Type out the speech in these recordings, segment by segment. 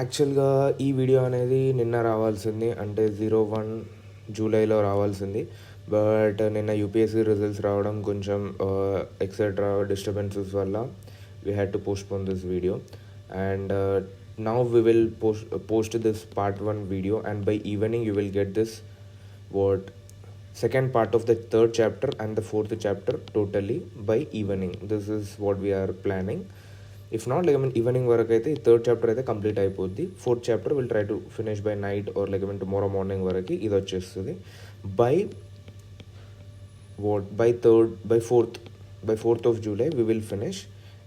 యాక్చువల్గా ఈ వీడియో అనేది నిన్న రావాల్సింది, అంటే 01 జూలైలో రావాల్సింది. బట్ నిన్న యూపీఎస్సీ రిజల్ట్స్ రావడం కొంచెం ఎక్సెట్రా డిస్టర్బెన్సెస్ వల్ల we had to postpone this video. And now we will post this part 1 video, and by evening you will get this second part of the third chapter and the fourth chapter totally by evening. This is what we are planning. If not, evening వరకు అయితే third chapter అయితే complete అయిపోద్ది. Fourth chapter will try to finish by night or tomorrow morning వరకు ఇది వచ్చేస్తుంది. By fourth of July we will finish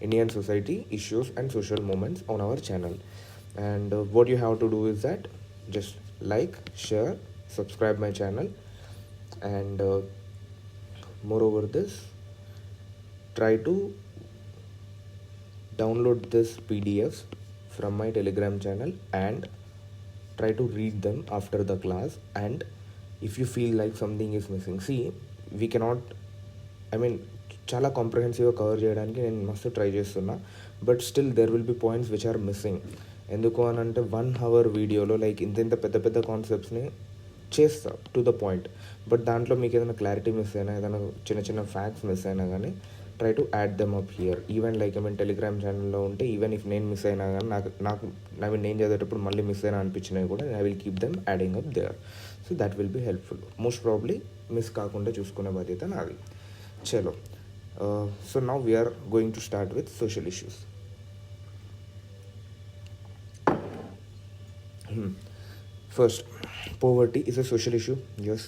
Indian society issues and social movements on our channel. And what you have to do is that just like, share, subscribe my channel, and moreover this, try to download this PDFs from my Telegram channel and try to read them after the class. And if you feel like something is missing, see, we cannot, చాలా కాంప్రహెన్సివ్గా cover చేయడానికి నేను మస్తు try చేస్తున్నా, but still there will be points which are missing. ఎందుకు అని అంటే 1 hour వీడియోలో ఇంత పెద్ద కాన్సెప్ట్స్ని చేస్తా టు ద పాయింట్, బట్ దాంట్లో మీకు ఏదైనా క్లారిటీ మిస్ అయినా, ఏదైనా చిన్న ఫ్యాక్ట్స్ మిస్ అయినా కానీ try to add them up here. Even Telegram ఛానల్లో ఉంటే ఈవెన్ ఇఫ్ నేను మిస్ అయినా కానీ నాకు నేను చదివేటప్పుడు మళ్ళీ మిస్ అయినా అనిపించినవి కూడా I will keep them adding up there. So that will be helpful. Most probably miss కాకుండా చూసుకునే బాధ్యత నాది. చలో, so now we are going to start with social issues. First, poverty is a social issue. Yes,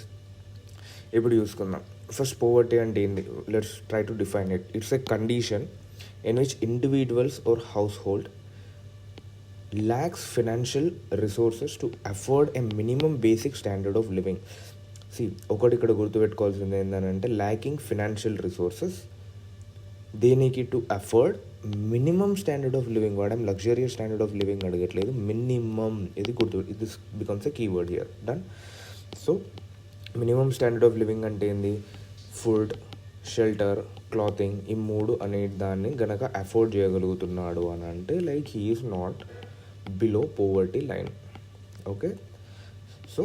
ఇప్పుడు చూసుకుందాం. First poverty అంటే ఏంది? Let's try to define it. It's a condition in which individuals or household lacks financial resources to afford a minimum basic standard of living. ఒకటి ఇక్కడ గుర్తుపెట్టుకోవాల్సింది ఏంటంటే lacking financial resources దేనికి to afford minimum standard of living. వాడేం luxurious standard of living అడగట్లేదు, minimum. ఇది this becomes a keyword here. Done. So minimum standard of living అంటే ఏంది? ఫుడ్, షెల్టర్, క్లాతింగ్, ఈ 3 అనే దాన్ని గనక అఫోర్డ్ చేయగలుగుతున్నాడు అని అంటే he is not below poverty line. Okay, so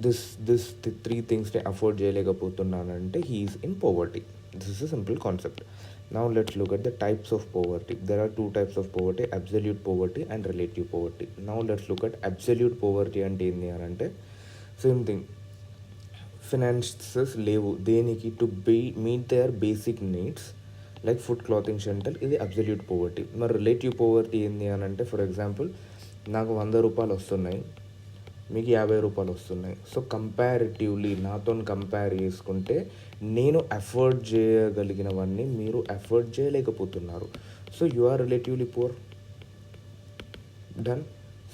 this 3 థింగ్స్ని అఫోర్డ్ చేయలేకపోతున్నానంటే he is in poverty. This is a simple concept. Now let's look at the types of poverty. There are 2 types of poverty: absolute poverty and relative poverty. Now let's look at absolute poverty అంటే ఏంటి అని అంటే same thing, finances లేవు దేనికి to meet their basic needs like food, clothing, shelter. ఇది absolute poverty. మరి relative poverty ఏంటి అని అంటే, ఫర్ ఎగ్జాంపుల్ నాకు 100 రూపాయలు వస్తున్నాయి, మీకు 50 రూపాయలు వస్తున్నాయి. సో కంపారిటివ్లీ నాతో కంపేర్ చేసుకుంటే నేను అఫోర్డ్ చేయగలిగినవన్నీ మీరు అఫోర్డ్ చేయలేకపోతున్నారు. So you are relatively poor. Done.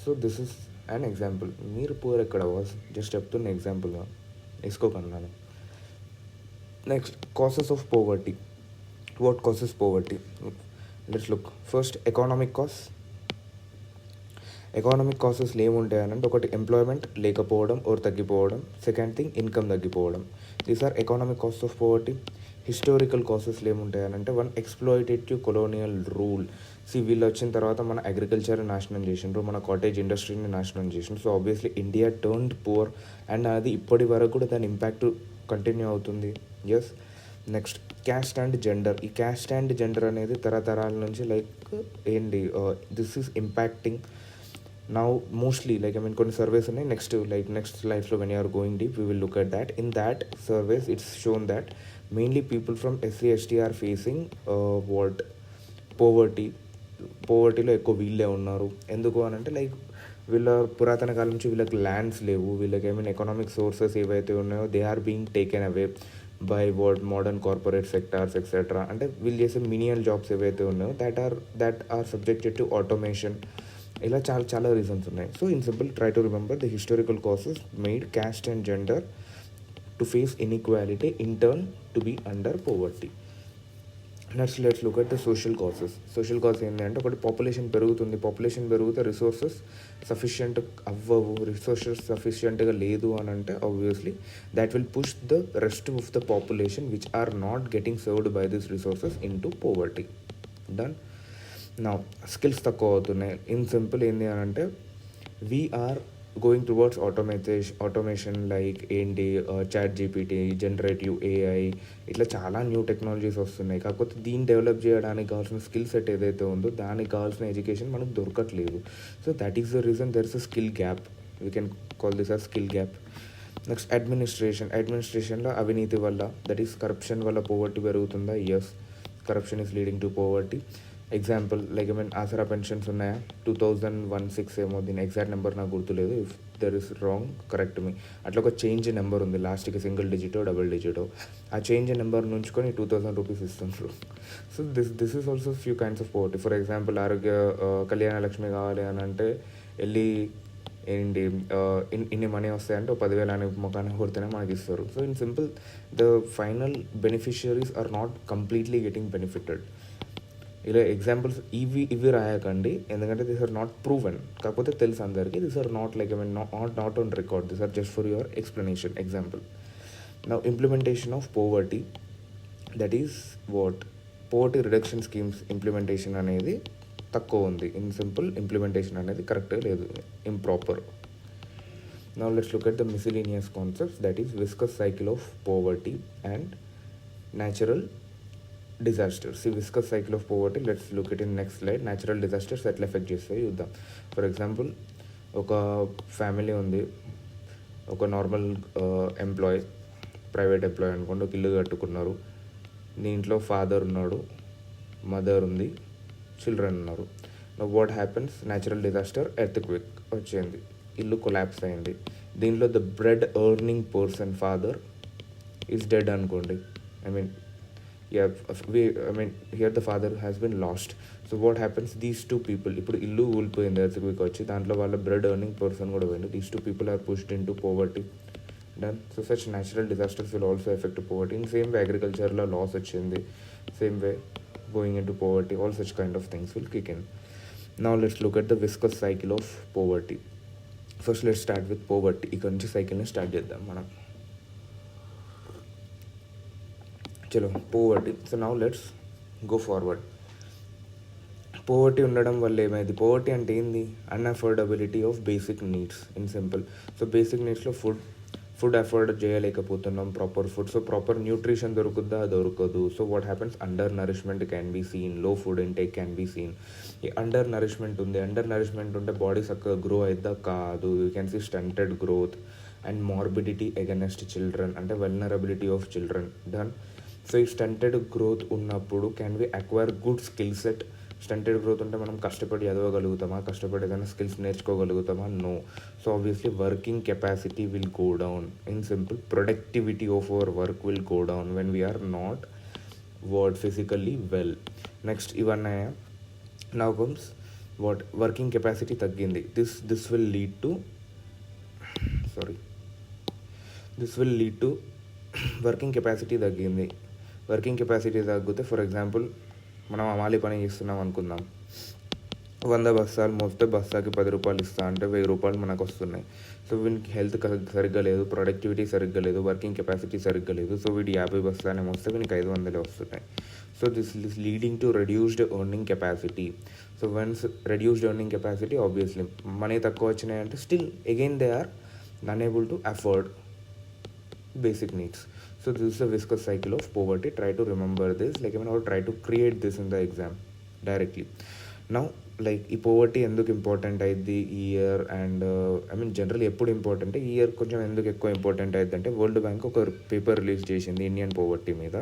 So this is an example. మీరు పూర్ ఎక్కడ వాజ్ జస్ట్ చెప్తున్న ఎగ్జాంపుల్గా వేసుకోకన్నాను. Next, causes of poverty. What causes poverty? Let's look. First, economic cause. Economic కాసెస్లు ఏముంటాయనంటే, ఒకటి ఎంప్లాయ్మెంట్ లేకపోవడం ఓర్ తగ్గిపోవడం. సెకండ్ థింగ్, ఇన్కమ్ తగ్గిపోవడం. These are economic cost of poverty. Historical కాసెస్లు ఏముంటాయనంటే, 1, ఎక్స్ప్లాయిటేటివ్ కొలోనియల్ రూల్. వీళ్ళు వచ్చిన తర్వాత మన అగ్రికల్చర్ని నాశనం చేసిండ్రు, మన కాటేజ్ ఇండస్ట్రీని నాశనం చేసిండ్రు. So obviously India turned poor, and అది ఇప్పటి వరకు కూడా దాని ఇంపాక్ట్ కంటిన్యూ అవుతుంది. Yes. Next, caste and gender. ఈ క్యాస్ట్ అండ్ జెండర్ అనేది తరతరాల నుంచి ఏంటి, this is impacting now mostly కొన్ని సర్వేస్ ఉన్నాయి. నెక్స్ట్ స్లైడ్స్లో when you are going deep we will look at that. In that surveys it's shown that mainly people from SC ST are facing povertyలో ఎక్కువ వీళ్ళే ఉన్నారు. ఎందుకు అని అంటే వీళ్ళ పురాతన కాలం నుంచి వీళ్ళకి ల్యాండ్స్ లేవు, వీళ్ళకి ఎకనామిక్ సోర్సెస్ ఏవైతే ఉన్నాయో they are being taken away by modern corporate sectors etcetera. అంటే వీళ్ళు చేసే మినియల్ జాబ్స్ ఏవైతే ఉన్నాయో that are subjected to automation. ఇలా చాలా రీజన్స్ ఉన్నాయి. So in simple, try to remember the historical causes made caste and gender to face inequality, in turn to be under poverty. Next, let's look at the social causes. Social causes ఏంటంటే, ఒకటి population పెరుగుతుంది. Population పెరిగితే resources sufficient అవ్వవు. Resources సఫిషియంట్గా లేదు అని అంటే obviously that will push the rest of the population which are not getting served by this resources into poverty. Done. నా స్కిల్స్ తక్కువ అవుతున్నాయి. ఇన్ సింపుల్ ఏంటి అని అంటే, we are going towards automation like ఏంటి చాట్ జీపీటీ, జనరేటివ్ ఏఐ, ఇట్లా చాలా new technologies వస్తున్నాయి. కాకపోతే దీన్ని డెవలప్ చేయడానికి కావాల్సిన స్కిల్ సెట్ ఏదైతే ఉందో దానికి కావాల్సిన ఎడ్యుకేషన్ మనకు దొరకట్లేదు. So that is the reason there is a skill gap. We can call this a skill gap. Next అడ్మినిస్ట్రేషన్లో అవినీతి వల్ల, దట్ ఈస్ కరప్షన్ వల్ల పోవర్టీ పెరుగుతుందా? Yes, corruption is leading to poverty. Example like Aasara pensions ఉన్నాయా, 2016 ఏమో, దీని exact number నాకు గుర్తులేదు. If there is wrong correct me. అట్లా ఒక చేంజ్ నెంబర్ ఉంది, లాస్ట్కి సింగిల్ డిజిటో డబుల్ డిజిటో. ఆ చేంజ్ నెంబర్ నుంచుకొని 2000 రూపీస్ ఇస్తున్నారు. So this is also few kinds of poverty. For example ఆరోగ్య కళ్యాణ లక్ష్మి కావాలి అని అంటే వెళ్ళి ఏంటి ఇన్ని మనీ వస్తాయంటే 10,000 అని మొఖాన్ని కొడితేనే మనకి ఇస్తారు. So in simple, the final beneficiaries are not completely getting benefited. ఇలా ఎగ్జాంపుల్స్ ఇవి రాయకండి, ఎందుకంటే దిస్ ఆర్ నాట్ ప్రూవెన్. కాకపోతే తెలుసు అందరికీ, this are not like not on record, this are just for your explanation. Example, now implementation of poverty, that is what poverty reduction schemes implementation అనేది తక్కువ ఉంది. ఇన్ సింపుల్, ఇంప్లిమెంటేషన్ అనేది కరెక్ట్గా లేదు, improper. Now let's look at the miscellaneous concepts, that is విస్కస్ cycle of poverty and natural disasters. ఈ విస్కస్ cycle of poverty, let's look it in next slide. Natural disasters ఎట్లా ఎఫెక్ట్ చేస్తాయి చూద్దాం. For example, ఒక ఫ్యామిలీ ఉంది, ఒక normal employee, private employee అనుకోండి, ఒక ఇల్లు కట్టుకున్నారు. దీంట్లో ఫాదర్ ఉన్నాడు, మదర్ ఉంది, చిల్డ్రన్ ఉన్నారు. What happens, natural disaster, earthquake వచ్చింది, ఇల్లు కొలాప్స్ అయింది. దీంట్లో the bread earning person father is dead అనుకోండి. Here the father has been lost. So what happens, these two people, ఇప్పుడు ఇల్లు ఊలిపోయింది ఎర్త్క్వేక్ వచ్చి, దాంట్లో వాళ్ళ బ్రెడ్ ఎర్నింగ్ పర్సన్ కూడా పోయింది. These two people are pushed into poverty. Done. So such natural disasters will also effect poverty. In same way అగ్రికల్చర్లో loss వచ్చింది, same way going into poverty, all such kind of things will kick in. Now let's look at the viscous cycle of poverty. First let's start with poverty. ఇక్కడ నుంచి సైకిల్ని start చేద్దాం మనం. చలో, poverty. So now let's go forward. Poverty ఉండడం వల్ల ఏమైంది? Poverty అంటే ఏంది? Unaffordability of basic needs. In simple, so basic నీడ్స్లో ఫుడ్ అఫోర్డ్ చేయలేకపోతున్నాం, proper food. So proper nutrition దొరుకుద్దా? దొరకదు. So what happens, undernourishment can be seen, low food intake can be seen. ఈ అండర్ నరిష్మెంట్ ఉంది, undernourishment ఉంటే body చక్కగా grow అయిద్దా? కాదు. You can see stunted growth and morbidity against children, అంటే vulnerability of children. Done. So ఈ stunted growth ఉన్నప్పుడు can we acquire good skill set? Stunted growth ఉంటే మనం కష్టపడి చదవగలుగుతామా? కష్టపడి ఏదైనా స్కిల్స్ నేర్చుకోగలుగుతామా? No. So obviously working capacity will go down. In simple, productivity of our work will go down when we are not physically well. Next ఇవన్నీ now comes what, working capacity తగ్గింది. This will lead to working capacity తగ్గింది. Working capacity తగ్గితే, for example మనం అమాలి పని చేస్తున్నాం అనుకుందాం, 100 బస్తాలు మోస్తే బస్తాకి 10 రూపాయలు ఇస్తా అంటే 1000 రూపాయలు మనకు వస్తున్నాయి. సో వీనికి హెల్త్ సరిగ్గా లేదు, ప్రొడక్టివిటీ సరిగ్గా లేదు, వర్కింగ్ కెపాసిటీ సరిగ్గా లేదు. సో వీడి 50 బస్తానే మోస్తే వీనికి 500 వస్తున్నాయి. So this is leading to reduced earning capacity. So once reduced earning capacity, obviously money తక్కువ వచ్చినాయంటే still again they are unable to afford basic needs. So this is the viscous cycle of poverty. Try to remember this, or try to create this in the exam directly. Now ఈ poverty ఎందుకు important అయింది ఈ year, and general ఎప్పుడు important, ఈ year కొంచెం ఎందుకు ఎక్కువ important అయింది అంటే, వరల్డ్ బ్యాంక్ ఒక పేపర్ రిలీజ్ చేసింది ఇండియన్ పోవర్టీ మీద.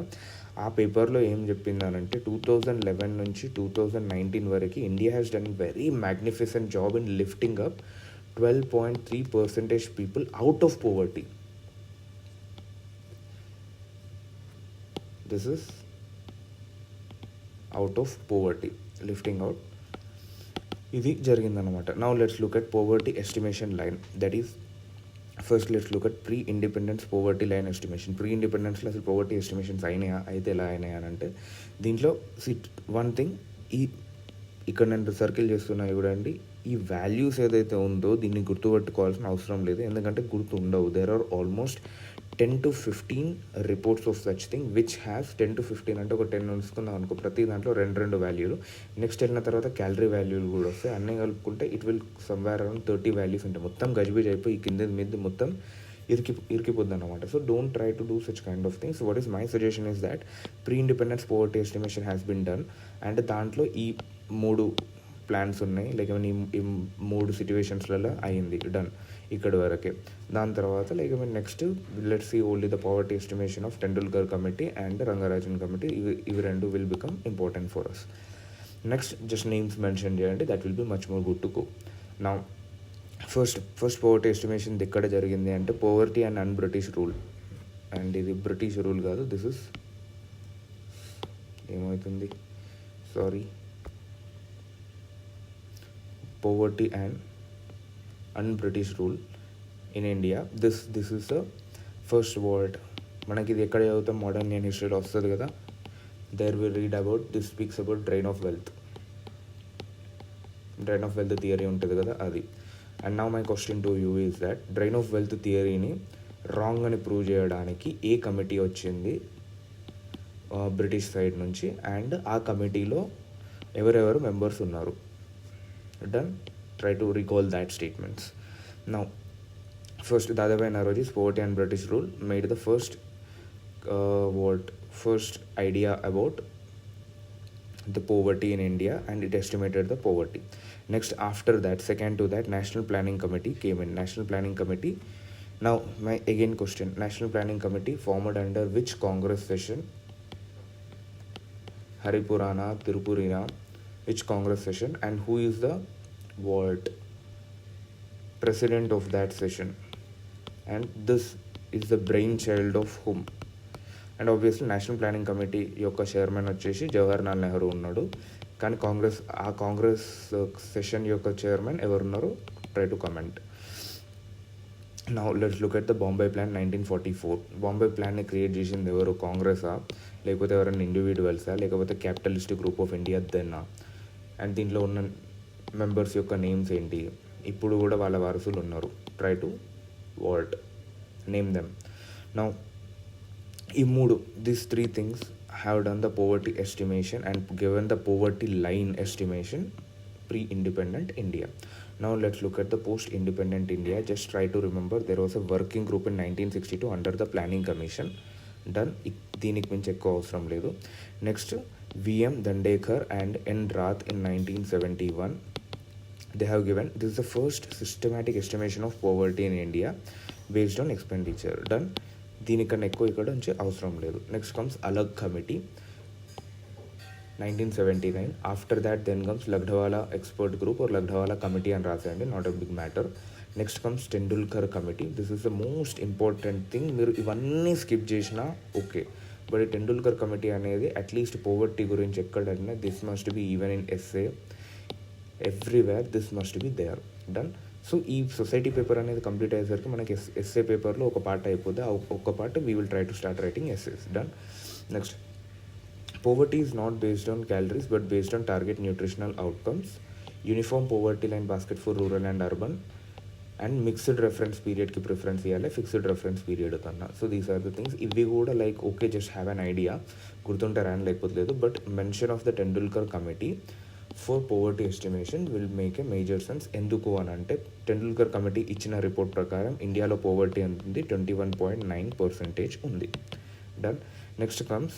ఆ పేపర్లో ఏం చెప్పిందనంటే 2011 నుంచి 2019 వరకు India has done very magnificent job in lifting up 12.3% people out of poverty. This is out of poverty, lifting out. ఇది జరిగిందనమాట. Now let's look at poverty estimation line. That is, first let's look at pre-independence poverty line estimation. Pre-independenceలో అసలు poverty estimations అయినాయా, అయితే ఎలా అయినాయా అని అంటే, దీంట్లో వన్ థింగ్, ఇక్కడ నేను సర్కిల్ చేస్తున్నా చూడండి, ఈ వాల్యూస్ ఏదైతే ఉందో దీన్ని గుర్తుపెట్టుకోవాల్సిన అవసరం లేదు, ఎందుకంటే గుర్తు ఉండవు. There are almost 10 to 15 reports of such thing which has 10 to 15 అంటే ఒక 10 ఉంచుకుందాం అనుకో, ప్రతి దాంట్లో రెండు వాల్యూలు. నెక్స్ట్ వెళ్ళిన తర్వాత క్యాలరీ వాల్యూలు కూడా వస్తాయి. అన్నీ కలుపుకుంటే it will somewhere around 30 values ఉంటాయి. మొత్తం గజిబిజ్ అయిపోయి ఈ కింద మీద మొత్తం ఇరికిపోద్ది అనమాట. So don't try to do such kind of things. What is my suggestion is that pre independence poverty estimation has been done, and దాంట్లో ఈ 3 ప్లాన్స్ ఉన్నాయి, లైక్ ఈ 3 సిచ్యువేషన్స్లలో అయ్యింది, డన్ ఇక్కడ వరకే. దాని తర్వాత like next let's see only the poverty estimation of Tendulkar committee and Rangarajan committee. ఇవి రెండు will become important for us. Next just names mention చేయండి, that will be much more good to go. నా ఫస్ట్ పవర్టీ ఎస్టిమేషన్ ఎక్కడ జరిగింది అంటే poverty and un-British rule. And ఇది British rule కాదు, this is ఏమవుతుంది sorry poverty and un-British rule in India. This is the first word. మనకి ఇది ఎక్కడ చదువుతాం, మోడర్న్ ఇండియన్ హిస్టరీలో వస్తుంది కదా. There will read about this speaks about drain of wealth theory ఉంటుంది కదా, అది. And now my question to you is that drain of wealth థియరీని రాంగ్ అని ప్రూవ్ చేయడానికి ఏ కమిటీ వచ్చింది బ్రిటిష్ సైడ్ నుంచి, అండ్ ఆ కమిటీలో ఎవరెవరు మెంబర్స్ ఉన్నారు. Done. Try to recall that statements. Now, first Dadabhai Naoroji's poverty and British rule made the first idea about the poverty in India, and it estimated the poverty. Next, after that, second to that, National Planning Committee came in. National Planning Committee. Now, my again question: National Planning Committee formed under which Congress session? Haripurana, Tirupurina. Which Congress session, and who is the president of that session, and this is the brainchild of whom? And obviously National Planning Committee యొక్క chairman వచ్చేసి జవహర్లాల్ నెహ్రూ ఉన్నాడు, కానీ Congress session యొక్క chairman ఎవరున్నారు? Try to comment. Now let's look at the Bombay plan 1944. Bombay ప్లాన్ని create చేసింది ఎవరు? కాంగ్రెసా, లేకపోతే ఎవరైనా ఇండివిజువల్సా, లేకపోతే క్యాపిటలిస్ట్ గ్రూప్ ఆఫ్ ఇండియా దెన్నా? అండ్ దీంట్లో ఉన్న మెంబర్స్ యొక్క నేమ్స్ ఏంటి? ఇప్పుడు కూడా వాళ్ళ వారసులు ఉన్నారు. Try to name them. Now ఈ these 3 things have done the poverty estimation and given the poverty line estimation pre independent India. Now let's look at the post-independent India. Just try to remember there was a working group in 1962 under the Planning Commission. Done. దీనికి మించి ఎక్కువ అవసరం లేదు. Next VM Dandekar and N. Rath in 1971. They have given this is the first systematic estimation of poverty in India based on expenditure. Done. దీనికన్నా ఎక్కువ ఇక్కడ నుంచి అవసరం లేదు. నెక్స్ట్ కమ్స్ అలగ్ committee 1979. After that then comes Lagdhawala expert group or Lagdhawala committee and రాసేయండి, not a big matter. Next comes Tendulkar committee. This is the most important thing. మీరు ఇవన్నీ skip చేసినా ఓకే, బట్ టెండూల్కర్ కమిటీ అనేది at least poverty గురించి ఎక్కడన్నా this must be even in SA everywhere, this must be there. Done. So ఈ society paper అనేది complete అయ్యేసరికి మనకి ఎస్ఏ పేపర్లో ఒక పార్ట్ అయిపోతే ఒక part we will try to start writing SAs. Done. Next poverty is not based on calories but based on target nutritional outcomes. Uniform poverty line basket for rural and urban, and mixed reference period ki preference iyale, fixed reference period kanna. So these are the things. If we kuda like okay just have an idea gurtuntaru and lekapothe ledu, but mention of the Tendulkar committee for poverty estimation will make a major sense. Enduku anante Tendulkar committee ichina report prakaram India lo poverty antundi 21.9% undi. Done. Next comes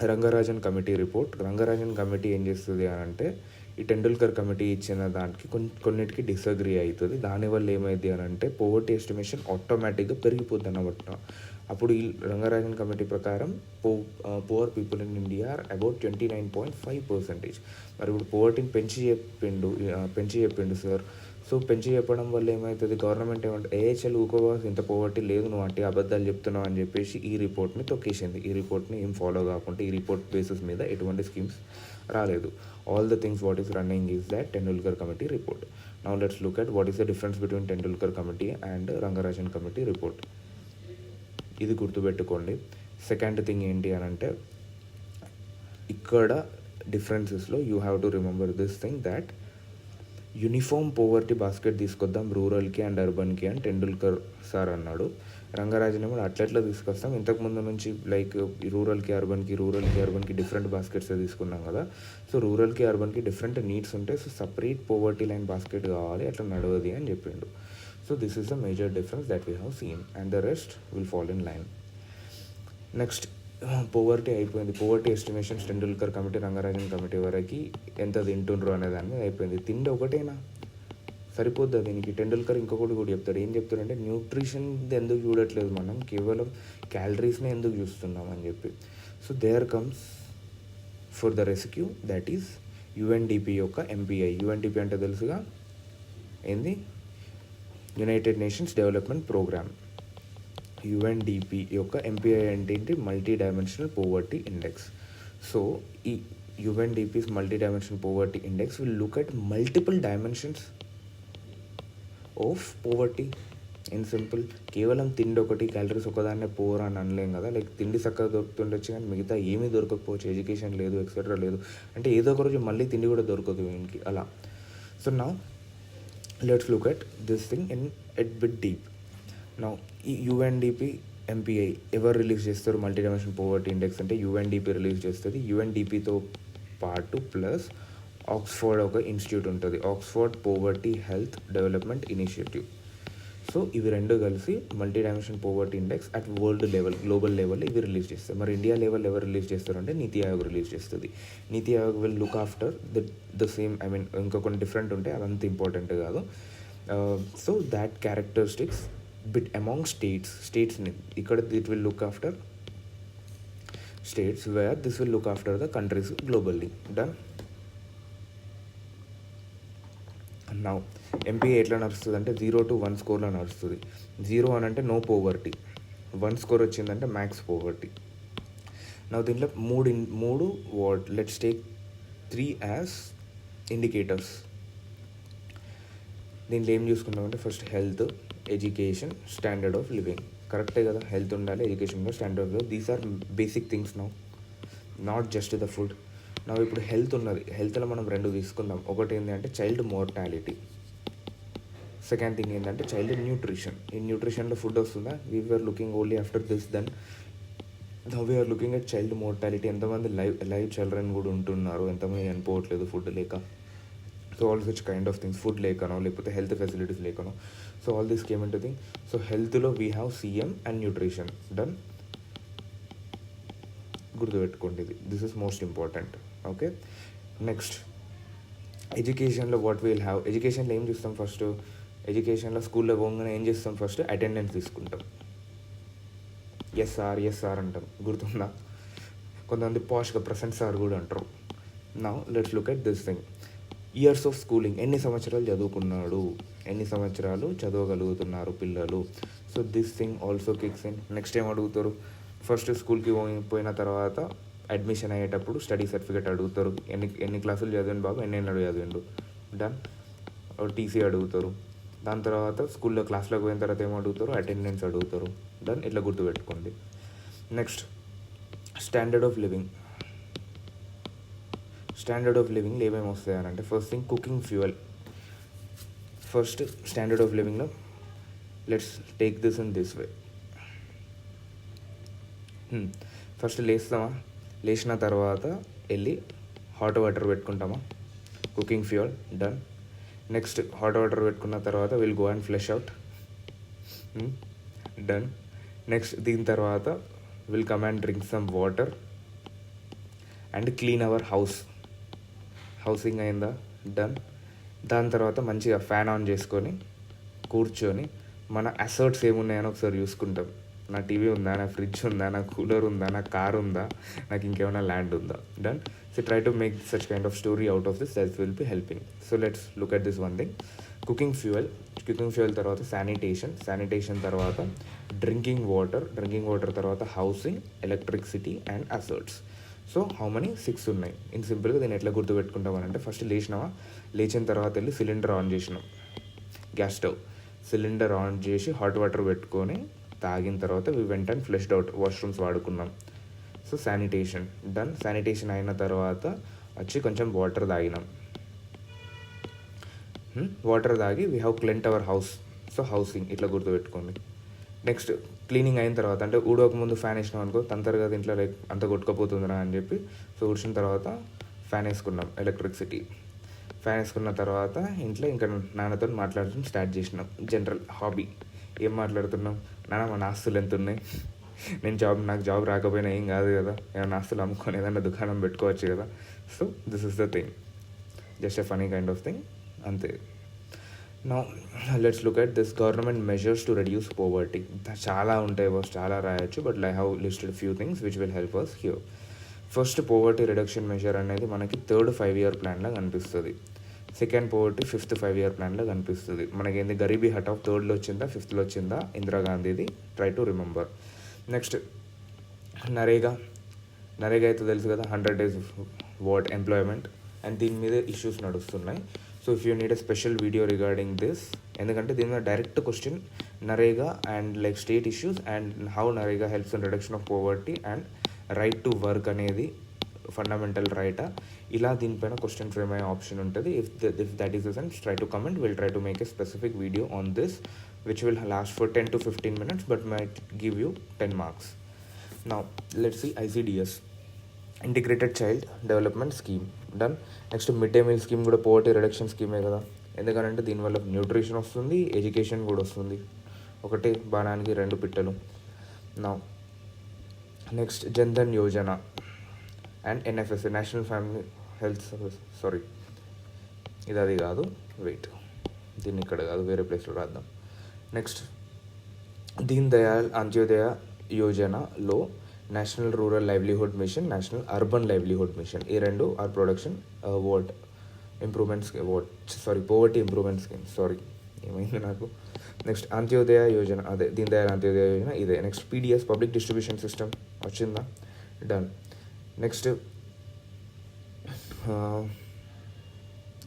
Rangarajan committee report. Rangarajan committee ఏం చేస్తుంది అని అంటే ఈ Tendulkar committee ఇచ్చిన దానికి కొన్నిటికి disagree అవుతుంది. దానివల్ల ఏమైంది అని అంటే పోవర్టీ ఎస్టిమేషన్ ఆటోమేటిక్గా పెరిగిపోద్ది అన్నమాట. అప్పుడు ఈ రంగరాజన్ కమిటీ ప్రకారం poor people in India are about 29.5%. మరి ఇప్పుడు పోవర్టీని పెంచి చెప్పిండు సార్. సో పెంచి చెప్పడం వల్ల ఏమవుతుంది, గవర్నమెంట్ ఏమంటే చల్ ఊకోవా, ఇంత పోవర్టీ లేదు, నువ్వు అంటే అబద్ధాలు చెప్తున్నావు అని చెప్పేసి ఈ రిపోర్ట్ని తొక్కేసింది. ఈ రిపోర్ట్ని ఏం ఫాలో కాకుండా ఈ రిపోర్ట్ బేసిస్ మీద ఎటువంటి స్కీమ్స్ రాలేదు. All the things what is running is that Tendulkar committee report. Now let's look at what is the difference between Tendulkar committee and Rangarajan committee report. ఇది గుర్తుపెట్టుకోండి. సెకండ్ థింగ్ ఏంటి అని అంటే ఇక్కడ డిఫరెన్సెస్లో you have to remember this thing that uniform poverty basket తీసుకొద్దాం రూరల్కి and అర్బన్కి అని టెండూల్కర్ సార్ అన్నాడు. రంగరాజన్ ఏమో అట్లెట్లా తీసుకొస్తాం, ఇంతకుముందు నుంచి లైక్ రూరల్కి అర్బన్కి డిఫరెంట్ బాస్కెట్స్ తీసుకున్నాం కదా, సో రూరల్కి అర్బన్కి డిఫరెంట్ నీడ్స్ ఉంటాయి, so separate poverty line basket కావాలి, అట్లా నడవది అని చెప్పిండు. So this is the major difference that we have seen and the rest will fall in line. Next poverty అయిపోయింది. Poverty estimations Tendulkar committee Rangarajan committee వరకు ఎంత తింటుండ్రు అనే దాని మీద అయిపోయింది. తిండి ఒకటేనా సరిపోద్ది దీనికి. టెండూల్కర్ ఇంకొకటి కూడా చెప్తాడు. ఏం చెప్తాడంటే న్యూట్రిషన్ ఎందుకు చూడట్లేదు మనం, కేవలం క్యాలరీస్నే ఎందుకు చూస్తున్నాం అని చెప్పి. So there comes for the rescue that is UNDP యొక్క ఎంపీఐ. యుఎన్డిపి అంటే తెలుసుగా ఏంది, United Nations Development Programme. UNDP యొక్క ఎంపీఐ అంటే ఏంటి, multidimensional poverty index. So ఈ UNDP's multidimensional poverty index will look at multiple dimensions of poverty. In simple, కేవలం తిండి ఒకటి క్యాలరీస్ ఒకదాన్నే పోర్ అని అనలేం కదా. లైక్ తిండి చక్కగా దొరుకుతుండొచ్చు కానీ మిగతా ఏమీ దొరకకపోవచ్చు, ఎడ్యుకేషన్ లేదు ఎక్సెట్రా లేదు అంటే ఏదో ఒక రోజు మళ్ళీ తిండి కూడా దొరకదు వీనికి అలా. So now let's look at this thing in at bit deep. Now ఈ యుఎన్డిపి ఎంపీఐ ఎవరు రిలీజ్ చేస్తారు మల్టీ డైమెన్షనల్ పోవర్టీ ఇండెక్స్ అంటే యుఎన్డిపి రిలీజ్ చేస్తుంది. యుఎన్డిపితో పాటు ప్లస్ ఆక్స్ఫర్డ్ ఒక ఇన్స్టిట్యూట్ ఉంటుంది, Oxford poverty health development initiative. So ఇవి రెండు కలిసి multi dimensional poverty index at world level global level ఇవి రిలీజ్ చేస్తారు. మరి ఇండియా లెవెల్ ఎవరు రిలీజ్ చేస్తారంటే నీతి ఆయోగ్ రిలీజ్ చేస్తుంది. NITI Aayog will look after the same, I mean ఇంకా కొన్ని డిఫరెంట్ ఉంటాయి, అదంత ఇంపార్టెంట్ కాదు. So that characteristics bit among స్టేట్స్ని ఇక్కడ it will look after states where this will look after the countries globally. Done. Now MPA ఎట్లా నడుస్తుంది అంటే 0 to 1 స్కోర్లో నడుస్తుంది. 0 అని అంటే నో పోవర్టీ, 1 స్కోర్ వచ్చిందంటే మ్యాక్స్ పోవర్టీ. నా దీంట్లో మూడు what let's take 3 as indicators. దీంట్లో ఏం చూసుకుంటామంటే first health, education, standard of living. కరెక్టే కదా, హెల్త్ ఉండాలి, ఎడ్యుకేషన్ ఉండాలి, standard of living. These are basic things now, not just the food. నా ఇప్పుడు హెల్త్ ఉన్నది, హెల్త్లో మనం 2 తీసుకుందాం. ఒకటి ఏంటంటే చైల్డ్ మోర్టాలిటీ, సెకండ్ థింగ్ ఏంటంటే చైల్డ్ న్యూట్రిషన్. ఈ న్యూట్రిషన్లో ఫుడ్ వస్తుందా, we are looking only after this. Then we are looking at child mortality, ఎంతమంది లైవ్ చిల్డ్రన్ కూడా ఉంటున్నారు, ఎంతమంది చనిపోవట్లేదు ఫుడ్ లేక. So all such kind of things, food లేకనో లేకపోతే హెల్త్ ఫెసిలిటీస్ లేకనో. So all this came into thing. So హెల్త్లో we have CM and nutrition. Done, గుర్తుపెట్టుకోండి ఇది, this is most important. Okay, next ఎడ్యుకేషన్లో వాట్ విల్ హ్యావ్. ఎడ్యుకేషన్లో ఏం చూస్తాం ఫస్ట్, ఎడ్యుకేషన్లో స్కూల్లో పోగానే ఏం చేస్తాం ఫస్ట్ అటెండెన్స్ తీసుకుంటాం. ఎస్ సార్ అంటాం, గుర్తుందా. కొంతమంది పాష్గా ప్రెసెంట్ సార్ కూడా అంటారు. Now let's look at this thing, years of schooling, ఎన్ని సంవత్సరాలు చదువుకున్నాడు, ఎన్ని సంవత్సరాలు చదవగలుగుతున్నారు పిల్లలు. So this thing also kicks in. Next ఏం అడుగుతారు, ఫస్ట్ స్కూల్కి పోయిన తర్వాత అడ్మిషన్ అయ్యేటప్పుడు స్టడీ సర్టిఫికేట్ అడుగుతారు, ఎన్ని క్లాసులు చదివిండు బాబు, ఎన్ని ఏళ్ళు చదివిండు. డన్. టీసీ అడుగుతారు. దాని తర్వాత స్కూల్లో క్లాస్లోకి పోయిన తర్వాత ఏమో అడుగుతారు, అటెండెన్స్ అడుగుతారు. డన్, ఇట్లా గుర్తుపెట్టుకోండి. Next standard of living. Standard of లివింగ్లో ఏమేమి వస్తాయని అంటే first thing cooking fuel. First standard of లివింగ్లో let's take this in this way. First లేస్తామా, లేచిన తర్వాత వెళ్ళి హాట్ వాటర్ పెట్టుకుంటామా, cooking fuel. Done. Next hot water పెట్టుకున్న తర్వాత will go and flush out. Done. Next దీని తర్వాత will come and drink some water and clean our housing అయిందా. డన్. దాని తర్వాత మంచిగా ఫ్యాన్ ఆన్ చేసుకొని కూర్చొని మన అసర్ట్స్ ఏమున్నాయని ఒకసారి చూసుకుంటాం. నా టీవీ ఉందా, నా ఫ్రిడ్జ్ ఉందా, నా కూలర్ ఉందా, నా కార్ ఉందా, నాకు ఇంకేమైనా ల్యాండ్ ఉందా. Done. So try to make such kind of story out of this, that will be helping. So let's look at this one thing, cooking fuel తర్వాత శానిటేషన్ తర్వాత డ్రింకింగ్ వాటర్ తర్వాత housing, electricity and asserts. So how many 6 ఉన్నాయి. In సింపుల్గా దీన్ని ఎట్లా గుర్తుపెట్టుకుంటామని అంటే first లేచిన తర్వాత వెళ్ళి సిలిండర్ ఆన్ చేసినాం, గ్యాస్ స్టవ్ సిలిండర్ ఆన్ చేసి హాట్ వాటర్ పెట్టుకొని తాగిన తర్వాత we went and flushed out, వాష్రూమ్స్ వాడుకున్నాం. So sanitation. డన్. శానిటేషన్ అయిన తర్వాత వచ్చి కొంచెం వాటర్ తాగినాం. వాటర్ తాగి we have cleaned our house. So housing ఇట్లా గుర్తుపెట్టుకోండి. నెక్స్ట్ క్లీనింగ్ అయిన తర్వాత అంటే ఊడక ముందు ఫ్యాన్ వేసినాం అనుకో తంతరగా ఇంట్లో లైక్ అంత కొట్టుకపోతుందిరా అని చెప్పి సో ఊడ్చిన తర్వాత ఫ్యాన్ వేసుకున్నాం, ఎలక్ట్రిసిటీ ఫ్యాన్ వేసుకున్న తర్వాత ఇంట్లో ఇంకా నాన్నతో మాట్లాడటం స్టార్ట్ చేసినాం. జనరల్ హాబీ ఏం మాట్లాడుతున్నాం, నాన్న మన ఆస్తులు ఎంత ఉన్నాయి, నాకు జాబ్ రాకపోయినా ఏం కాదు కదా, ఏమైనా ఆస్తులు అమ్ముకొని ఏదైనా దుకాణం పెట్టుకోవచ్చు కదా. So this is the thing, just a funny kind of thing అంతే. Now let's look at this government measures to reduce poverty. చాలా ఉంటాయి బాస్, చాలా రాయొచ్చు, but I have listed few things which will help us here. First poverty reduction measure అనేది మనకి third 5-year ప్లాన్లో కనిపిస్తుంది. Second poverty 5th 5-year ప్లాన్లో కనిపిస్తుంది. మనకేంది గరీబీ హఠావ్ 3rd వచ్చిందా 5th వచ్చిందా, ఇందిరాగాంధీది, try to remember. Next NREGA అయితే తెలుసు కదా, 100 days వాట్ ఎంప్లాయ్మెంట్, అండ్ దీని మీద ఇష్యూస్ నడుస్తున్నాయి. So if you need a special video regarding this, ఎందుకంటే దీని మీద direct question NREGA and like state issues and how NREGA helps in reduction of poverty and right to work అనేది fundamental రైటా, ఇలా దీనిపైన క్వశ్చన్ ఫ్రేమ్ అయ్యే ఆప్షన్ ఉంటుంది. If that is the sense, try to comment, will try to make a specific video on this which will last for 10 to 15 minutes but might give you 10 marks. Now let's see ICDS, integrated child development scheme, done. Next mid day meal scheme కూడా poverty reduction స్కీమే కదా, ఎందుకంటే దీనివల్ల nutrition వస్తుంది, education కూడా వస్తుంది, ఒకటి బాణానికి 2 పిట్టలు. నా next Jan Dhan Yojana and NFS, national family health service, sorry ఇది అది కాదు, వెయిట్, దీన్ని ఇక్కడ కాదు వేరే ప్లేస్లో రాద్దాం. నెక్స్ట్ దీన్ దయాళ్ అంత్యోదయ యోజనలో national rural livelihood mission, national urban livelihood mission, ఈ రెండు are production improvement scheme, poverty improvement scheme, sorry ఏమైంది నాకు. నెక్స్ట్ అంత్యోదయ యోజన, అదే దీన్ దయాళ్ అంత్యోదయ యోజన ఇదే. Next PDS public distribution system వచ్చిందా, డన్. నెక్స్ట్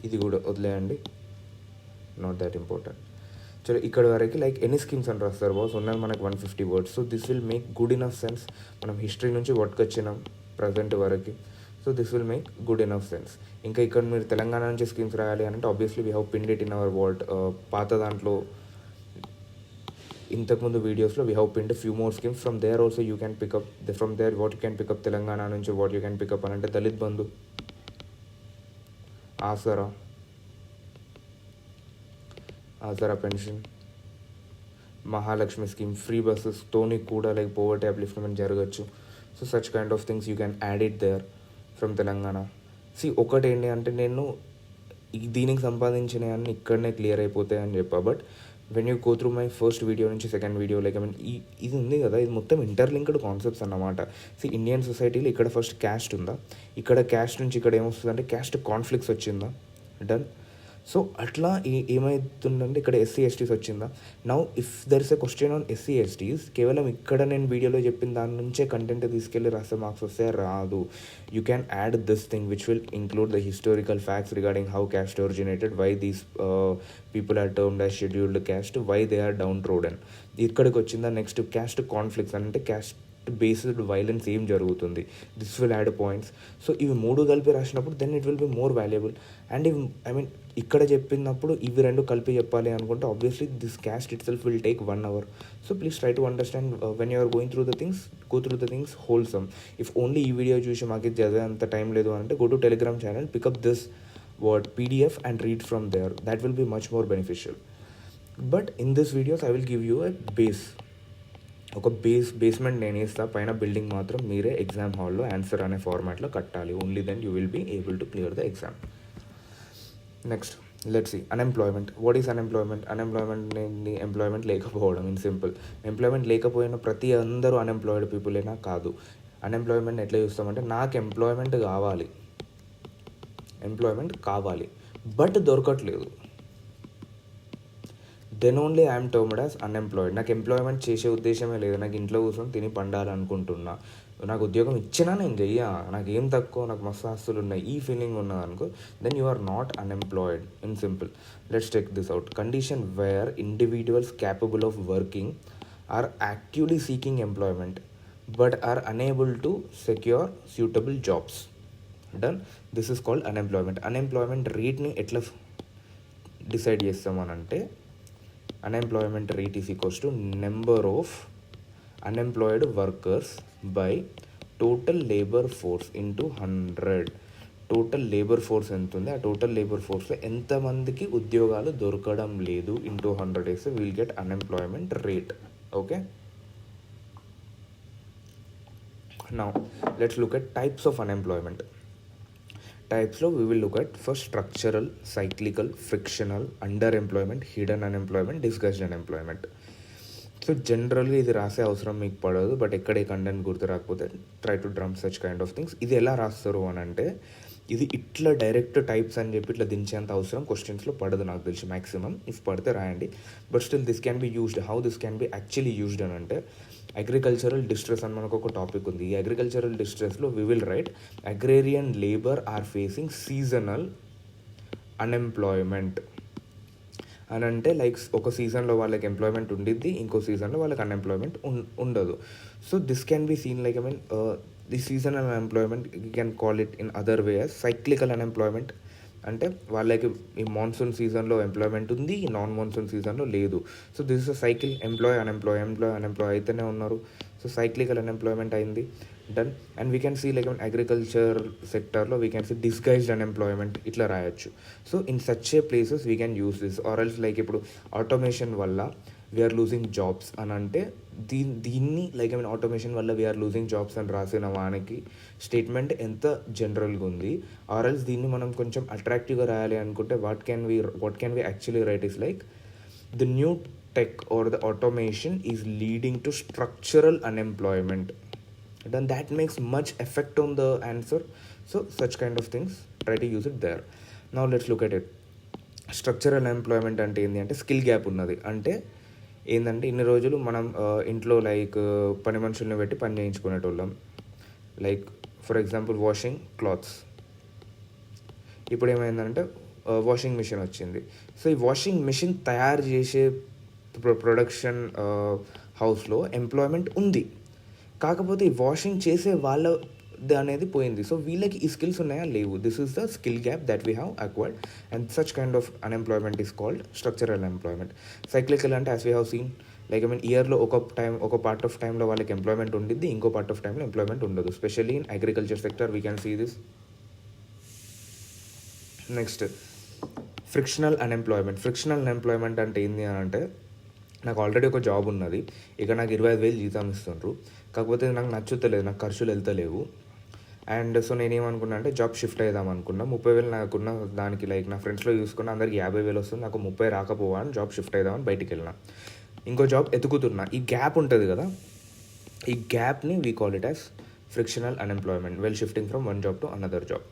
ఇది కూడా వదిలేయండి, నాట్ దాట్ ఇంపార్టెంట్. చలో ఇక్కడ వరకు లైక్ ఎన్ని స్కీమ్స్ అని రాస్తారు బాస్, ఉన్నది మనకు 150 words. So this will make good enough sense, మనం హిస్టరీ నుంచి పట్టుకొచ్చినాం ప్రజెంట్ వరకు, so this will make good enough sense. ఇంకా ఇక్కడ మీరు తెలంగాణ నుంచి స్కీమ్స్ రాయాలి అంటే obviously we have pinned it in our పాత దాంట్లో ఇంతకుముందు వీడియోస్లో we have pinned few more schemes. From there also you can pick up, from there what you can pick up, Telangana నుంచి వాట్ యూ క్యాన్ పికప్ అని అంటే దళిత్ బంధు, Aasara pension, Mahalakshmi scheme, free buses తోని కూడా like poverty upliftment జరగచ్చు. So such kind of things you can add it there from Telangana. ఒకటి ఏంటి అంటే నేను దీనికి సంపాదించినవన్నీ ఇక్కడనే క్లియర్ అయిపోతాయి అని చెప్పా, but when you go through my first video నుంచి సెకండ్ వీడియో లైక్ ఇది ఉంది కదా, ఇది మొత్తం ఇంటర్లింక్డ్ కాన్సెప్ట్స్ అన్నమాట. ఇండియన్ సొసైటీలో ఇక్కడ ఫస్ట్ క్యాస్ట్ ఉందా, ఇక్కడ క్యాస్ట్ నుంచి ఇక్కడ ఏమొస్తుంది అంటే క్యాస్ట్ కాన్ఫ్లిక్ట్స్ వచ్చిందా, డన్. సో అట్లా ఏమవుతుందంటే ఇక్కడ SC/STs వచ్చిందా. Now if there is a question on SC/STs, కేవలం ఇక్కడ నేను వీడియోలో చెప్పిన దాని నుంచే కంటెంట్ తీసుకెళ్ళి రాస్తే మార్క్స్ వస్తే రాదు. You can add this thing which will include the historical facts regarding how caste originated, why these people are termed as scheduled caste, why they are downtrodden. ఇక్కడికి వచ్చిందా. నెక్స్ట్ క్యాస్ట్ కాన్ఫ్లిక్ట్స్ అంటే caste based violence ఏం జరుగుతుంది, this will add points. So ఇవి 3 కలిపి రాసినప్పుడు then it will be more valuable. And ఇక్కడ చెప్పినప్పుడు ఇవి 2 కలిపి చెప్పాలి అనుకుంటే obviously this caste it self will take 1 hour. So please try to understand when you are going through the things, go through the things wholesome. If only ఈ video చూసి మాకు చదివే అంత టైం లేదు అంటే go to Telegram channel, pickup this PDF and read from there. That will be much more beneficial. But in this videos I will give you a ఒక basement నేను ఇస్తా, పైన బిల్డింగ్ మాత్రం మీరే ఎగ్జామ్ హాల్లో ఆన్సర్ అనే ఫార్మాట్లో కట్టాలి. Only then you will be able to clear the exam. Next let's see unemployment. What is unemployment? Employment లేకపోవడం ఇన్ సింపుల్. ఎంప్లాయ్మెంట్ లేకపోయినా ప్రతి అందరూ అన్ఎంప్లాయిడ్ పీపులేనా? కాదు. అన్ఎంప్లాయ్మెంట్ ఎట్లా చూస్తామంటే నాకు ఎంప్లాయ్మెంట్ కావాలి బట్ దొరకట్లేదు, then only I'm termed as unemployed. నాకు ఎంప్లాయ్మెంట్ చేసే ఉద్దేశమే లేదు, నాకు ఇంట్లో కూర్చొని తిని పండాలనుకుంటున్నా, నాకు ఉద్యోగం ఇచ్చినా నేను చెయ్యా, నాకు ఏం తక్కువ, నాకు మస్తు ఆస్తులు ఉన్నాయి, ఈ ఫీలింగ్ ఉన్నది అనుకో, then you are not unemployed in simple. Let's take this out. Condition where individuals capable of working are actively seeking employment but are unable to secure suitable jobs. Done. This is called unemployment. Unemployment rate ni etla decide చేస్తామనంటే unemployment rate is equals to number of unemployed workers by total labour force into 100. Total labour force ఎంత ఉంది, ఆ total labour ఫోర్స్లో ఎంతమందికి ఉద్యోగాలు దొరకడం లేదు into 100 వేస్తే will get unemployment rate. Okay, now let's look at types of unemployment. టైప్స్లో we will look at first structural, cyclical, frictional, underemployment, hidden unemployment, disguised unemployment. So జనరల్గా ఇది రాసే అవసరం మీకు పడదు, బట్ ఎక్కడ కంటెంట్ గుర్తు రాకపోతే try to drum such kind of things. ఇది ఎలా రాస్తారు అని అంటే ఇది ఇట్లా డైరెక్ట్ టైప్స్ అని చెప్పి ఇట్లా దించేంత అవసరం క్వశ్చన్స్లో పడదు నాకు తెలిసి మ్యాక్సిమం. ఇఫ్ పడితే రాయండి, but still this can be used. How this can be actually used అని అంటే అగ్రికల్చరల్ డిస్ట్రెస్ అని మనకు ఒక టాపిక్ ఉంది. ఈ అగ్రికల్చరల్ డిస్ట్రెస్లో we will write agrarian labour are facing seasonal unemployment అని అంటే లైక్ ఒక సీజన్లో వాళ్ళకి ఎంప్లాయ్మెంట్ ఉండిద్ది, ఇంకో సీజన్లో వాళ్ళకి అన్ఎంప్లాయ్మెంట్ ఉండదు. So this can be scene like the seasonal unemployment you can call it in other ways. Cyclical unemployment అంటే వాళ్ళకి ఈ మాన్సూన్ సీజన్లో ఎంప్లాయ్మెంట్ ఉంది, నాన్ మాన్సూన్ సీజన్లో లేదు. So this is a cycle, employ unemploy అయితేనే ఉన్నారు. సో సైక్లికల్ అన్ఎంప్లాయ్మెంట్ అయింది, done. And we can see like agriculture సెక్టర్లో we can see disguised unemployment ఇట్లా రాయొచ్చు. So in such a places we can use this. Or else like ఇప్పుడు automation వల్ల we're losing jobs అని అంటే దీన్ని like automation వల్ల వీఆర్ లూజింగ్ జాబ్స్ అని రాసిన వానికి స్టేట్మెంట్ ఎంత జనరల్గా ఉంది. ఆర్ ఎల్స్ దీన్ని మనం కొంచెం అట్రాక్టివ్గా రాయాలి అనుకుంటే what can we actually write is like the new tech or the automation is leading to structural unemployment. Then that makes much effect on the answer. So such kind of things, try to use it there. Now let's look at it. Structural unemployment అంటే ఏంటి అంటే skill gap ఉన్నది. అంటే ఏంటంటే ఇన్ని రోజులు మనం ఇంట్లో లైక్ పని మనుషుల్ని పెట్టి పని చేయించుకునేటోళ్ళం, like for example washing clothes. ఇప్పుడు ఏమైందంటే వాషింగ్ మిషన్ వచ్చింది. సో ఈ వాషింగ్ మిషన్ తయారు చేసే ప్రొడక్షన్ హౌస్లో ఎంప్లాయ్మెంట్ ఉంది, కాకపోతే ఈ వాషింగ్ చేసే వాళ్ళది అనేది పోయింది. సో వీళ్ళకి ఈ స్కిల్స్ ఉన్నాయా లేవు. This is the skill gap that we have acquired and such kind of unemployment is called structural unemployment. Cyclical అంటే as we have seen like ఇయర్లో ఒక పార్ట్ ఆఫ్ టైంలో వాళ్ళకి ఎంప్లాయ్మెంట్ ఉండిద్ది, ఇంకో పార్ట్ ఆఫ్ టైంలో ఎంప్లాయ్మెంట్ ఉండదు. Specially in agriculture sector we can see this. Next frictional unemployment. Frictional unemployment అంటే ఏంటి అని అంటే నాకు ఆల్రెడీ ఒక జాబ్ ఉన్నది, ఇక నాకు 25,000 జీతం ఇస్తుండ్రు, కాకపోతే నాకు నచ్చుతలేదు, నాకు ఖర్చులు వెళ్తలేవు. అండ్ సో నేనేమనుకున్నా అంటే జాబ్ షిఫ్ట్ అవుదాం అనుకున్నా. 30,000 నాకున్న దానికి లైక్ నా ఫ్రెండ్స్లో చూసుకున్న అందరికి 50,000 వస్తుంది, నాకు 30 రాకపోవా అని జాబ్ షిఫ్ట్ అవుదామని బయటికి వెళ్ళినా. ఇంకో జాబ్ ఎతుకుతున్నా. ఈ గ్యాప్ ఉంటుంది కదా, ఈ గ్యాప్ని we call it as frictional unemployment well shifting from one job to another job.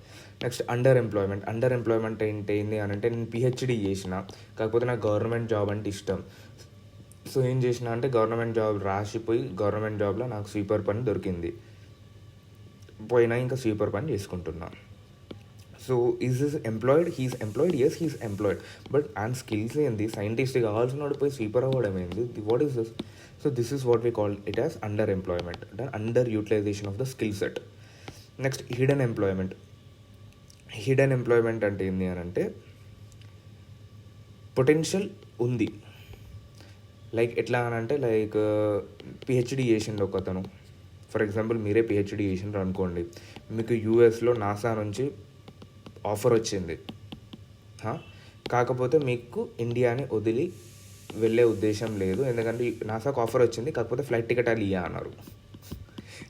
Next under employment. Underemployment ఏంటి అని అంటే నేను పిహెచ్డీ చేసిన, కాకపోతే నాకు గవర్నమెంట్ జాబ్ అంటే ఇష్టం. సో ఏం చేసిన అంటే గవర్నమెంట్ జాబ్ రాసిపోయి గవర్నమెంట్ జాబ్లో నాకు స్వీపర్ పని దొరికింది, పోయినా ఇంకా స్వీపర్ పని చేసుకుంటున్నా. So is is employed, he's employed, yes he's employed, but and skills ఏంది, సైంటిస్ట్ కావాల్సిన వాడు పోయి స్వీపర్ అవ్వడం ఏంది, what is this? So this is what we call it as under employment, under utilisation of the skill set. Next hidden employment. Hidden employment అంటే ఏంటి అని అంటే పొటెన్షియల్ ఉంది, లైక్ ఎట్లా అని అంటే లైక్ పిహెచ్డీ చేసిండు ఒక అతను, ఫర్ ఎగ్జాంపుల్ మీరే పిహెచ్డీ చేసిండ్రు అనుకోండి, మీకు యూఎస్లో నాసా నుంచి ఆఫర్ వచ్చింది, కాకపోతే మీకు ఇండియాని వదిలి వెళ్ళే ఉద్దేశం లేదు, ఎందుకంటే నాసాకు ఆఫర్ వచ్చింది, కాకపోతే ఫ్లైట్ టికెట్ అది ఇయ్య అన్నారు.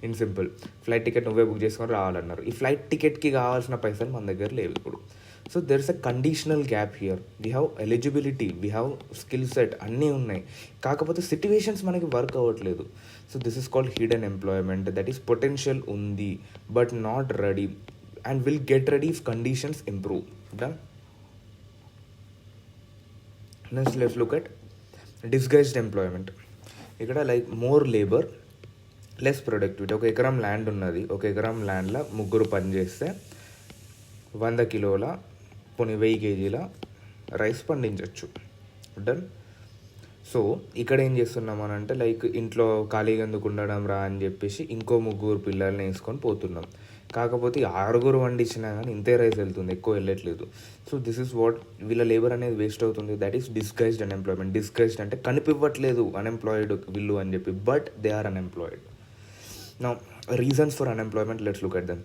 ఇన్ సింపుల్, ఫ్లైట్ టికెట్ నువ్వే బుక్ చేసుకొని రావాలన్నారు. ఈ ఫ్లైట్ టికెట్కి కావాల్సిన పైసలు మన దగ్గర లేవు ఇప్పుడు. So there is a conditional gap here. We have eligibility, we have skill set, అన్నీ ఉన్నాయి, కాకపోతే సిట్యువేషన్స్ మనకి వర్క్ అవ్వట్లేదు. So this is called hidden employment. That is potential ఉంది but not ready and will get ready if conditions improve. Done. Next let's look at disguised employment. ఇక్కడ like more labour less productivity. ఒక ఎకరం land ఉన్నది, ఒక ఎకరం ల్యాండ్లో ముగ్గురు పని చేస్తే 100 కిలోల 1000 కేజీల రైస్ పండించవచ్చు. డన్. సో ఇక్కడ ఏం చేస్తున్నాం అని అంటే లైక్ ఇంట్లో ఖాళీగా ఎందుకు ఉండడం రా అని చెప్పేసి ఇంకో 3 పిల్లల్ని వేసుకొని పోతున్నాం, కాకపోతే 6 వండించినా కానీ ఇంతే రైస్ వెళ్తుంది, ఎక్కువ వెళ్ళట్లేదు. సో దిస్ ఇస్ వాట్, వీళ్ళ లేబర్ అనేది వేస్ట్ అవుతుంది. That is disguised unemployment. Disguised అంటే కనిపివ్వట్లేదు అన్ఎంప్లాయిడ్ వీళ్ళు అని చెప్పి, but they are unemployed. Now reasons for unemployment, let's look at them.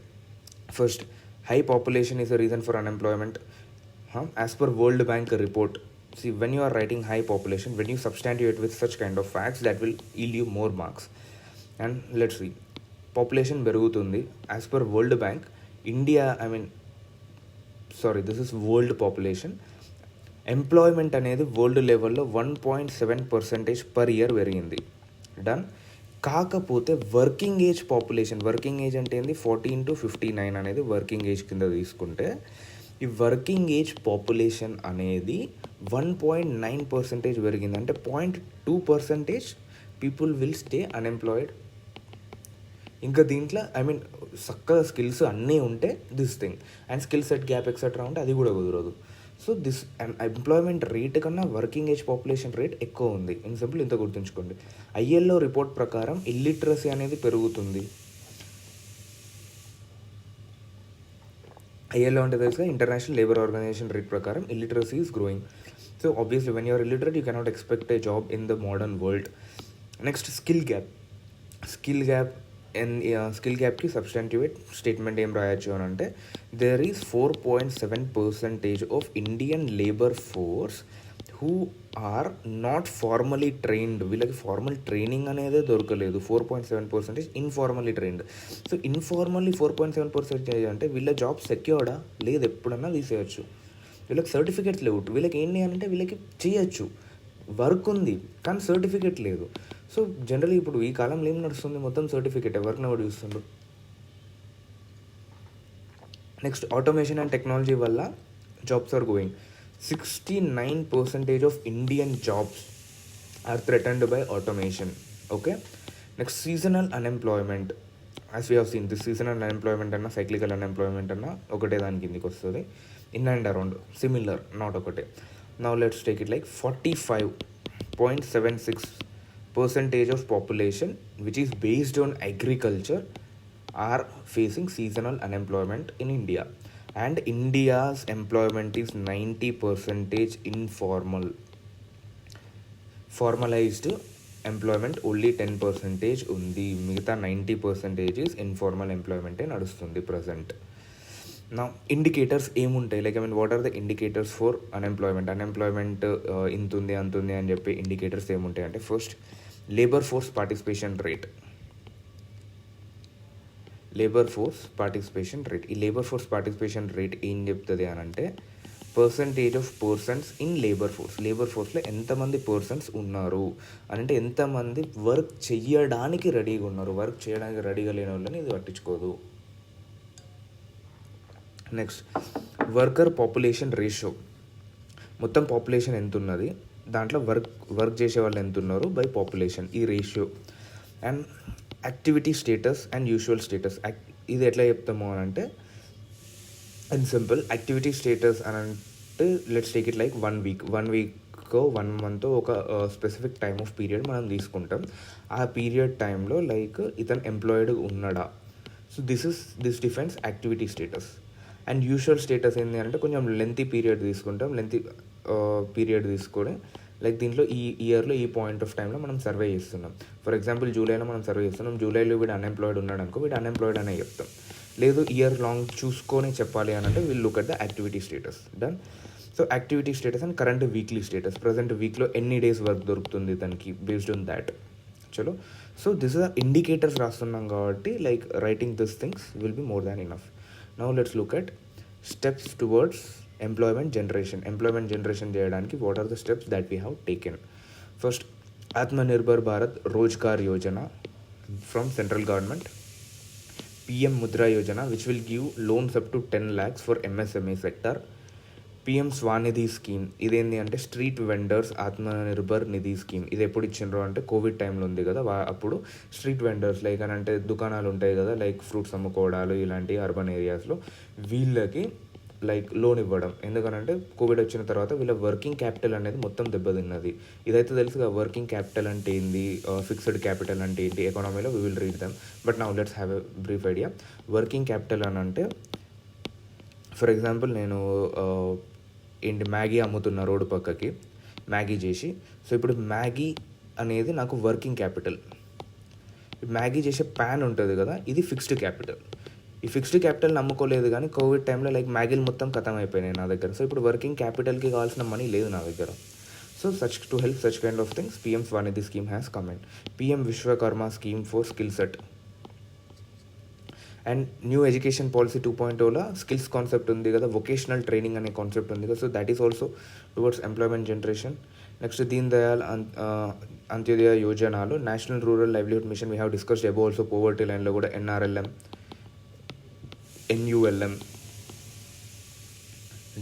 First, high population is a reason for unemployment. As per World Bank report, see, when you are writing high population, when you substantiate with such kind of facts, that will yield you more marks. And let's see, population పెరుగుతుంది. As per World Bank, India, this is world population. Employment అనేది world లెవెల్లో 1.7% per year పెరిగింది. Done. కాకపోతే working age population, working age అంటే ఏంది, 14 to 59 అనేది working age కింద తీసుకుంటే, ఈ వర్కింగ్ ఏజ్ పాపులేషన్ అనేది 1.9% పెరిగింది. అంటే 0.2% పీపుల్ విల్ స్టే అన్ఎంప్లాయిడ్. ఇంకా దీంట్లో చక్కగా స్కిల్స్ అన్నీ ఉంటే this thing, and skill set gap etcetera ఉంటే అది కూడా కుదరదు. సో దిస్ ఎంప్లాయ్మెంట్ రేట్ కన్నా వర్కింగ్ ఏజ్ పాపులేషన్ రేట్ ఎక్కువ ఉంది. ఇన్ సింపుల్ ఇంత గుర్తుంచుకోండి. ఐఎల్ఓ రిపోర్ట్ ప్రకారం ఇల్లిటరసీ అనేది పెరుగుతుంది. ఐఎల్ఓ అంటే తెలుసుగా, ఇంటర్నేషనల్ లేబర్ ఆర్గనైజేషన్ రేట్ ప్రకారం illiteracy is growing. So obviously when you're illiterate you cannot expect a job in the modern world. Next, skill gap. Skill గ్యాప్కి substantiate statement ఏం రాయొచ్చు అని అంటే, there is 4.7% of Indian labour force who are not formally trained. వీళ్ళకి formal training అనేది దొరకలేదు. 4.7% ఇన్ఫార్మలీ trained. So ఇన్ఫార్మల్లీ 4.7% అంటే వీళ్ళ జాబ్ సెక్యూర్డా లేదు, ఎప్పుడన్నా తీసేయచ్చు. వీళ్ళకి సర్టిఫికేట్స్ లేవు. వీళ్ళకి ఏంటి అని అంటే, వీళ్ళకి చేయొచ్చు, వర్క్ ఉంది కానీ సర్టిఫికేట్ లేదు. సో జనరల్లీ ఇప్పుడు ఈ కాలంలో ఏం నడుస్తుంది, మొత్తం సర్టిఫికేట్, వర్క్ ఎవరు చూస్తుండ్రు. నెక్స్ట్, ఆటోమేషన్ అండ్ టెక్నాలజీ వల్ల jobs are going. 69% of Indian jobs are threatened by automation. Okay. Next, seasonal unemployment. As we have seen, this seasonal unemployment అన్నా సైక్లికల్ అన్ఎంప్లాయ్మెంట్ అన్నా ఒకటే దాని కిందికి వస్తుంది. In and around similar, not ఒకటే. Now let's take it like 45.76% of population which is based on agriculture are facing seasonal unemployment in India, and India's employment is 90% informal. Formalized employment only 10% undi, మిగతా 90% is informal employment ఏ నడుస్తుంది present. నా indicators ఏముంటాయి, like what are the indicators for unemployment ఇంతుంది అంతుంది అని చెప్పి indicators ఏముంటాయి అంటే, first, labour force participation rate. ఈ లేబర్ ఫోర్స్ పార్టిసిపేషన్ రేట్ ఏం చెప్తుంది అని అంటే, percentage of persons in labour ఫోర్స్లో ఎంతమంది పర్సన్స్ ఉన్నారు అని అంటే, ఎంతమంది వర్క్ చేయడానికి రెడీగా ఉన్నారు. వర్క్ చేయడానికి రెడీగా లేని వాళ్ళని ఇది పట్టించుకోదు. Next, worker population ratio. మొత్తం పాపులేషన్ ఎంత ఉన్నది, దాంట్లో వర్క్ చేసే వాళ్ళు ఎంత ఉన్నారు బై పాపులేషన్, ఈ ratio. And activity status and usual status. ఇది ఎట్లా చెప్తాము అని అంటే, ఇన్ సింపుల్, యాక్టివిటీ స్టేటస్ అని అంటే, let's take it like 1 week, 1 month ఒక స్పెసిఫిక్ టైమ్ ఆఫ్ పీరియడ్ మనం తీసుకుంటాం. ఆ పీరియడ్ టైంలో లైక్ ఇతను ఎంప్లాయిడ్ ఉన్నాడా. So this defines activity status. And usual status ఏంటి అంటే, కొంచెం లెంతీ పీరియడ్ తీసుకొని, లైక్ దీంట్లో ఈ ఇయర్లో ఈ పాయింట్ ఆఫ్ టైంలో మనం సర్వే చేస్తున్నాం. ఫర్ ఎగ్జాంపుల్ జూలైలో మనం సర్వే చేస్తున్నాం. జూలైలో వీడు అన్ఎంప్లాయిడ్ ఉన్నాడు అనుకో, వీడు అన్ఎంప్లాయిడ్ అనే చెప్తాం. లేదు ఇయర్ లాంగ్ చూసుకొని చెప్పాలి అని అంటే, will look at the activity status. Done. So activity status and current weekly status. Present వీక్లో ఎన్ని డేస్ వర్క్ దొరుకుతుంది దానికి, బేస్డ్ ఆన్ దాట్. చలో, సో దిస్ ఇస్ ఇండికేటర్స్ రాస్తున్నాం కాబట్టి, like writing this things will be more than enough. Now let's look at steps towards employment generation చేయడానికి what are the steps that we have taken. First, Atmanirbhar Bharat Rozgar Yojana from central government. PM Mudra Yojana which will give loans up to 10 lakhs for MSME sector. PM SVANidhi scheme, ఇదేంటి అంటే street vendors Atmanirbhar నిధి scheme. ఇది ఎప్పుడు ఇచ్చిండ్రు అంటే, Covid టైంలో ఉంది కదా, అప్పుడు స్ట్రీట్ వెండర్స్ లైక్ అని అంటే దుకాణాలు ఉంటాయి కదా, లైక్ ఫ్రూట్స్ అమ్ముకోవడాలు ఇలాంటి అర్బన్ ఏరియాస్లో, వీళ్ళకి లైక్ లోన్ ఇవ్వడం. ఎందుకనంటే కోవిడ్ వచ్చిన తర్వాత వీళ్ళ వర్కింగ్ క్యాపిటల్ అనేది మొత్తం దెబ్బతిన్నది. ఇదైతే తెలుసుగా వర్కింగ్ క్యాపిటల్ అంటే ఏంది, ఫిక్స్డ్ క్యాపిటల్ అంటే ఏంటి, ఎకానమీలో we will read them. But now let's have a brief idea. Working capital అని అంటే ఫర్ ఎగ్జాంపుల్ నేను ఏంటి మ్యాగీ అమ్ముతున్న రోడ్డు పక్కకి మ్యాగీ చేసి. సో ఇప్పుడు మ్యాగీ అనేది నాకు వర్కింగ్ క్యాపిటల్. మ్యాగీ చేసే ప్యాన్ ఉంటుంది కదా, ఇది ఫిక్స్డ్ క్యాపిటల్. ఈ ఫిక్స్డ్ క్యాపిటల్ నమ్ముకోలేదు కానీ కోవిడ్ టైంలో లైక్ మ్యాగీలు మొత్తం ఖతం అయిపోయినాయి నా దగ్గర. సో ఇప్పుడు వర్కింగ్ క్యాపిటల్కి కావాల్సిన మనీ లేదు నా దగ్గర. So to help such kind of things PM Svanidhi scheme has come in. PM Vishwakarma scheme for skill set. And new education policy 2.0లో స్కిల్స్ కాన్సెప్ట్ ఉంది కదా, వొకేషనల్ ట్రైనింగ్ అనే కాన్సెప్ట్ ఉంది కదా. So that is also towards employment generation. Next Deen Dayal Antyodaya యోజనలో national rural livelihood mission we have discussed above. Also poverty లైన్లో కూడా NRLM, NULM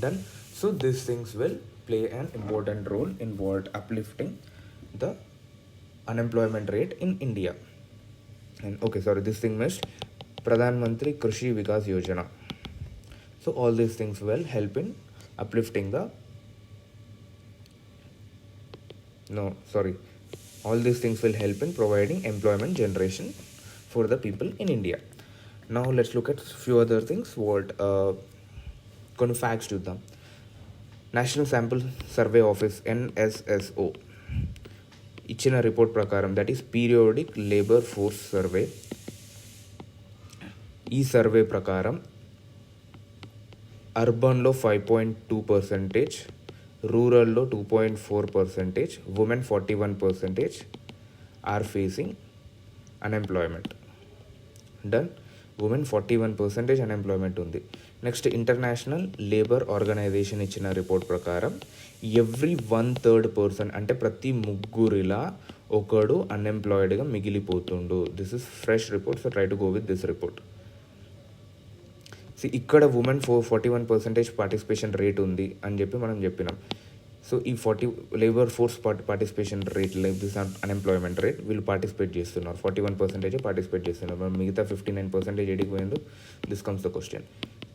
done. So these things will play an important role in what uplifting the unemployment rate in India. And this thing missed. Pradhan Mantri Krishi Vikas Yojana. So all these things will help in uplifting all these things will help in providing employment generation for the people in India. Now let's look at few other things. కొన్ని facts చూద్దాం. National sample survey office NSSO ఇచ్చిన report ప్రకారం, that is periodic labour force survey. ఈ survey ప్రకారం అర్బన్లో 5.2%, రూరల్లో 2.4%, women 41% are facing unemployment. Done. Women 41% unemployment ఉంది. Next international labour organisation ఇచ్చిన రిపోర్ట్ ప్రకారం ఎవ్రీ 1/3 పర్సన్ అంటే ప్రతి ముగ్గురిలా ఒకడు అన్ఎంప్లాయిడ్గా మిగిలిపోతుండు. This is fresh report, so try to go with this report. ఇక్కడ ఉమెన్ 41% పార్టిసిపేషన్ రేట్ ఉంది అని చెప్పి మనం చెప్పినాం. సో ఈ labour force participation rate, this unemployment rate, వీళ్ళు పార్టిసిపేట్ చేస్తున్నారు. 41% పార్టిసిపేట్ చేస్తున్నారు. మనం మిగతా 59% ఎడికి పోయిందో, this comes the question.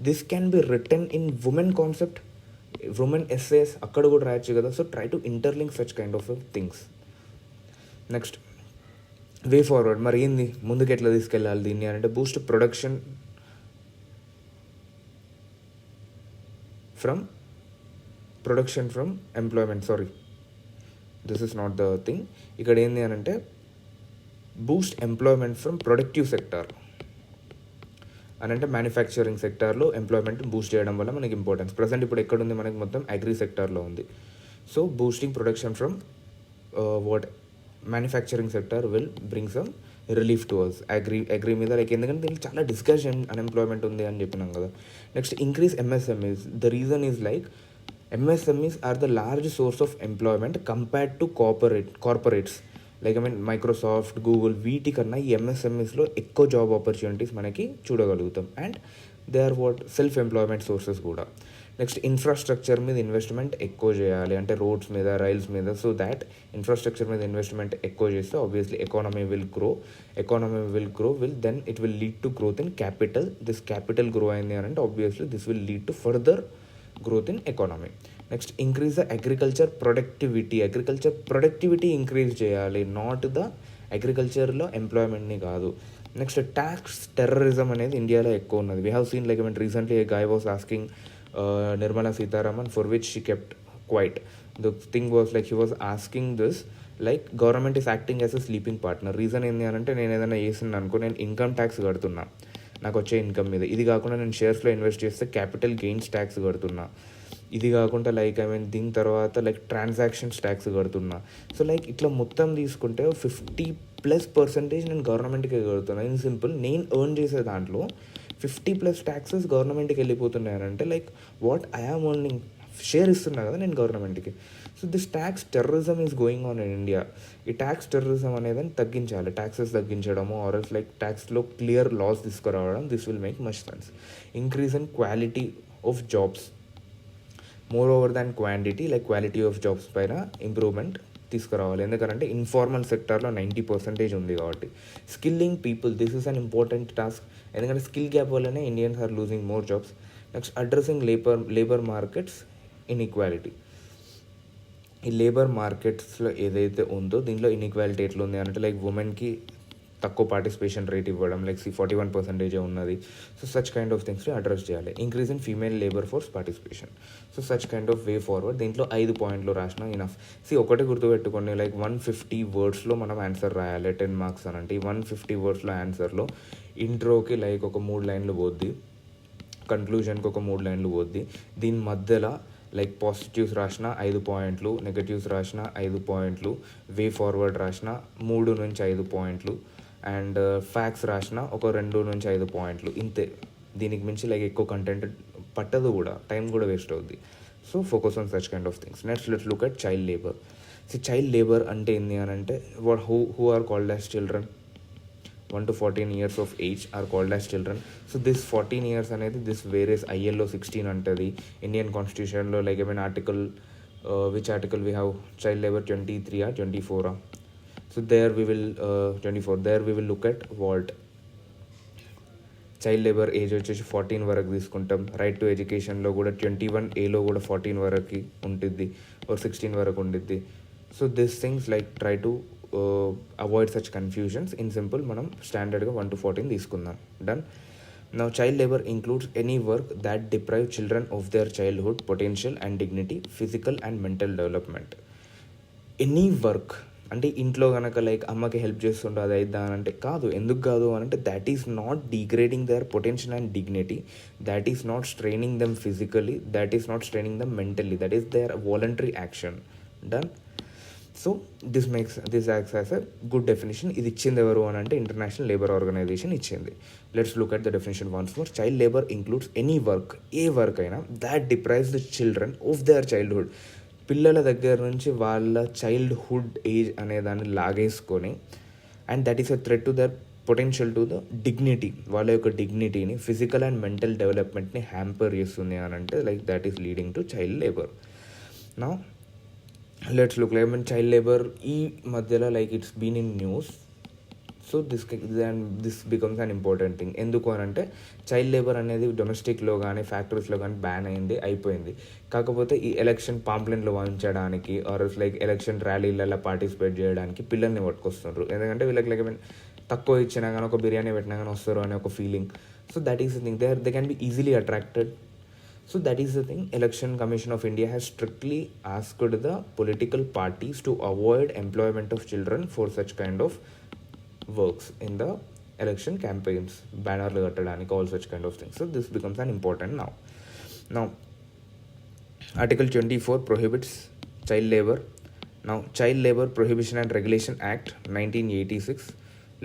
This can be return in women concept, women SAs అక్కడ కూడా రాయొచ్చు కదా. So try to interlink such kind of things. Next way forward. మరి ఏంది ముందుకు ఎట్లా తీసుకెళ్ళాలి దీన్ని అంటే, Boost production from employment. This is not the thing. ఇక్కడ ఏంది అని అంటే, Boost employment from productive sector అని అంటే మ్యానుఫ్యాక్చరింగ్ సెక్టార్లో ఎంప్లాయ్మెంట్ బూస్ట్ చేయడం వల్ల మనకి ఇంపార్టెన్స్. ప్రజెంట్ ఇప్పుడు ఎక్కడుంది మనకి, మొత్తం అగ్రి సెక్టార్లో ఉంది. So boosting production from manufacturing sector will bring some relief to us. Agri మీద లైక్, ఎందుకంటే దీనికి చాలా డిస్కషన్ అన్ఎంప్లాయ్మెంట్ ఉంది అని చెప్పినాం కదా. Next increase MSMEs. The reason is like MSMEs are the large source of employment compared to corporates. Like Microsoft, Google, వీటికన్నా ఈ MSMEస్లో ఎక్కువ జాబ్ ఆపర్చునిటీస్ మనకి చూడగలుగుతాం. And they are self employment sources కూడా. నెక్స్ట్ ఇన్ఫ్రాస్ట్రక్చర్ మీద ఇన్వెస్ట్మెంట్ ఎక్కువ చేయాలి, అంటే రోడ్స్ మీద, రైల్స్ మీద. సో దాట్ ఇన్ఫ్రాస్ట్రక్చర్ మీద ఇన్వెస్ట్మెంట్ ఎక్కువ చేస్తే obviously economy will grow then it will lead to growth in capital. This capital grow అయింది అని అంటే obviously this will lead to further growth in economy. Next, increase the agriculture productivity increase చేయాలి, not the అగ్రికల్చర్లో ఎంప్లాయ్మెంట్ని కాదు. Next tax terrorism అనేది ఇండియాలో ఎక్కువ ఉన్నది. We have seen like recently A guy was asking Nirmala Sitharaman for which she kept quiet. The thing was like he was asking this like government is acting as a sleeping partner. Reason ఏంటి అని అంటే, నేను ఏదైనా చేసింది అనుకో, నేను income tax కడుతున్నా నాకు వచ్చే ఇన్కమ్ మీద. ఇది కాకుండా నేను షేర్స్లో ఇన్వెస్ట్ చేస్తే క్యాపిటల్ గెయిన్స్ ట్యాక్స్ కడుతున్నా. ఇది కాకుండా లైక్ దీని తర్వాత లైక్ ట్రాన్సాక్షన్స్ ట్యాక్స్ కడుతున్నా. సో లైక్ ఇట్లా మొత్తం తీసుకుంటే 50+% నేను గవర్నమెంట్కే కడుతున్నా. ఇన్ సింపుల్, నేను ఎర్న్ చేసే దాంట్లో 50+ ట్యాక్సెస్ గవర్నమెంట్కి వెళ్ళిపోతున్నాయనంటే like what I am earning, share ఇస్తున్నా కదా నేను గవర్నమెంట్కి. So this tax terrorism is going on in India. ఈ ట్యాక్స్ టెర్రరిజం అనేది తగ్గించాలి, ట్యాక్సెస్ తగ్గించడము, ఆర్ ఎల్స్ లైక్ ట్యాక్స్లో క్లియర్ లాస్ తీసుకురావడం. This will make much sense. Increase in quality of jobs more over than quantity, like quality of jobs పైన improvement తీసుకురావాలి. ఎందుకంటే informal సెక్టార్లో 90% ఉంది కాబట్టి. Skilling people, this is an important task. ఎందుకంటే skill gap వల్లనే Indians are losing more jobs. Next addressing labour markets inequality. ఈ labour మార్కెట్స్లో ఏదైతే ఉందో దీంట్లో ఇన్ఈక్వాలిటీ ఎట్లా ఉంది అంటే లైక్ ఉమెన్కి తక్కువ పార్టిసిపేషన్ రేట్ ఇవ్వడం, లైక్ 41% ఉన్నది. సో సచ్ కైండ్ ఆఫ్ థింగ్స్ని అడ్రస్ చేయాలి. Increase in female labour force participation. So such kind of way forward. దీంట్లో 5 పాయింట్లు రాసిన ఇనఫ్. ఒకటి గుర్తుపెట్టుకోండి, లైక్ 150 వర్డ్స్లో మనం ఆన్సర్ రాయాలి. 10 మార్క్స్ అని అంటే ఈ 150 వర్డ్స్లో ఆన్సర్లో ఇంట్రోకి లైక్ ఒక 3 లైన్లు పోద్ది, కన్క్లూజన్కి ఒక 3 లైన్లు పోద్ది. దీని మధ్యలో లైక్ పాజిటివ్స్ రాసిన 5 పాయింట్లు, నెగటివ్స్ రాసిన 5 పాయింట్లు, వే ఫార్వర్డ్ రాసిన 3 నుంచి 5 పాయింట్లు, అండ్ ఫ్యాక్ట్స్ రాసిన ఒక 2 నుంచి 5 పాయింట్లు. ఇంతే. దీనికి మించి లైక్ ఎక్కువ కంటెంట్ పట్టదు కూడా, టైం కూడా వేస్ట్ అవుద్ది. So focus on such kind of things. Next let's look at child labour. Child labour అంటే ఏంది అని అంటే who are called as children 1 to 14 years of age are called as children. So this 14 years అనేది this various ILO 16 అంటది. Indian కాన్స్టిట్యూషన్లో like article which article we have child labor 23 or 24. So there we will 24. There we will look at what child labour age వచ్చేసి 14 వరకు తీసుకుంటాం. Right to ఎడ్యుకేషన్లో కూడా 21A కూడా 14 వరకు ఉంటుంది, or 16 వరకు ఉంటుంది. So this things like try to avoid such confusions. In simple మనం స్టాండర్డ్గా 1 to 14 తీసుకుందాం. Done. Now child labour includes any work that deprive children of their childhood potential and dignity, physical and mental development. Any work అంటే ఇంట్లో కనుక like అమ్మకి help చేస్తుండే అది అయిద్దా అని అంటే కాదు. ఎందుకు కాదు అని అంటే that is not degrading their potential and dignity, that is not straining them physically, that is not straining them mentally, that is their voluntary action. Done. So this acts as a good definition. ఇది ఇచ్చింది ఎవరు అని అంటే international labour organisation ఇచ్చింది. Let's look at the definition once more. Child labour includes any work, a work అయినా that deprives the children of their childhood, పిల్లల దగ్గర నుంచి వాళ్ళ చైల్డ్హుడ్ ఏజ్ అనే దాన్ని లాగేసుకొని, and that is a threat to their potential to the dignity, వాళ్ళ యొక్క డిగ్నిటీని, ఫిజికల్ అండ్ మెంటల్ డెవలప్మెంట్ని హ్యాంపర్ చేస్తుంది అని అంటే like that is leading to child labour. Now let's look like child labour ఈ మధ్యలో like it's been in news. So this becomes an important thing. ఎందుకు అని అంటే చైల్డ్ లేబర్ అనేది డొమెస్టిక్లో కానీ ఫ్యాక్టరీస్లో కానీ బ్యాన్ అయిపోయింది. కాకపోతే ఈ ఎలక్షన్ పాంప్లెంట్లు వంచడానికి ఆర్ లైక్ ఎలక్షన్ ర్యాలీలలో పార్టిసిపేట్ చేయడానికి పిల్లల్ని పట్టుకొస్తున్నారు. ఎందుకంటే వీళ్ళకి లైక్ తక్కువ ఇచ్చినా కానీ ఒక బిర్యానీ పెట్టినా కానీ వస్తారు అనే ఒక feeling. So that is the thing, they can be easily attracted. So that is the thing. Election Commission of India has strictly asked the political parties to avoid employment of children for such kind of works in the election campaigns, bannerలు కట్టడానికి, all such kind of things. So this becomes an important now Article 24 prohibits child labor. Now Child Labor Prohibition and Regulation Act 1986.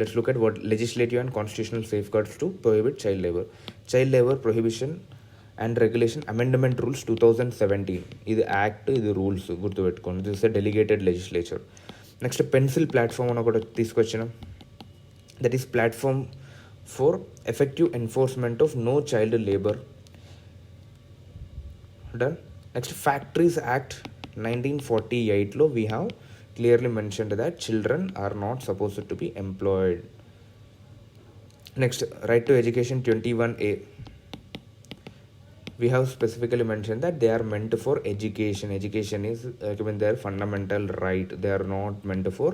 Let's look at what legislative and constitutional safeguards to prohibit child labor. Child labor prohibition and regulation amendment rules 2017. ఇది act, ఇది rules గుర్తుపెట్టుకోండి. This is the delegated legislature. Next pencil platform అని ఒకటి తీసుకొచ్చినాం. That is platform for effective enforcement of no child labour. Done. Next factories act 1948లో we have clearly mentioned that children are not supposed to be employed. Next right to education 21A. We have specifically mentioned that they are meant for education. Education is their fundamental right. They are not meant for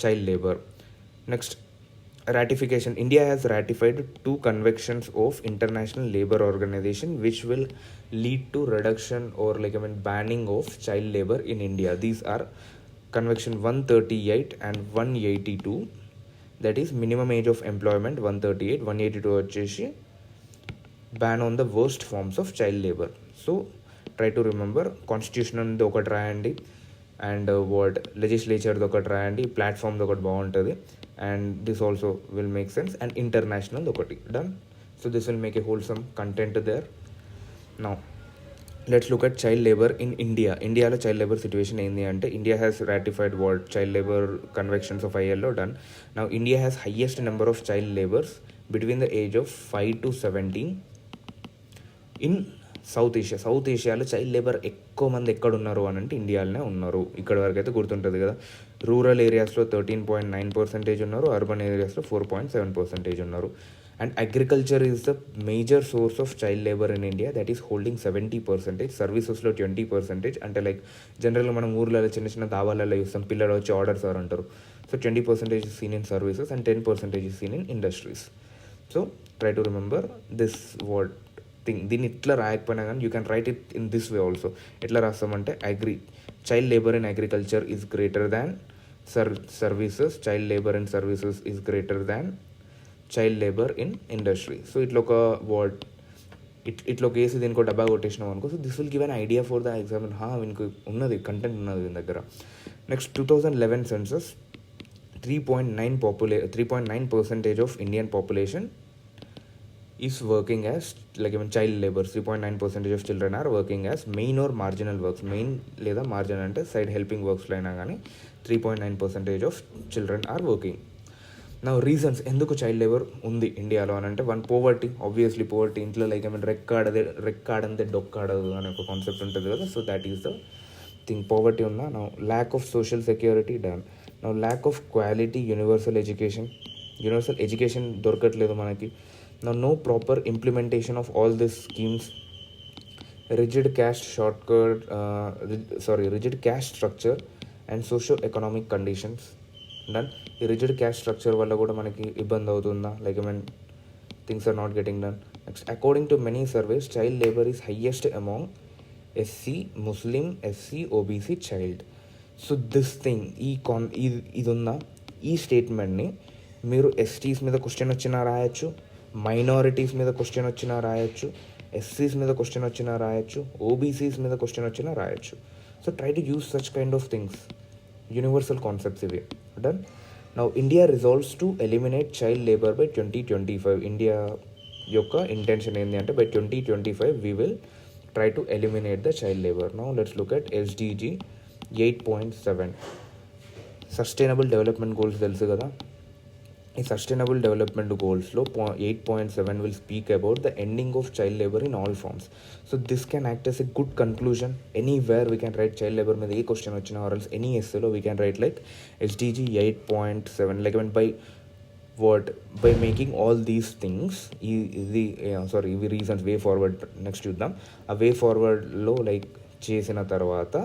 child labor. Next, ratification. India has ratified 2 conventions of International Labour Organization which will lead to reduction or banning of child labor in India. These are Convention 138 and 182. That is minimum age of employment 138, 182 వచ్చేసి ban on the worst forms of child labor. So try to remember constitution ఒకటి రాయండి, and word legislature ఒకటి రాయండి, platform ఒకటి బాగుంటుంది, and this also will make sense, and international ఒకటి. Done. So this will make a wholesome content there. Now let's look at child labour in India. ఇండియాలో child labour situation ఏంది అంటే India has ratified word child labour conventions of ILO. Done. Now India has highest number of child labours between the age of 5 to 17 in South Asia. South ఏషియాలో child labour ఎక్కువ మంది ఎక్కడున్నారు అని అంటే ఇండియాలోనే ఉన్నారు. ఇక్కడ వరకు అయితే గుర్తుంటుంది కదా. రూరల్ ఏరియాస్లో 13.9% ఉన్నారు, అర్బన్ ఏరియాస్లో 4.7% ఉన్నారు. And agriculture is the major source of child labor in India, that is holding 70%. సర్వీసెస్లో 20%. అంటే లైక్ జనరల్గా మనం ఊర్లలో చిన్న చిన్న దాబాలలో చూస్తాం, పిల్లలు వచ్చి ఆర్డర్స్ అంటారు. So 20% is seen in services and 10% is seen in industries. So try to remember this word thing. దీన్ని ఇట్లా రాయకపోయినా కానీ you can write it in this way also. ఎట్లా రాస్తామంటే child labour in agriculture is greater than services, child labour in services is greater than child labour in industry. So ఇట్లా ఒక word ఇట్లా ఒక వేసి దీనికి డబ్బా కొట్టేసినాం అనుకో. So this will give an idea for the exam. వీనికి ఉన్నది కంటెంట్ ఉన్నది దీని దగ్గర. Next 2011 census 3.9% of Indian population is working as like even child labor. 3.9% of children are working as main or marginal works. Main లేదా marginal అంటే side helping వర్క్స్లో అయినా కానీ 3.9% of children are working. నా రీజన్స్ ఎందుకు చైల్డ్ లేబర్ ఉంది ఇండియాలో అని అంటే, వన్ పోవర్టీ. ఆబ్వియస్లీ పోవర్టీ, ఇంట్లో లైక్ ఏమైనా రెక్కాడందే డొక్కాడదు అనే ఒక కాన్సెప్ట్ ఉంటుంది కదా. So that is the thing. Poverty ఉన్నా. నా lack of social security done. నా lack of quality universal education దొరకట్లేదు మనకి. No proper implementation of all this schemes. Rigid caste structure and socio economic conditions done. ఈ rigid caste structure వల్ల కూడా మనకి ఇబ్బంది అవుతుందా, like things are not getting done. Next, according to many surveys child labour is highest among SC, Muslim, SC, OBC child. So this thing, ఇది ఉందా, ఈ స్టేట్మెంట్ని మీరు ఎస్టీస్ మీద క్వశ్చన్ వచ్చినా రాయొచ్చు, మైనారిటీస్ మీద క్వశ్చన్ వచ్చినా రాయొచ్చు, ఎస్సీస్ మీద క్వశ్చన్ వచ్చినా రాయొచ్చు, ఓబీసీస్ మీద క్వశ్చన్ వచ్చినా రాయొచ్చు. So try to use such kind of things. Universal concepts ఇవి. Done. Now India resolves to eliminate child labour by 2025. India యొక్క ఇంటెన్షన్ ఏంటి అంటే by 2025 we will try to eliminate the child labor. Now let's look at SDG 8.7. Sustainable Development Goals తెలుసు కదా. ఈ sustainable development గోల్స్లో 8.7 will speak about the ending of child labor in all forms. So this can act as a good conclusion. Anywhere we can write child labor మీద ఏ question వచ్చినా or else any essayలో we can write like SDG 8.7 like by making all these things. ఇవి reasons way forward next చూద్దాం. ఆ వే ఫార్వర్డ్లో like చేసిన తర్వాత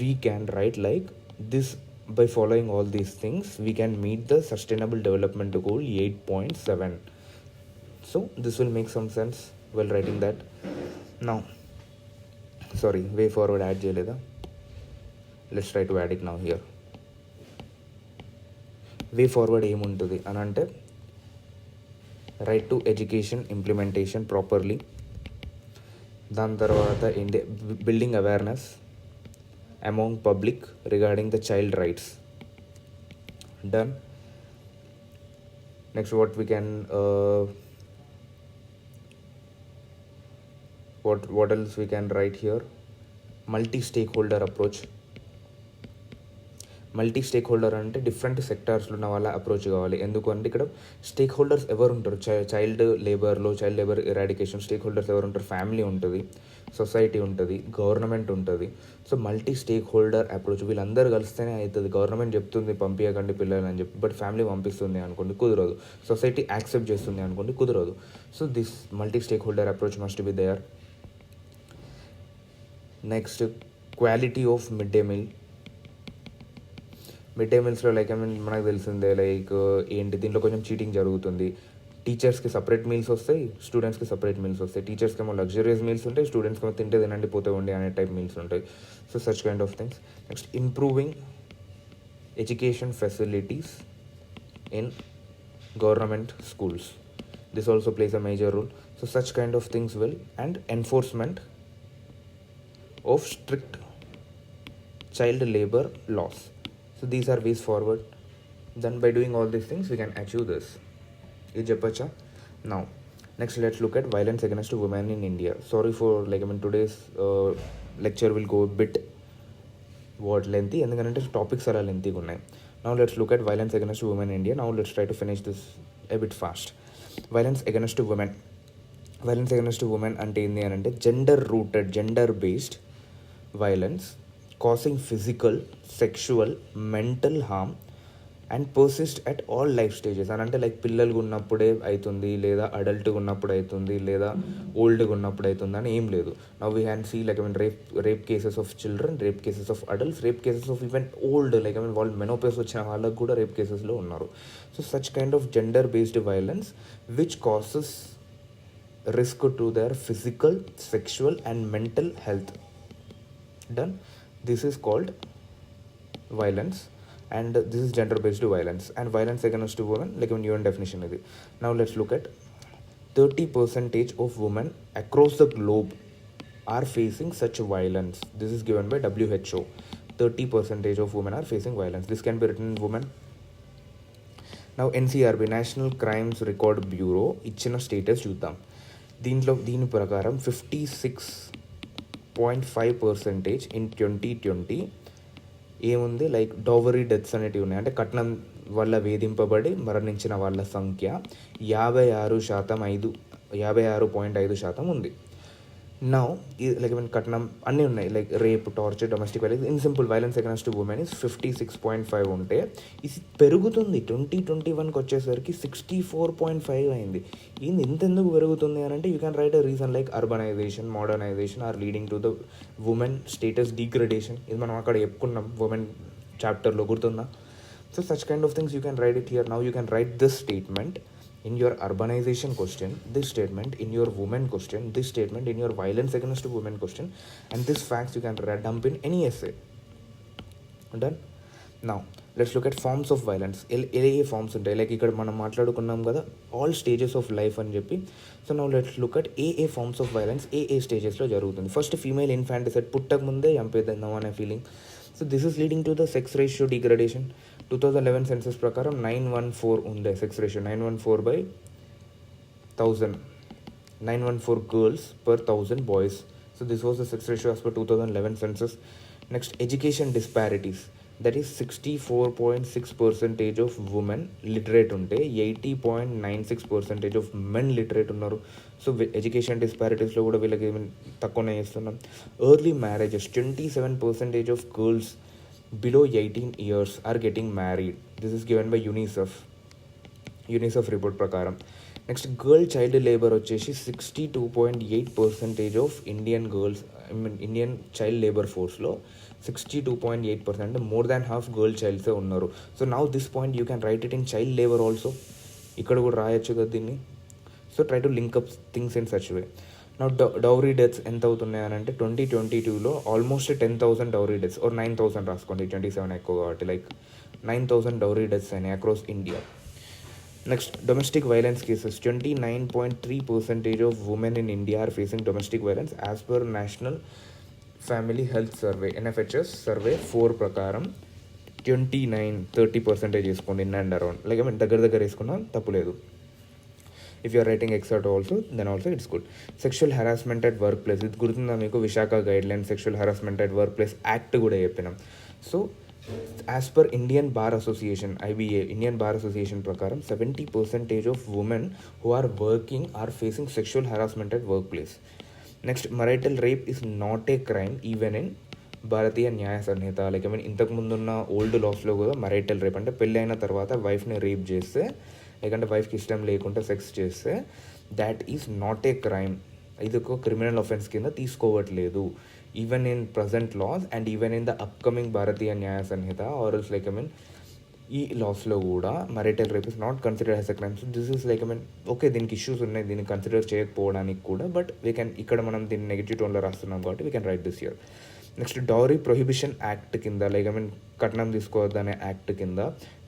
we can right like this. By following all these things we can meet the sustainable development goal 8.7. So this will make some sense while writing that. Now way forward add cheyaleda. Let's try to add it now here. Way forward em untadi anante right to education implementation properly. Dan tarvata building awareness among public regarding the child rights. Done. Next, what we can what else we can write here? Multi-stakeholder approach. Multi stake holder అంటే different సెక్టార్స్లో ఉన్న వాళ్ళ approach కావాలి. ఎందుకంటే ఇక్కడ stake holders ఎవరు ఉంటారు child labour eradication stake holders ఎవరు ఉంటారు? ఫ్యామిలీ ఉంటుంది, సొసైటీ ఉంటుంది, గవర్నమెంట్ ఉంటుంది. So multi stakeholder approach వీళ్ళందరూ కలిస్తేనే అవుతుంది. గవర్నమెంట్ చెప్తుంది పంపించకండి పిల్లలు అని చెప్పి, బట్ ఫ్యామిలీ పంపిస్తుంది అనుకోండి కుదరదు. సొసైటీ యాక్సెప్ట్ చేస్తుంది అనుకోండి కుదరదు. So this multi stakeholder approach must be there. Next, quality of mid day మీల్స్లో మనకు తెలిసిందే ఏంటి దీంట్లో కొంచెం చీటింగ్ జరుగుతుంది. టీచర్స్కి సపరేట్ మీల్స్ వస్తాయి, స్టూడెంట్స్కి సపరేట్ మీల్స్ వస్తాయి. టీచర్స్కి ఏమో లగ్జరియస్ మీల్స్ ఉంటాయి, స్టూడెంట్స్కి ఏమో తింటే తినండి పోతే ఉండి అనే టైప్ మీల్స్ ఉంటాయి. So such kind of things. Next, improving education facilities in government schools. This also plays a major role. So such kind of things will, and enforcement of strict child labor laws. So these are ways forward. Then by doing all these things we can achieve this. Now next let's look at violence against women in India. Sorry for today's lecture will go a bit lengthy endukante topics are lengthy ga unnai. Now let's look at violence against women in India. Now let's try to finish this a bit fast. Violence against women అంటే ఏంటి అని అంటే gender based violence causing physical, sexual, mental harm and persist at all life stages అని అంటే like పిల్లలుగా ఉన్నప్పుడే అవుతుంది, లేదా అడల్ట్గా ఉన్నప్పుడు అవుతుంది, లేదా ఓల్డ్గా ఉన్నప్పుడు అవుతుంది అని ఏం లేదు. Now we can see like rape cases of children, rape cases of adults, rape cases of even old like వాళ్ళు మెనోపేస్ వచ్చిన వాళ్ళకు కూడా రేప్ కేసెస్లో ఉన్నారు. So such kind of gender based violence which causes risk to their physical, sexual and mental health. Done. This is called violence, and this is gender based violence. And violence against women, like in your definition is it. Now let's look at 30% of women across the globe are facing such violence. This is given by WHO. 30% of women are facing violence. This can be written in women. Now NCRB, National Crimes Record Bureau, ఇచ్చిన status చూద్దాం. దీని ప్రకారం 56.5% in 2020 ఏముంది like డోవరీ deaths అనేటివి ఉన్నాయి. అంటే కట్నం వల్ల వేధింపబడి మరణించిన వాళ్ళ సంఖ్య 56.5% ఉంది. నౌ లైక్ కట్నం అన్నీ ఉన్నాయి, like rape, torture, domestic violence. In simple violence against women is 56.5 ఉంటే ఇది పెరుగుతుంది. 2021కి వచ్చేసరికి 64.5 అయింది. ఇది ఇంతెందుకు పెరుగుతుంది అని అంటే you can write a reason like urbanization, modernization are leading to the women status degradation. ఇది మనం అక్కడ చెప్పుకున్నాం ఉమెన్ చాప్టర్లో, గుర్తుందా? So such kind of things you can write it here. Now you can write this statement in your urbanization question, this statement in your women question, this statement in your violence against women question, and this facts you can dump in any essay. Done. Now let's look at forms of violence. ఏ forms ఉంటాయి like ఇక్కడ మనం మాట్లాడుకున్నాం కదా all stages of life అని చెప్పి. So now let's look at ఏ forms of violence ఏ స్టేజెస్లో జరుగుతుంది. ఫస్ట్ ఫీమేల్ ఇన్ఫాంటిసైడ్, పుట్టక ముందే చంపేద్దాం అనే feeling. So this is leading to the sex ratio degradation. 2011 census ప్రకారం 914 ఉండే sex ratio, 914/1000, 914 girls per 1000 boys. So this was the sex ratio as per 2011 census. Next, education disparities. That is 64.6% of women literate unte 80.96% of men literate unnaru. So education disparities lo kuda villaki takkone chestunnam. Early marriages, 27% of girls below 18 years are getting married. This is given by UNICEF report prakaram. Next, girl child labor వచ్చేసి 62.8% of Indian girls, Indian child labor forceలో 62.8%, more than half girl childs ఉన్నారు. So now this point you can write it in child labour also. ఇక్కడ కూడా రాయొచ్చు కదా దీన్ని. So try to link up things in such way. నా dowry deaths ఎంత అవుతున్నాయి అని అంటే 2022లో ఆల్మోస్ట్ 10,000 డౌరీ డెత్స్, ఆర్ 9,000 రాసుకోండి, 27 ఎక్కువ కాబట్టి, లైక్ 9,000 డౌరీ డెత్స్ అయినాయి across India. Next, domestic violence cases. 29.3% of women in India are facing domestic violence as per National Family Health Survey, NFHS Survey 4 ప్రకారం 30% వేసుకోండి, ఇన్ అండ్ అరౌండ్, లైక్ దగ్గర వేసుకున్నా తప్పులేదు. If you're writing excerpt also then also it's good. Sexual harassment at workplace, ఇది గుర్తుందా మీకు? Vishaka guideline sexual harassment at workplace act కూడా చెప్పినాం. So as per Indian Bar Association, IBA, Indian Bar Association prakaram 70% of women who are working are facing sexual harassment at workplace. Next, marital rape is not a crime even in భారతీయ న్యాయ సంహిత. Like ఇంతకు ముందు ఉన్న old లాస్లో కూడా marital rape అంటే పెళ్ళి అయిన తర్వాత వైఫ్ని రేప్ చేస్తే, లేకంటే వైఫ్కి ఇష్టం లేకుండా సెక్స్ చేస్తే, that is not a crime. ఇది ఒక క్రిమినల్ ఆఫెన్స్ కింద తీసుకోవట్లేదు. Even in present laws and even in the upcoming Bharatiya Nyaya Sanhita, or else like ఈ లాస్లో కూడా marital rape is not considered as a crime. So this is like okay దీనికి issues ఉన్నాయి, దీన్ని consider చేయకపోవడానికి కూడా, but we can, ఇక్కడ మనం దీన్ని negative టోన్లో రాస్తున్నాం కాబట్టి we can write this year. Next, dowry prohibition act కింద, లైక్ కట్నం తీసుకోవద్దనే యాక్ట్ కింద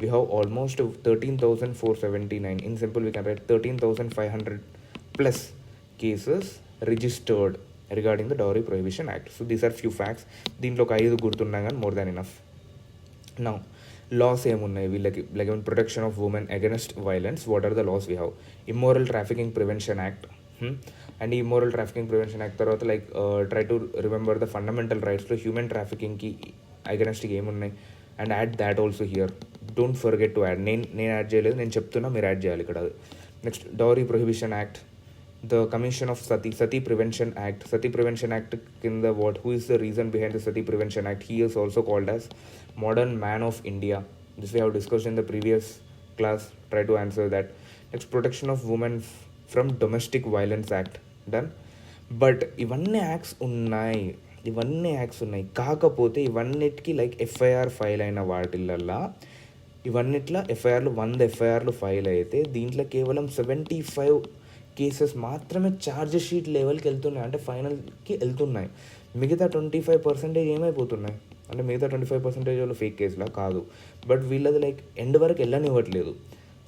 we have almost 13,479. In simple we can write 13,500+ cases registered regarding the Dowry Prohibition Act. So these are few facts. దీంట్లో ఒక 5 గుర్తున్నా కానీ more than enough. Now, laws ఏమున్నాయి వీళ్ళకి, like protection of women against violence. What are the laws we have? Immoral Trafficking Prevention Act. And Immoral Trafficking Prevention Act తర్వాత like try to remember the fundamental rights to human traffickingకి against ఏమున్నాయి, and add that also here. Don't forget to add. నేను add చేయలేదు, నేను చెప్తున్నా, మీరు add చేయాలి ఇక్కడ. Next, Dowry Prohibition Act. The Commission of Sati Prevention Act. Sati Prevention Act kinda what? Who is the reason behind the Sati Prevention Act? He is also called as modern man of India. This we have discussed in the previous class. Try to answer that. Next, protection of women from domestic violence act. Done. But ఇవన్నీ acts ఉన్నాయి కాకపోతే ఇవన్నిటికీ like FIR file అయిన వాటిలల్లా ఇవన్నిట్లో ఎఫ్ఐఆర్లు 100 ఎఫ్ఐఆర్లు file అయితే దీంట్లో కేవలం 75 కేసెస్ మాత్రమే ఛార్జ్ షీట్ లెవెల్కి వెళ్తున్నాయి, అంటే ఫైనల్కి వెళ్తున్నాయి. మిగతా 25% ఏమైపోతున్నాయి అంటే మిగతా 25% వాళ్ళు ఫేక్ కేసులా కాదు, బట్ వీళ్ళది లైక్ ఎండ్ వరకు వెళ్ళనివ్వట్లేదు.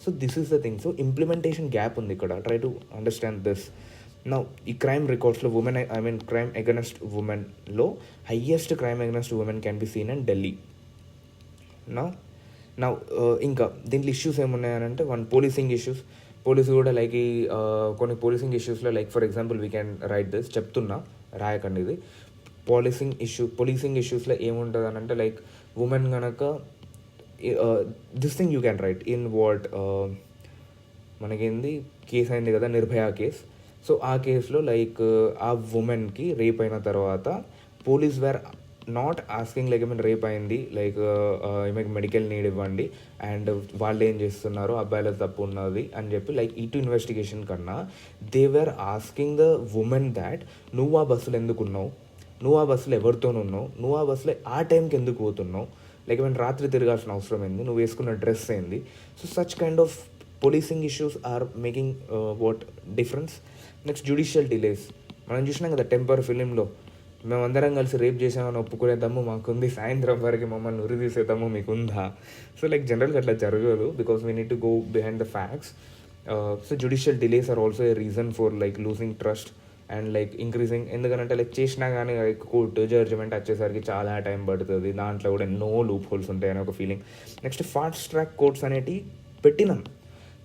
So this is the thing. So implementation gap ఉంది ఇక్కడ. Try to understand this. Now ఈ క్రైమ్ రికార్డ్స్లో క్రైమ్ అగెన్స్ట్ ఉమెన్లో highest crime against women can be seen in Delhi. నా ఇంకా దీంట్లో ఇష్యూస్ ఏమున్నాయనంటే పోలీసింగ్ ఇష్యూస్. పోలీసు కూడా లైక్ ఈ కొన్ని పోలీసింగ్ ఇష్యూస్లో like for example we can write this, చెప్తున్నా రాయకండి ఇది. పోలీసింగ్ ఇష్యూస్లో ఏముంటుంది అని అంటే లైక్ ఉమెన్ కనుక this thing you can write in what మనకేంది కేసు అయింది కదా నిర్భయ కేస్. సో ఆ కేసులో లైక్ ఆ ఉమెన్కి రేప్ అయిన తర్వాత police were not asking like rape అయింది లైక్ ఈమెకి మెడికల్ నీడ్ ఇవ్వండి అండ్ వాళ్ళు ఏం చేస్తున్నారు అబ్బాయిల తప్పు ఉన్నది అని చెప్పి లైక్ ఇటు ఇన్వెస్టిగేషన్ కన్నా they were asking the women that నువ్వు ఆ బస్సులో ఎందుకున్నావు, నువ్వు ఆ బస్సులో ఎవరితోనున్నావు, నువ్వు ఆ బస్సులో ఆ టైంకి ఎందుకు పోతున్నావు, లైక్ రాత్రి తిరగాల్సిన అవసరం ఏంది, నువ్వు వేసుకున్న డ్రెస్ ఏంది. So such kind of policing issues are making what difference. Next judicial delays. మనం చూసినాం కదా టెంపర్ ఫిలింలో, మేమందరం కలిసి రేప్ చేసామని ఒప్పుకునే దమ్ము మాకుంది, సాయంత్రం వరకు మమ్మల్ని ఉరి తీసే దమ్ము మీకుందా. సో లైక్ జనరల్గా అట్లా జరగదు because we need to go behind the facts. So judicial delays are also a reason for like losing trust and like increasing. ఎందుకంటే లైక్ చేసినా కానీ కోర్టు జడ్జిమెంట్ వచ్చేసరికి చాలా టైం పడుతుంది, దాంట్లో కూడా ఎన్నో లూప్ హోల్స్ ఉంటాయని ఒక feeling. Next fast track courts అనేటివి పెట్టినాం,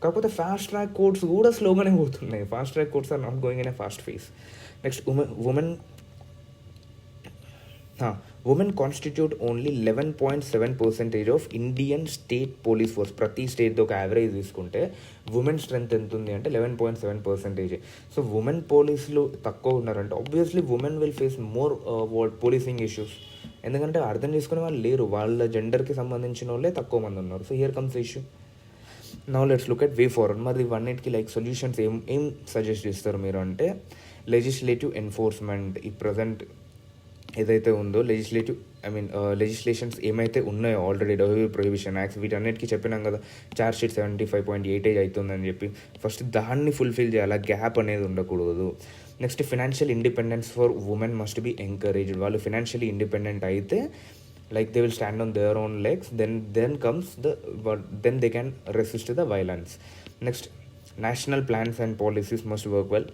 కాకపోతే ఫాస్ట్ ట్రాక్ కోర్ట్స్ కూడా స్లోగానే పోతున్నాయి. Fast track courts are not going in a fast phase. Next women constitute only 11.7% of Indian state police force. ప్రతి స్టేట్తో ఒక యావరేజ్ తీసుకుంటే ఉమెన్ స్ట్రెంత్ ఎంత ఉంది అంటే 11.7%. సో ఉమెన్ పోలీసులు తక్కువ ఉన్నారంటే obviously women will face more policing issues. ఎందుకంటే అర్థం చేసుకునే వాళ్ళు లేరు, వాళ్ళ జెండర్కి సంబంధించిన వాళ్ళే తక్కువ మంది ఉన్నారు. So here comes issue. Now let's look at way forward. మరి ఇవన్నిటికీ లైక్ సొల్యూషన్స్ ఏం సజెస్ట్ చేస్తారు మీరు అంటే లెజిస్లేటివ్ ఎన్ఫోర్స్మెంట్. ఈ ప్రజెంట్ ఏదైతే ఉందో లెజిస్లేషన్స్ ఏమైతే ఉన్నాయో ఆల్రెడీ డౌరీ ప్రొహిబిషన్ యాక్ట్స్ వీటన్నిటికీ చెప్పినాం కదా, ఛార్జ్ షీట్ 75.88 అవుతుందని చెప్పి. ఫస్ట్ దాన్ని ఫుల్ఫిల్ చేయాలి, గ్యాప్ అనేది ఉండకూడదు. Next financial independence for women must be encouraged. వాళ్ళు ఫినాన్షియలీ ఇండిపెండెంట్ అయితే like they will stand on their own legs, then comes then they can resist the violence. Next, national plans and policies must work well.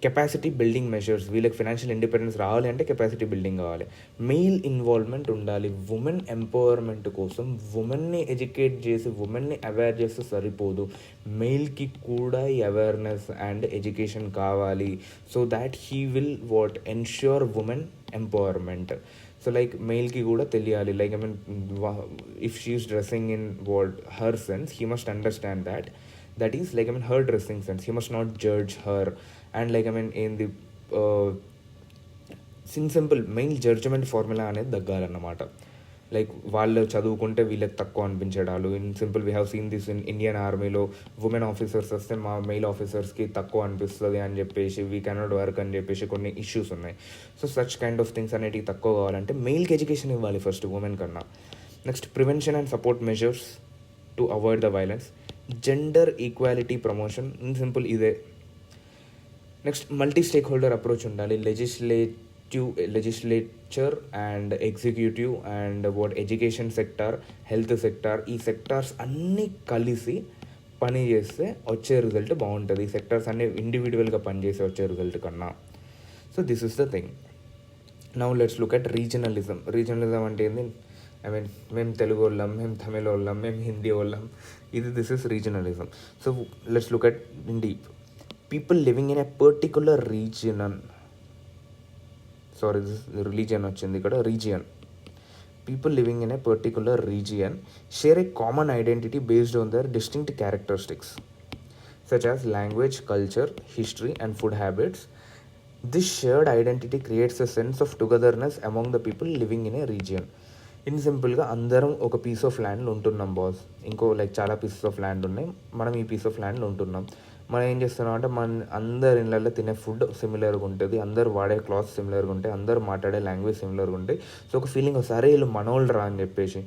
Capacity building measures. వీళ్ళకి financial independence రావాలి అంటే capacity building కావాలి. Mail involvement ఉండాలి. Women empowerment కోసం ఉమెన్ని educate చేసి ఉమెన్ని aware చేస్తే సరిపోదు, మెయిల్కి కూడా ఈ అవేర్నెస్ అండ్ ఎడ్యుకేషన్ కావాలి. So that he will ensure women empowerment. So like మెయిల్కి కూడా తెలియాలి, like if she is dressing in her sense, he must understand that is like her dressing sense, he must not judge her. And like in the simple main judgement formula అనేది తగ్గాలన్నమాట. Like వాళ్ళు చదువుకుంటే వీళ్ళకి తక్కువ అనిపించడాలు. In simple we have seen this in Indian ఆర్మీలో, women officers వస్తే మా మెయిల్ ఆఫీసర్స్కి తక్కువ అనిపిస్తుంది అని చెప్పేసి, వీ కెనాట్ వర్క్ అని చెప్పేసి కొన్ని ఇష్యూస్ ఉన్నాయి. So such kind of things అనేటివి తక్కువ కావాలంటే మెయిల్కి ఎడ్యుకేషన్ ఇవ్వాలి ఫస్ట్ ఉమెన్ కన్నా. Next prevention and support measures to avoid the violence. Gender equality promotion, in simple ఇదే. Next multi stakeholder approach ఉండాలి. Legislature and executive and education sector, health sector, ఈ sectors అన్నీ కలిసి పని చేస్తే వచ్చే రిజల్ట్ బాగుంటుంది. ఈ సెక్టార్స్ అన్నీ ఇండివిజువల్గా పనిచేసి వచ్చే రిజల్ట్ కన్నా. So this is the thing. Now let's look at regionalism. Regionalism అంటే ఏంది? మేము తెలుగు వాళ్ళం, మేము తమిళ వాళ్ళం, మేము హిందీ వాళ్ళం, this is regionalism. So let's look at in deep. People living in a particular region వచ్చింది ఇక్కడ, region. People living in a particular region share a common identity based on their distinct characteristics, such as language, culture, history, and food habits. This shared identity creates a sense of togetherness among the people living in a region. In సింపుల్గా అందరం ఒక piece of ల్యాండ్లో ఉంటున్నాం boss, ఇంకో like చాలా pieces of land ఉన్నాయి, మనం ఈ పీస్ ఆఫ్ ల్యాండ్లో ఉంటున్నాం. మనం ఏం చేస్తున్నాం అంటే మన అందరి ఇళ్ళల్లో తినే ఫుడ్ సిమిలర్గా ఉంటుంది, అందరు వాడే క్లాత్స్ సిమిలర్గా ఉంటాయి, అందరు మాట్లాడే లాంగ్వేజ్ సిమిలర్గా ఉంటాయి. సో ఒక ఫీలింగ్ సరే వీళ్ళు మనోళ్ళు రా అని చెప్పేసి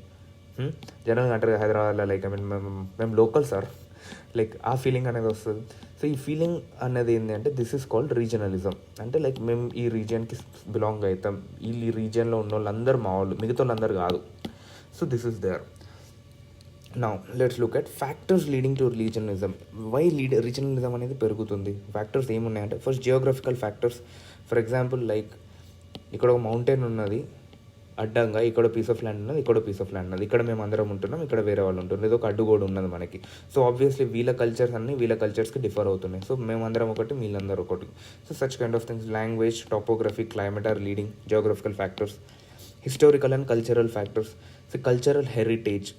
జనరల్గా అంటారు హైదరాబాద్లో లైక్ ఐ మీన్ మేము లోకల్ సార్, లైక్ ఆ ఫీలింగ్ అనేది వస్తుంది. సో ఈ ఫీలింగ్ అనేది ఏంటి అంటే దిస్ ఈజ్ కాల్డ్ రీజనలిజం. అంటే లైక్ మేము ఈ రీజియన్కి బిలాంగ్ అవుతాం, ఈ రీజియన్లో ఉన్న వాళ్ళందరూ మా వాళ్ళు, మిగతా వాళ్ళందరూ కాదు. So this is there. Now let's look at factors leading to regionalism. Why regionalism అనేది పెరుగుతుంది? ఫ్యాక్టర్స్ ఏమున్నాయంటే first geographical factors. For example like ఇక్కడ ఒక మౌంటైన్ ఉన్నది అడ్డంగా, ఇక్కడ పీస్ ఆఫ్ ల్యాండ్ ఉన్నది, ఇక్కడ పీస్ ఆఫ్ ల్యాండ్ ఉన్నది, ఇక్కడ మేము అందరం ఉంటున్నాం, ఇక్కడ వేరే వాళ్ళు ఉంటున్నారు, ఇది ఒక అడ్డుగోడు ఉన్నది మనకి. సో ఆబ్వియస్లీ వీళ్ళ కల్చర్స్ అన్నీ వీళ్ళ కల్చర్స్కి డిఫర్ అవుతున్నాయి. సో మేమందరం ఒకటి, వీళ్ళందరూ ఒకటి. So such kind of things. Language, topography, climate are leading geographical factors. Historical and cultural factors. So cultural heritage.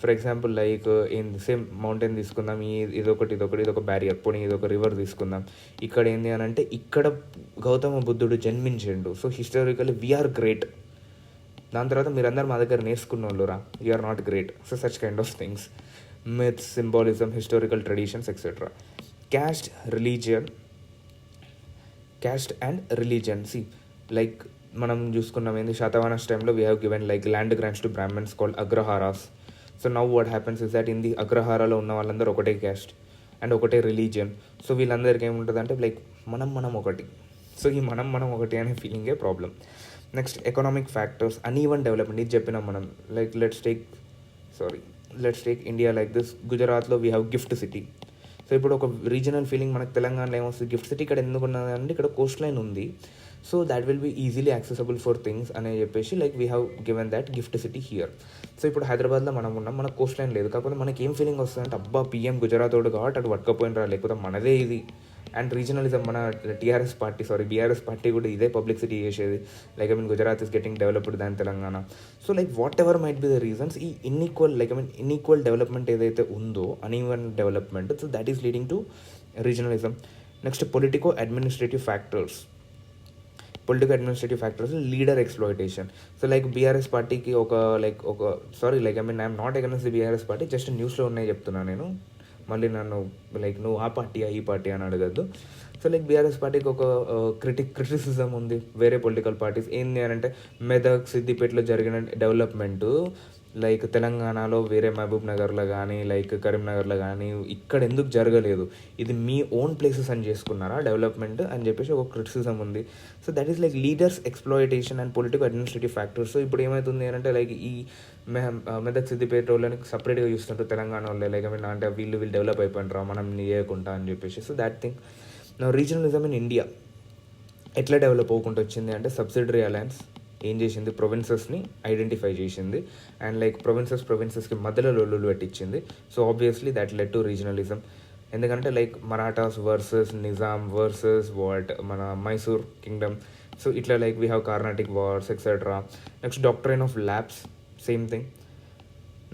For example like in same mountain తీసుకుందాం, ఇదొకటి ఇదొక బ్యారియర్, పోనీ ఇదొక రివర్ తీసుకుందాం. ఇక్కడ ఏంటి అని అంటే ఇక్కడ గౌతమ బుద్ధుడు జన్మించిండు. So historically we're great. దాని తర్వాత మీరందరూ మా దగ్గర నేర్చుకున్న వాళ్ళురా, you're not great. So such kind of things. Myths, symbolism, historical traditions etcetera. Caste and religion. See like మనం చూసుకున్నాం ఏంది, శాతవాహనస్ టైంలో we have given like land grants to Brahmins called agraharas. So now what happens is that in the అగ్రహారాలో ఉన్న వాళ్ళందరూ ఒకటే caste and ఒకటే religion. So వీళ్ళందరికీ ఏముంటుంది అంటే లైక్ మనం ఒకటి. సో ఈ మనం ఒకటి అనే ఫీలింగే problem. Next economic factors, uneven development. ఇది చెప్పినాం మనం. Like let's take India like this. గుజరాత్లో we have GIFT City. So ఇప్పుడు ఒక రీజనల్ ఫీలింగ్ మనకు తెలంగాణలో ఏమొస్తుంది, గిఫ్ట్ సిటీ ఇక్కడ ఎందుకు ఉన్నది అంటే ఇక్కడ కోస్ట్ లైన్ ఉంది, so that will be easily accessible for things అని చెప్పేసి like we have given that GIFT City here. So ఇప్పుడు హైదరాబాద్లో మనం ఉన్నాం, మనకు కోస్ట్ లైన్ లేదు, కాకపోతే మనకి ఏం ఫీలింగ్ వస్తుంది అంటే అబ్బా పిఎం గుజరాత్ వాడు కాబట్టి అటు పట్టుకపోయినరా, లేకపోతే మనదే ఇది. అండ్ రీజనలిజం, మన బీఆర్ఎస్ పార్టీ కూడా ఇదే పబ్లిసిటీ చేసేది, like I mean Gujarat is getting developed than Telangana. So like whatever might be the reasons, ఈ ఇన్ఈక్వల్ డెవలప్మెంట్ ఏదైతే ఉందో, uneven development, so that is leading to regionalism. Next politico administrative factors, leader exploitation. So like BRS పార్టీకి I'm not against the BRS party, just న్యూస్లో ఉన్నాయి చెప్తున్నాను నేను, మళ్ళీ నన్ను లైక్ నువ్వు ఆ పార్టీయా ఈ పార్టీ అని అడగద్దు. సో లైక్ బీఆర్ఎస్ పార్టీకి ఒక క్రిటిసిజం ఉంది వేరే పొలిటికల్ పార్టీస్. ఏంటి అని అంటే మెదక్, సిద్దిపేటలో జరిగిన డెవలప్మెంటు లైక్ తెలంగాణలో వేరే మహబూబ్ నగర్లో కానీ లైక్ కరీంనగర్లో కానీ ఇక్కడ ఎందుకు జరగలేదు, ఇది మీ ఓన్ ప్లేసెస్ అని చేసుకున్నారా డెవలప్మెంట్ అని చెప్పేసి ఒక క్రిటిసిజం ఉంది. So that is like leaders exploitation and political administrative factors. So ఇప్పుడు ఏమవుతుంది అంటే లైక్ ఈ మెదక్, సిద్దిపేట వాళ్ళని సపరేట్గా చూస్తుంటారు తెలంగాణ వాళ్ళే, లైక్ ఐ మీన్ అంటే వీళ్ళు డెవలప్ అయిపోయినరా మనం చేయకుండా అని చెప్పేసి. So that thing. నా రీజనలిజం ఇన్ ఇండియా ఎట్లా డెవలప్ అవ్వకుండా వచ్చింది అంటే సబ్సిడరీ అలయన్స్ ఏం చేసింది, ప్రొవిన్సెస్ని ఐడెంటిఫై చేసింది అండ్ లైక్ ప్రొవిన్సెస్కి మధ్యలో లొల్లులు పెట్టించింది. So obviously that led to regionalism. ఎందుకంటే like Marathas versus Nizam versus మన మైసూర్ కింగ్డమ్. సో ఇట్లా like we have Carnatic wars etcetera. Next doctrine of lapse, same thing.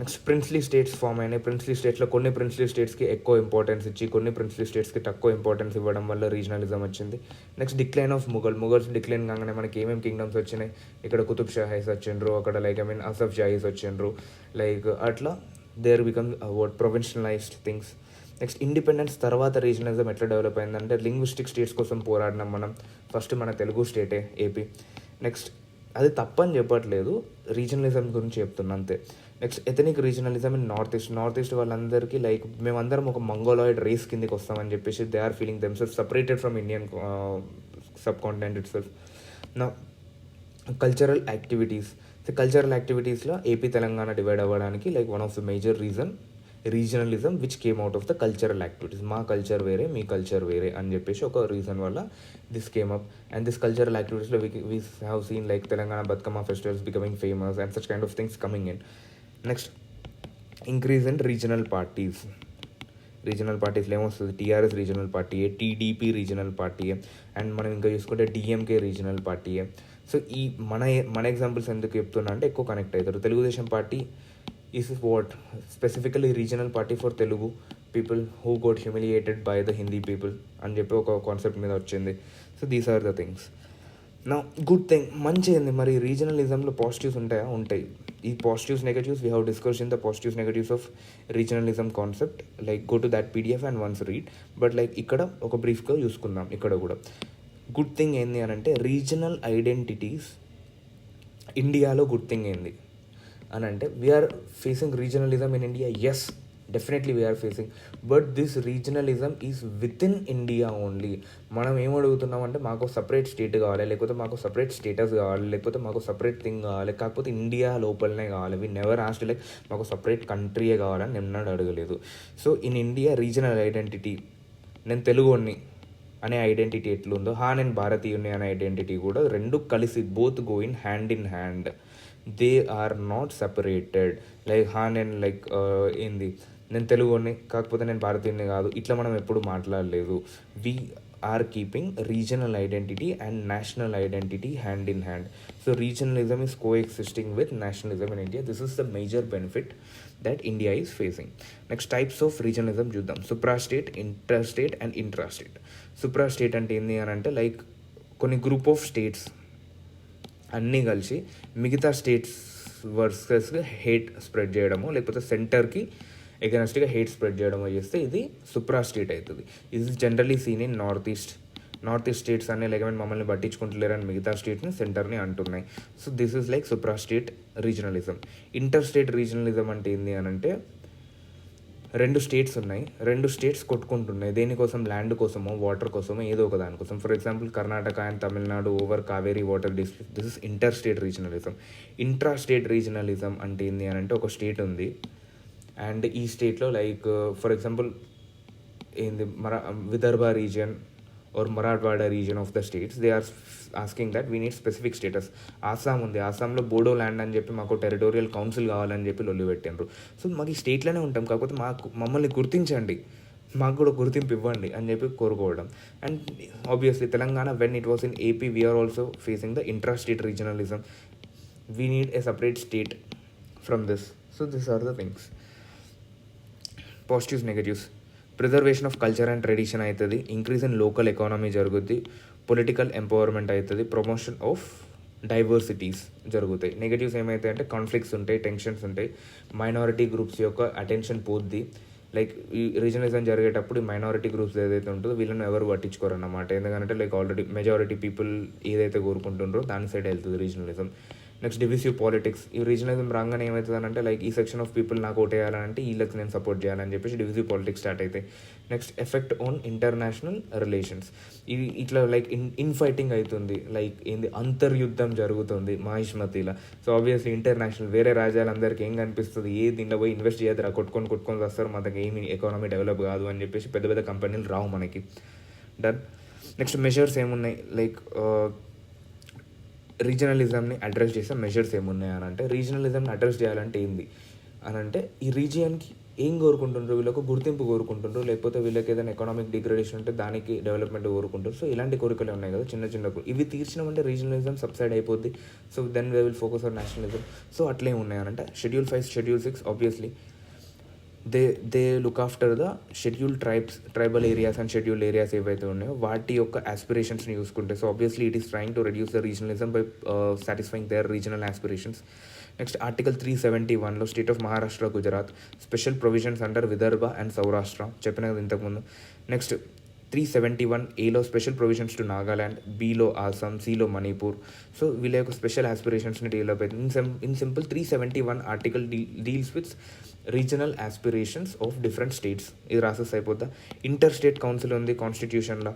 Next princely states form అయినాయి. ప్రిన్స్లీ స్టేట్స్లో కొన్ని ప్రిన్స్లీ స్టేట్స్కి ఎక్కువ ఇంపార్టెన్స్ ఇచ్చి కొన్ని ప్రిన్స్లీ స్టేట్స్కి తక్కువ ఇంపార్టెన్స్ ఇవ్వడం వల్ల రీజనలిజం వచ్చింది. Next decline of Mughals decline కాగానే మనకి ఏమేమి కింగ్డమ్స్ వచ్చినాయి, ఇక్కడ కుతుబ్ షాహీస్ వచ్చిండ్రు, అక్కడ like I mean Asaf Shahis వచ్చిండ్రు, లైక్ అట్లా there become provincialized things. Next independence తర్వాత రీజనలిజం ఎట్లా డెవలప్ అయిందంటే లింగ్విస్టిక్ స్టేట్స్ కోసం పోరాడినాం మనం. ఫస్ట్ మన తెలుగు స్టేటే ఏపీ. నెక్స్ట్ అది తప్పని చెప్పట్లేదు, రీజనలిజం గురించి చెప్తున్నా అంతే. Next ethnic regionalism in north east వాళ్ళందరికీ లైక్ మేమందరం ఒక మంగోలాయిడ్ రేస్ కిందకి వస్తామని చెప్పేసి they are feeling themselves separated from Indian subcontinent itself. నా కల్చరల్ యాక్టివిటీస్లో ఏపీ తెలంగాణ డివైడ్ అవ్వడానికి like one of the major regionalism which came out of the cultural activities. మా కల్చర్ వేరే, మీ కల్చర్ వేరే అని చెప్పేసి ఒక రీజన్ వల్ల this came up. And this cultural యాక్టివిటీస్లో we have seen like Telangana Bathukamma festivals becoming famous and such kind of things coming in. Next increase in regional పార్టీస్లో ఏమొస్తుంది, టీఆర్ఎస్ రీజనల్ పార్టీయే, టీడీపీ రీజనల్ పార్టీయే, అండ్ మనం ఇంకా చూసుకుంటే డిఎంకే రీజనల్ పార్టీయే. So ఈ మన ఎగ్జాంపుల్స్ ఎందుకు చెప్తున్నా అంటే ఎక్కువ కనెక్ట్ అవుతారు. Telugu Desam party is what specifically regional party for Telugu people who got humiliated by the Hindi people అని చెప్పి ఒక కాన్సెప్ట్ మీద వచ్చింది. So these are the things. నా గుడ్ థింగ్ మంచి ఏంది మరి రీజనలిజంలో పాజిటివ్స్ ఉంటాయా? ఉంటాయి. ఈ positives negatives we have discuss in the positives negatives of regionalism concept. Like go to that PDF and once read. But like ఇక్కడ ఒక బ్రీఫ్గా చూసుకుందాం. ఇక్కడ కూడా గుడ్ థింగ్ ఏంది అని అంటే రీజనల్ ఐడెంటిటీస్ ఇండియాలో గుడ్ థింగ్ ఏంది అని అంటే we are facing regionalism in India. Yes, definitely we are facing, but this regionalism is within India only. మనం ఏమడుగుతున్నాం అంటే మాకు సపరేట్ స్టేట్ కావాలి, లేకపోతే మాకు సపరేట్ స్టేటస్ కావాలి, లేకపోతే మాకు సపరేట్ థింగ్ కావాలి, కాకపోతే ఇండియా లోపలనే కావాలి. వీ నెవర్ ఆస్క్డ్ లైక్ మాకు సపరేట్ కంట్రీయే కావాలని నిన్నడు అడగలేదు. So in India regional identity, నేను తెలుగుని అనే ఐడెంటిటీ ఎట్లుందో నేను భారతీయుని అనే ఐడెంటిటీ కూడా రెండు కలిసి both go in hand. They are not separated. Like నేను లైక్ ఏంది నేను తెలుగుని కాకపోతే నేను భారతీయుని కాదు, ఇట్లా మనం ఎప్పుడు మాట్లాడలేదు. We are keeping regional identity and national identity hand in hand. So regionalism is coexisting with nationalism in India. This is the major benefit that India is facing. Next, types of regionalism చూద్దాం. suprastate, interstate and intrastate. suprastate అంటే ఏంది అని అంటే like కొన్ని group of states అన్నీ కలిసి మిగతా states వర్సెస్గా hate spread చేయడము, లేకపోతే సెంటర్కి ఎగనెస్ట్గా హేట్ స్ప్రెడ్ చేయడమో చేస్తే ఇది సుప్రాస్టేట్ అవుతుంది. ఇది generally seen in north east states అనే లేకపోతే మమ్మల్ని పట్టించుకుంటలేరని మిగతా స్టేట్ని సెంటర్ని అంటున్నాయి. So this is like suprastate regionalism. Inter state regionalism అంటే ఏంది అని అంటే రెండు స్టేట్స్ ఉన్నాయి, రెండు స్టేట్స్ కొట్టుకుంటున్నాయి దేనికోసం, ల్యాండ్ కోసమో వాటర్ కోసమో ఏదో ఒక దానికోసం. For example Karnataka and Tamil Nadu over Kaveri water district. This is inter state regionalism. Intra state regionalism అంటే ఏంది అని అంటే ఒక స్టేట్ ఉంది అండ్ ఈ స్టేట్లో లైక్ ఫర్ ఎగ్జాంపుల్ ఏంది Vidarbha region or Marathwada region of the states, they are asking that we need specific status. ఆసాం ఉంది, ఆసాంలో బోడో ల్యాండ్ అని చెప్పి మాకు టెరిటోరియల్ కౌన్సిల్ కావాలని చెప్పి లొల్లి పెట్టిండ్రు. సో మాకు ఈ స్టేట్లోనే ఉంటాం, కాకపోతే మమ్మల్ని గుర్తించండి, మాకు కూడా గుర్తింపు ఇవ్వండి అని చెప్పి కోరుకోవడం. And obviously Telangana when it was in AP we are also facing the intra state regionalism. We need a separate state from this. So this are the things. Positives negatives. Preservation of culture and tradition అవుతుంది, increase in local economy జరుగుద్ది, political empowerment అవుతుంది, promotion of diversities జరుగుతాయి. Negatives ఏమవుతాయి అంటే conflicts ఉంటాయి, tensions ఉంటాయి, minority groups యొక్క attention పోద్ది. లైక్ ఈ రీజనలిజం జరిగేటప్పుడు ఈ మైనారిటీ గ్రూప్స్ ఏదైతే ఉంటుందో వీళ్ళని ఎవరు పట్టించుకోరు అన్నమాట. ఎందుకంటే లైక్ ఆల్రెడీ మెజారిటీ పీపుల్ ఏదైతే కోరుకుంటుండ్రో దాని సైడ్ వెళ్తుంది రీజనలిజం. Next divisive politics. ఈ రీజనలిజం రాగానే ఏమవుతుందంటే లైక్ ఈ సెక్షన్ ఆఫ్ పీపుల్ నాకు ఓటేయాలంటే వీళ్ళకి నేను సపోర్ట్ చేయాలని చెప్పేసి డివిసివ్ పాలిటిక్స్ స్టార్ట్ అవుతాయి. Next effect on international relations. ఇది ఇట్లా లైక్ ఇన్ ఫైటింగ్ అవుతుంది, లైక్ ఏంది అంతర్యుద్ధం జరుగుతుంది మహిష్మతిలా. సో ఆబ్వియస్లీ ఇంటర్నేషనల్ వేరే రాజ్యాలందరికీ ఏం కనిపిస్తుంది, ఏ దీంట్లో పోయి ఇన్వెస్ట్ చేయద్దురా, కొట్టుకొని వస్తారు, మనకి ఏమి ఎకానమీ డెవలప్ కాదు అని చెప్పేసి పెద్ద పెద్ద కంపెనీలు రావు మనకి. డన్. నెక్స్ట్ మెజర్స్ ఏమున్నాయి, లైక్ రీజనలిజంని అడ్రస్ చేసే మెజర్స్ ఏమున్నాయి అని అంటే రీజనలిజంని అడ్రస్ చేయాలంటే ఏంది అని అంటే ఈ రీజియన్కి ఏం కోరుకుంటుండ్రు, వీళ్ళకు గుర్తింపు కోరుకుంటుండ్రు, లేకపోతే వీళ్ళకి ఏదైనా ఎకనామిక్ డిగ్రేడేషన్ ఉంటే దానికి డెవలప్మెంట్ కోరుకుంటారు. సో ఇలాంటి కోరికలే ఉన్నాయి కదా చిన్న చిన్న ఇవి తీర్చినామంటే రీజనలిజం సబ్సైడ్ అయిపోద్ది. So then we will focus on nationalism. So అట్లే ఉన్నాయనంటే schedule 5 schedule 6 obviously they look after the schedule tribal areas and schedule areas ఏవైతే ఉన్నాయో వాటి యొక్క ఆస్పిరేషన్స్ని చూసుకుంటే. So obviously it is trying to reduce the regionalism by satisfying their regional aspirations. Next article 371లో state of Maharashtra, Gujarat special provisions under Vidarbha and Saurashtra చెప్పిన కదా ఇంతకుముందు. Next 371A special provisions to Nagaland, Bలో ఆసాం, Cలో మణిపూర్. సో వీళ్ళ యొక్క స్పెషల్ ఆస్పిరేషన్స్ని డెవలప్ అవుతుంది. In simple 371 article deals with regional aspirations of different states. ఇది రాసెస్ అయిపోద్దా. ఇంటర్ స్టేట్ కౌన్సిల్ ఉంది కాన్స్టిట్యూషన్లో.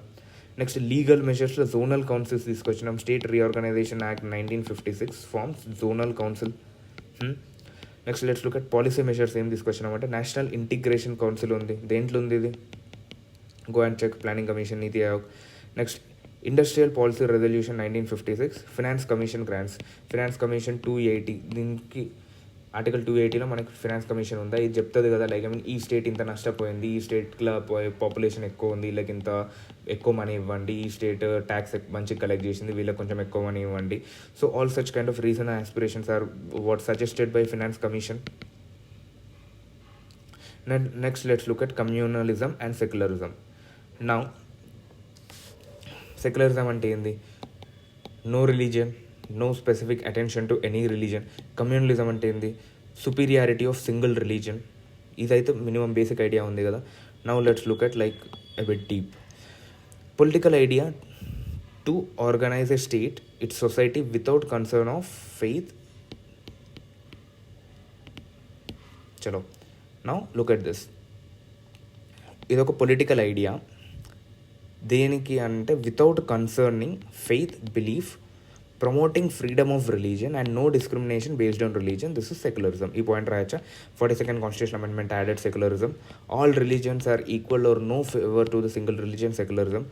నెక్స్ట్ లీగల్ మెజర్స్లో జోనల్ కౌన్సిల్స్ తీసుకొచ్చినాం. State reorganisation act 1956 forms zonal council. Next let's look at policy measures ఏం తీసుకొచ్చినామంటే నేషనల్ ఇంటిగ్రేషన్ కౌన్సిల్ ఉంది. దేంట్లో ఉంది ఇది, go and check, planning commission, NITI Aayog. Next industrial policy resolution 1956, finance commission grants, finance commission 280. దీనికి article 280లో మనకి finance commission ఉందా, ఇది చెప్తుంది కదా లైక్ ఈ స్టేట్ ఇంత నష్టపోయింది, ఈ స్టేట్లో పాపులేషన్ ఎక్కువ ఉంది, వీళ్ళకి ఇంత ఎక్కువ మనీ ఇవ్వండి, ఈ స్టేట్ ట్యాక్స్ మంచిగా కలెక్ట్ చేసింది, వీళ్ళకి కొంచెం ఎక్కువ మనీ ఇవ్వండి. So all such kind of regional aspirations are what suggested by finance commission. Next let's look at communalism and secularism. Now secularism అంటే ఏంది, no religion, no specific attention to any religion. Communalism అంటే ఏంది? Superiority of single religion. ఇదైతే minimum basic idea ఉంది కదా. Now let's look at like a bit deep. Political idea to organize a state, it's society without concern of faith. చలో now look at this. ఇదొక political idea. దేనికి అంటే without concerning faith, belief, promoting freedom of religion and no discrimination based on religion. This is secularism. ఈ point రాయచ్చా? 42nd constitution amendment added secularism. All religions are equal or no favour to the single religion. Secularism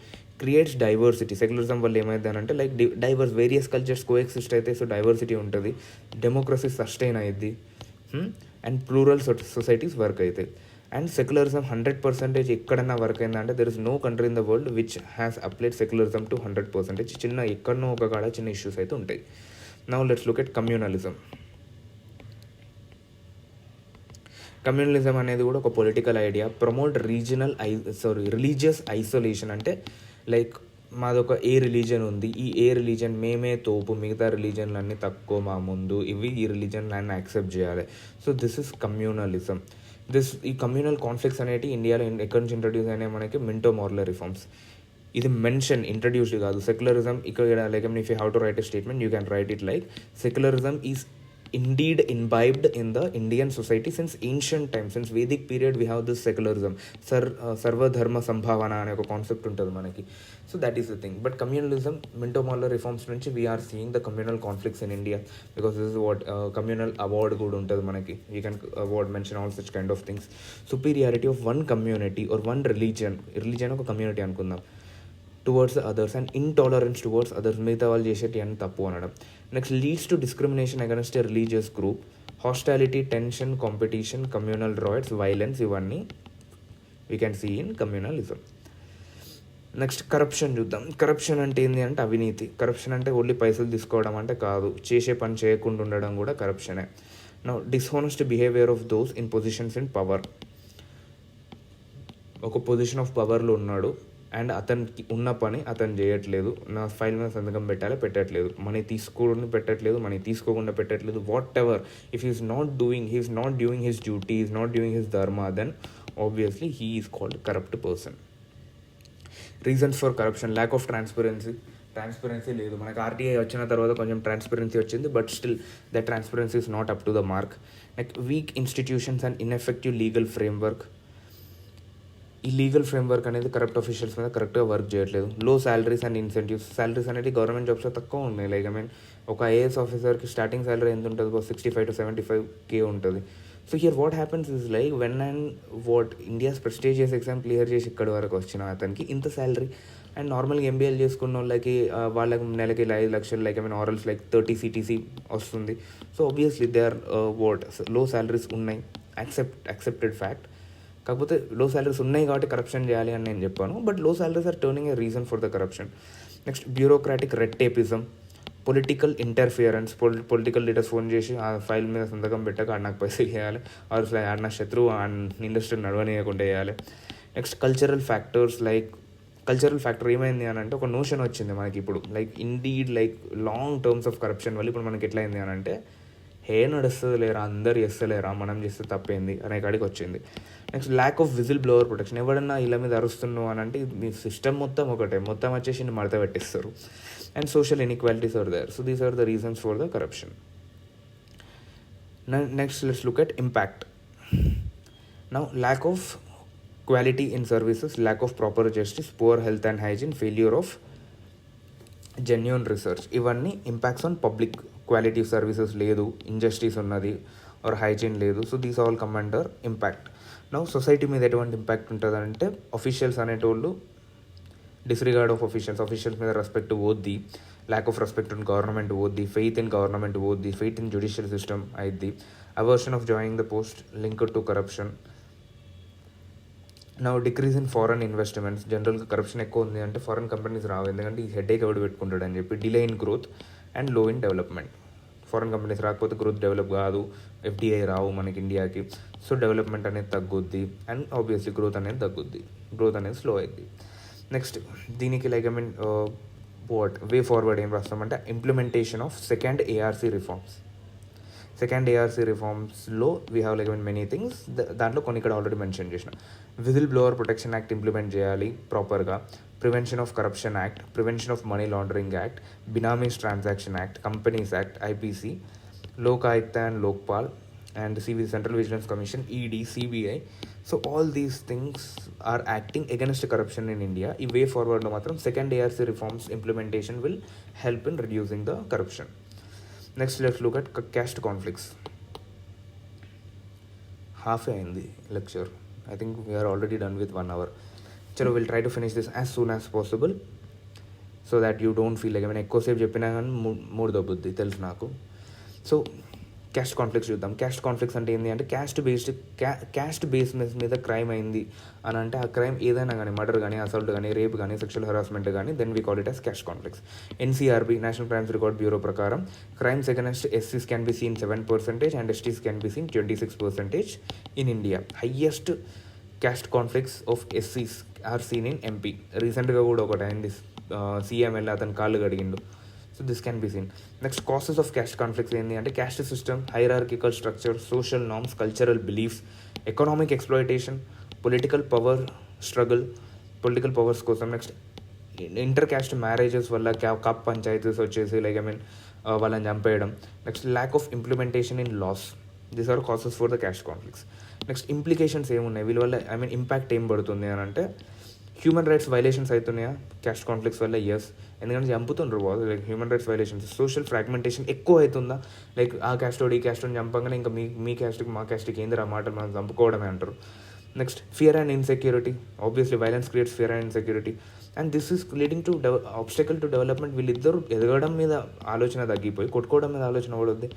creates diversity. Secularism వల్ల ఏమైంది అంటే like diverse various cultures coexist అయితే, so diversity ఉంటుంది, democracy sustain అయ్యిద్ది, and plural societies work అవుతాయి. And secularism 100% ఎక్కడన్నా work అయిందంటే there is no country in the world which has applied secularism to 100%. చిన్న ఎక్కడనో ఒక కాడ చిన్న ఇష్యూస్ అయితే ఉంటాయి. Now let's look at communalism. Communalism అనేది కూడా ఒక political idea. Promote religious isolation. అంటే లైక్ మాదొక ఏ రిలీజన్ ఉంది, ఈ ఏ రిలీజన్ మేమే తోపు, మిగతా రిలీజన్లన్నీ తక్కువ మా ముందు, ఈ రిలీజన్లన్నీ యాక్సెప్ట్ చేయాలి. So this is communalism. ఈ కమ్యూనల్ కాన్ఫ్లిక్ట్స్ అనేవి ఇండియాలో ఎక్కడి నుంచి ఇంట్రడ్యూస్ అయినాయి మనకి? Minto Morley reforms. ఇది ఇంట్రడ్యూస్డ్ కాదు. సెక్యులరిజం ఇక్కడ like if you have to right a statement you can write it like secularism is indeed imbibed in the Indian society since ancient times. Since Vedic period we have this secularism. Sarva dharma sambhavana అనే ఒక concept ఉంటుంది మనకి. So that is the thing. But communalism, Minto Morley reforms నుంచి we're seeing the communal conflicts in India because this is what communal award కూడా ఉంటుంది మనకి. You can award mention all such kind of things. Superiority of one community or one religion ఒక community అనుకుందాం, towards the others, and intolerance towards others. మిగతా వాళ్ళు చేసేటి అని తప్పు అనడం. Next leads to discrimination against a religious group, hostility, tension, competition, communal riots, violence, ఇవన్నీ we can see in communalism. Next corruption చూద్దాం. కరప్షన్ అంటే ఏంటి అంటే అవినీతి. కరప్షన్ అంటే ఓన్లీ పైసలు తీసుకోవడం అంటే కాదు, చేసే పని చేయకుండా ఉండడం కూడా కరప్షనే. Now dishonest behaviour of those in positions in power. ఒక పొజిషన్ ఆఫ్ పవర్లో ఉన్నాడు అండ్ అతనికి ఉన్న పని అతను చేయట్లేదు, నా ఫైల్ మీద సంతకం పెట్టట్లేదు, మనీ తీసుకోవడం పెట్టట్లేదు, మనీ తీసుకోకుండా పెట్టట్లేదు, whatever. If he is not doing his duty, is not doing his dharma, then obviously he is called corrupt person. Reasons for corruption: lack of transparency లేదు. మనకు ఆర్టీఐ వచ్చిన తర్వాత కొంచెం ట్రాన్స్పరెన్సీ వచ్చింది, but still the transparency is not up to the mark. Like weak institutions and ineffective legal framework. ఈ legal framework అనేది corrupt officials మీద కరెక్ట్గా వర్క్ చేయట్లేదు. Low salaries and incentives. Salaries అనేది గవర్నమెంట్ జాబ్స్లో తక్కువ ఉన్నాయి. లైక్ ఒక ఐఏఎస్ ఆఫీసర్కి స్టార్టింగ్ శాలరీ ఎంత ఉంటుంది? 65 to 75K ఉంటుంది. So here what happens is like when and India's prestigious exam clear చేసి ఇక్కడి వరకు వచ్చిన అతనికి ఇంత శాలరీ, అండ్ నార్మల్గా ఎంబీఏలు చేసుకున్న వాళ్ళకి నెలకి 5 లక్షలు లైక్ ఆరల్స్ లైక్ 30 CTC వస్తుంది. సో ఆబ్వియస్లీ దే ఆర్ లో శాలరీస్ ఉన్నాయి, యాక్సెప్టెడ్ ఫ్యాక్ట్. కాకపోతే లో శాలరీస్ ఉన్నాయి కాబట్టి కరప్షన్ చేయాలి అని నేను చెప్పాను, but low salaries are turning a reason for the corruption. Next bureaucratic red tapism, political interference. Political leaders phone చేసి ఆ ఫైల్ మీద సంతకం పెట్టక ఆడ నాకు పైసలు చేయాలి, ఆర్ ఆడ నా శత్రువు ఇండస్ట్రీ నడవనీయకుండా చేయాలి. నెక్స్ట్ కల్చరల్ ఫ్యాక్టర్ ఏమైంది అని అంటే ఒక నోషన్ వచ్చింది మనకి ఇప్పుడు, like indeed like long terms of corruption వల్ల ఇప్పుడు మనకి ఎట్లా అయింది అని అంటే నడుస్తుంది లేరా, అందరు చేస్తలేరా, మనం చేస్తే తప్పైంది అనే కాడికి వచ్చింది. Next lack of whistle blower protection. ఎవడన్నా ఇలా మీద అరుస్తున్నావు అని అంటే మీ సిస్టమ్ మొత్తం వచ్చేసి మడత పెట్టిస్తారు. And social inequalities are there. So these are the reasons for the corruption. Next let's look at impact. Now lack of quality in services, lack of proper justice, poor health and hygiene, failure of genuine research. ఇవన్నీ impacts on public. Quality services లేదు, injustice ఉన్నది, or hygiene లేదు. So these all come under impact. Now society మీద ఎటువంటి impact ఉంటుంది అంటే officials అనేటోళ్ళు disregard of officials మీద రెస్పెక్ట్ పోద్ది, lack of respect in government పోద్ది, ఫెయిత్ ఇన్ గవర్నమెంట్ పోద్ది, ఫెయిత్ ఇన్ జ్యుడిషియల్ సిస్టమ్ అయిద్ది, aversion of joining the post linked to corruption. నా డిక్రీజ్ ఇన్ ఫారెన్ ఇన్వెస్ట్మెంట్స్. జనరల్గా కరప్షన్ ఎక్కువ ఉంది అంటే ఫారెన్ కంపెనీస్ రావు, ఎందుకంటే ఈ హెడేక్ ఎవడు పెట్టుకుంటాడు అని చెప్పి. Delay in growth and low in development. Foreign companies రాకపోతే గ్రోత్ డెవలప్ కాదు, FDI రావు మనకి ఇండియాకి. సో డెవలప్మెంట్ అనేది తగ్గుద్ది అండ్ ఆబ్వియస్లీ గ్రోత్ అనేది స్లో అవుద్ది. నెక్స్ట్ దీనికి లైక్ వే ఫార్వర్డ్ ఏం రాస్తామంటే implementation of second ARC reforms. Second ARC రిఫార్మ్స్లో we have like many things. దాంట్లో కొన్ని ఇక్కడ ఆల్రెడీ మెన్షన్ చేసిన whistle blower protection act implement చేయాలి ప్రాపర్గా, prevention of corruption act, prevention of money laundering act, benamis transaction act, companies act, IPC, Lok Ayukta and Lokpal, and Central Vigilance Commission, ED, CBI. So all these things are acting against corruption in India. ఈ వే ఫార్వర్డ్లో మాత్రం second ARC reforms implementation will help in reducing the corruption. Next let's look at caste conflicts. Half అయింది lecture. I think we are already done with 1 hour. చలో we'll try to finish this as soon as possible so that you don't feel like ఎక్కువసేపు చెప్పినా కానీ మూడు దొబ్బుద్ది తెలుసు నాకు. So caste conflicts చూద్దాం. Caste conflicts అంటే ఏంటి అంటే క్యాస్ట్ బేస్ మీద క్రైమ్ అయింది అని అంటే ఆ క్రైమ్ ఏదైనా కానీ మర్డర్ కానీ, అసాల్ట్ కానీ, రేప్ కానీ, సెక్షువల్ హెరాస్మెంట్ కానీ, then we call it as caste conflicts. NCRB national crimes record bureau ప్రకారం క్రైమ్స్ అగైన్స్ట్ ఎస్సీస్ can be seen 7% and STs can be seen 26% in India. Highest caste conflicts of ఎస్సీస్ are seen in MP. రీసెంట్గా కూడా ఒకటి అయింది, CM వెళ్ళి అతను కాళ్ళు కడిగిండు. So this can be seen. Next, causes of caste conflicts ఏంటి అంటే caste system, hierarchical structure, social norms, cultural beliefs, economic exploitation, political power struggle, political powers కోసం. నెక్స్ట్ ఇంటర్ క్యాస్ట్ మ్యారేజెస్ వల్ల కప్ పంచాయతీస్ వచ్చేసి వాళ్ళని చంపేయడం. Next lack of implementation in laws. These are causes for the caste conflicts. Next implications ఏమున్నాయి వీళ్ళ వల్ల, impact ఏం పడుతుంది అని అంటే హ్యూమన్ రైట్స్ వైలేషన్స్ అవుతున్నాయా క్యాస్ట్ కాన్ఫ్లిక్ట్స్ వల్ల? ఎస్, ఎందుకంటే చంపుతుండ్రు బాగా. Human rights violations. Social fragmentation ఎక్కువ అవుతుందా? ఆ క్యాస్టోడి ఈ క్యాస్టోని చంపగానే ఇంకా మీ క్యాస్ట్కి మా క్యాస్ట్కి ఏంది ఆ మాటలు మనం చంపుకోవడమే అంటారు. Next fear and insecurity. Obviously violence creates fear and insecurity and this is leading to obstacle to development. వీళ్ళిద్దరు ఎదగడం మీద ఆలోచన తగ్గిపోయి కొట్టుకోవడం మీద ఆలోచన పడుద్ది.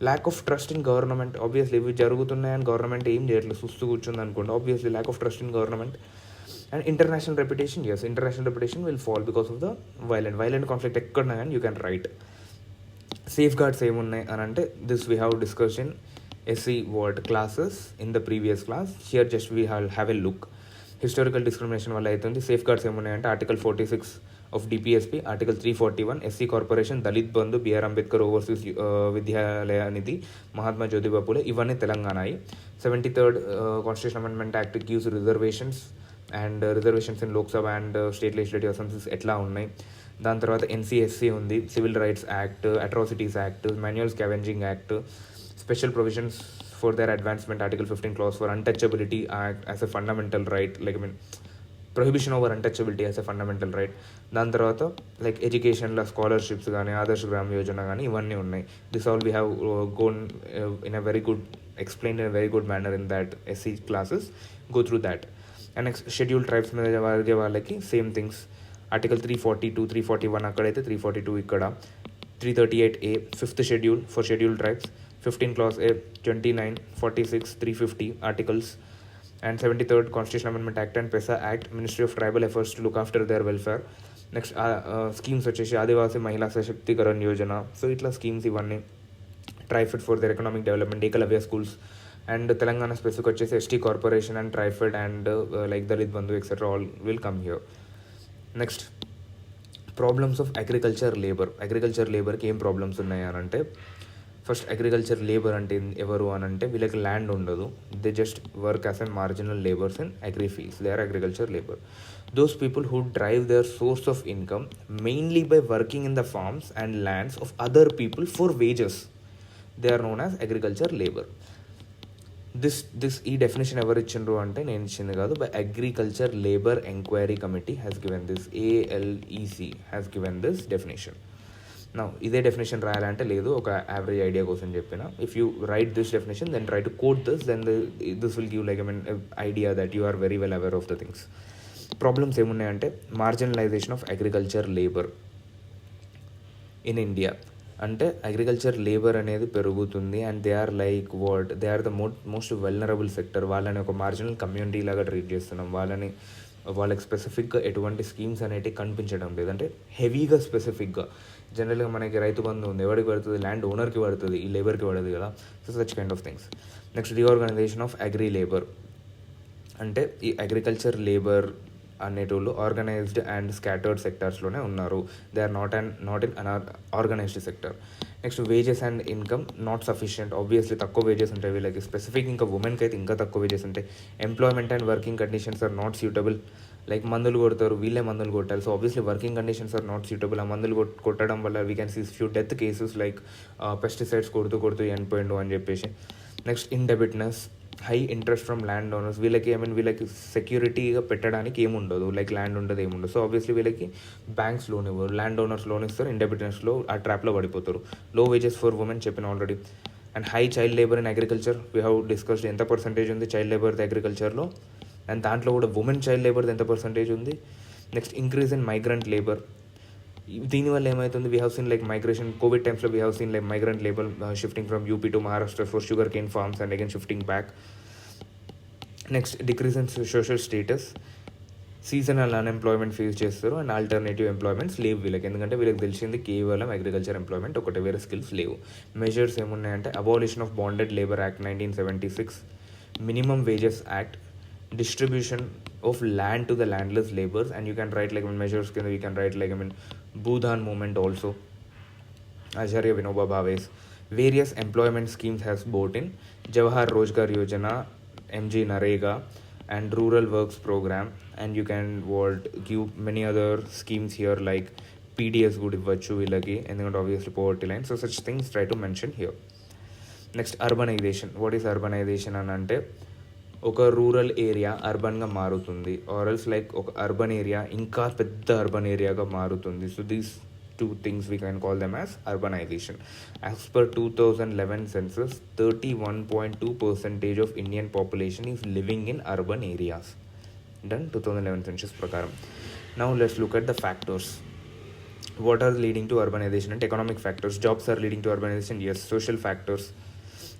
Lack of trust in government. Obviously ఇవి జరుగుతున్నాయని గవర్నమెంట్ ఏం చేయట్లేదు, సుస్తు కూర్చుంది అనుకోండి. Obviously lack of trust in government. And international reputation, yes, international reputation will fall because of the violent conflict ekkadna and you can write. Safeguards ఏమున్నాయి అని అంటే this we have discussed in SC word classes in the previous class. Here just we have a look. Historical discrimination వల్ల అవుతుంది. Safeguards ఏమున్నాయి అంటే Article 46 of DPSP, Article 341 SC Corporation, Dalit Bandhu, BR Ambedkar overseas విద్యాలయ నిధి, మహాత్మా జ్యోతిబా పూలే, ఇవన్నీ Telangana. 73rd Constitutional Amendment Act gives reservations and reservations in Lok Sabha and state legislative assemblies ఎట్లా ఉన్నాయి. దాని తర్వాత NCSC ఉంది, civil rights act, atrocities act, manual scavenging act, special provisions for their advancement, article 15 clause for untouchability act as a fundamental right, prohibition over untouchability as a fundamental right. దాని తర్వాత ఎడ్యుకేషన్లో scholarships కానీ, ఆదర్శ గ్రామ యోజన కానీ ఇవన్నీ ఉన్నాయి. This all we have gone in a very good explain in a very good manner in that SC classes. Go through that. And next schedule tribes మీద జరిగే వాళ్ళకి సేమ్ థింగ్స్. ఆర్టికల్ 342, 341 అక్కడైతే 342 ఇక్కడ. 338A 5th schedule for schedule tribes, 15 clause A, 29, 46, 350 articles. And 73rd Constitutional Amendment Act and PESA Act, Ministry of Tribal Affairs to look after their welfare. Next schemes వచ్చేసి Adivasi Mahila Sashaktikaran Yojana. So ఇట్లా schemes ఇవన్నీ. TRIFED for their economic development, Eklavya schools. And Telangana specific వచ్చేసి ST corporation and TRIFED and Dalit Bandhu etcetera all will come here. Next problems of agriculture labour. Agriculture లేబర్కి ఏం problems ఉన్నాయి అని అంటే, first agriculture labour అంటే ఎవరు అని అంటే వీళ్ళకి ల్యాండ్ ఉండదు. They just work as an marginal labours in agri fields. They are agriculture labour. Those people who drive their source of income mainly by working in the farms and lands of other people for wages, they are known as agriculture labor. This ఈ definition ఎవరు ఇచ్చిండ్రు అంటే నేను ఇచ్చింది కాదు, by agriculture labour enquiry committee has given this, ALEC has given this definition. నా ఇదే definition రాయాలంటే లేదు, ఒక యావరేజ్ ఐడియా కోసం చెప్పిన. If you write this definition then try to quote this, then this will give idea that you are very well aware of the things. Problems ఏమున్నాయంటే marginalisation of agriculture labour in India. అంటే agriculture labour అనేది పెరుగుతుంది and they are they are the most vulnerable sector. వాళ్ళని ఒక marginal community లాగా treat చేస్తున్నాం. వాళ్ళకి స్పెసిఫిక్గా ఎటువంటి స్కీమ్స్ అనేవి కనిపించడం లేదు. అంటే హెవీగా స్పెసిఫిక్గా జనరల్గా మనకి రైతు బంధు ఉంది, ఎవరికి పడుతుంది? ల్యాండ్ ఓనర్కి పడుతుంది, ఈ లేబర్కి పడదు కదా. So such kind of things. Next reorganisation of agri labour. అంటే ఈ అగ్రికల్చర్ లేబర్ అనేటోళ్ళు ఆర్గనైజ్డ్ అండ్ స్కాటర్డ్ సెక్టార్స్లోనే ఉన్నారు. They are not in organised sector. Next wages and income not sufficient. Obviously తక్కువ వేజెస్ ఉంటాయి వీళ్ళకి, స్పెసిఫిక్ ఇంకా ఉమెన్కి అయితే ఇంకా తక్కువ వేజెస్ ఉంటాయి. Employment and working conditions are not suitable. Like మందులు కొడతారు, వీళ్ళే మందులు కొట్టాలి. So obviously working conditions are not suitable. ఆ మందులు కొట్టడం వల్ల we can see few death cases like pesticides కొడుతూ చనిపోయిండు అని చెప్పేసి. Next indebtedness, high interest from land owners. వీళ్ళకి వీళ్ళకి సెక్యూరిటీగా పెట్టడానికి ఏముండదు, లైక్ ల్యాండ్ ఉండదు, ఏముండదు. సో ఆబ్వియస్లీ వీళ్ళకి బ్యాంక్స్ లోన్ ఇవ్వరు, ల్యాండ్ ఓనర్స్ లోన్ ఇస్తారు. ఇండెబిట్నెస్లో ఆ ట్రాప్లో పడిపోతారు. లో వేజెస్ ఫర్ ఉమెన్ చెప్పిన already. And high child labour in agriculture. We have discussed ఎంత పర్సంటేజ్ ఉంది చైల్డ్ లేబర్ అగ్రికల్చర్లో, అండ్ దాంట్లో కూడా ఉమెన్ చైల్డ్ లేబర్ది ఎంత పర్సంటేజ్ ఉంది. Next increase in migrant labour. దీనివల్ల ఏమవుతుంది, we have seen like migration. Covid టైమ్స్లో we have seen like migrant labour shifting from UP to Maharashtra for sugar cane farms and again shifting back. Next decrease in social status. Seasonal unemployment face చేస్తారు and alternative employments లేవు వీళ్ళకి, ఎందుకంటే వీళ్ళకి తెలిసింది కేవలం agriculture employment ఒకటి, వేరే skills లేవు. మెజర్స్ ఏమున్నాయంటే abolition of bonded labour act 1976, minimum wages act, distribution of land to the landless laborers, and you can write like measures you can write like Bhudan movement also, Acharya Vinoba Bhave's. Various employment schemes has brought in Jawahar Rojgar Yojana, MG Narega and Rural Works Program, and you can give many other schemes here like PDS good ivvachu villagi, and obviously poverty line. So such things try to mention here. Next, urbanization. What is urbanization అని అంటే ఒక rural area అర్బన్గా మారుతుంది, ఆర్ఎల్స్ like ఒక urban area ఇంకా పెద్ద urban ఏరియాగా మారుతుంది. So these two things we can call them as urbanisation. As per 2011 census 31.2% of Indian population is living in urban areas. Done 2011 census ప్రకారం. Now let's look at the factors. What are leading to urbanisation అంటే economic factors. Jobs are leading to urbanisation, yes. Social factors,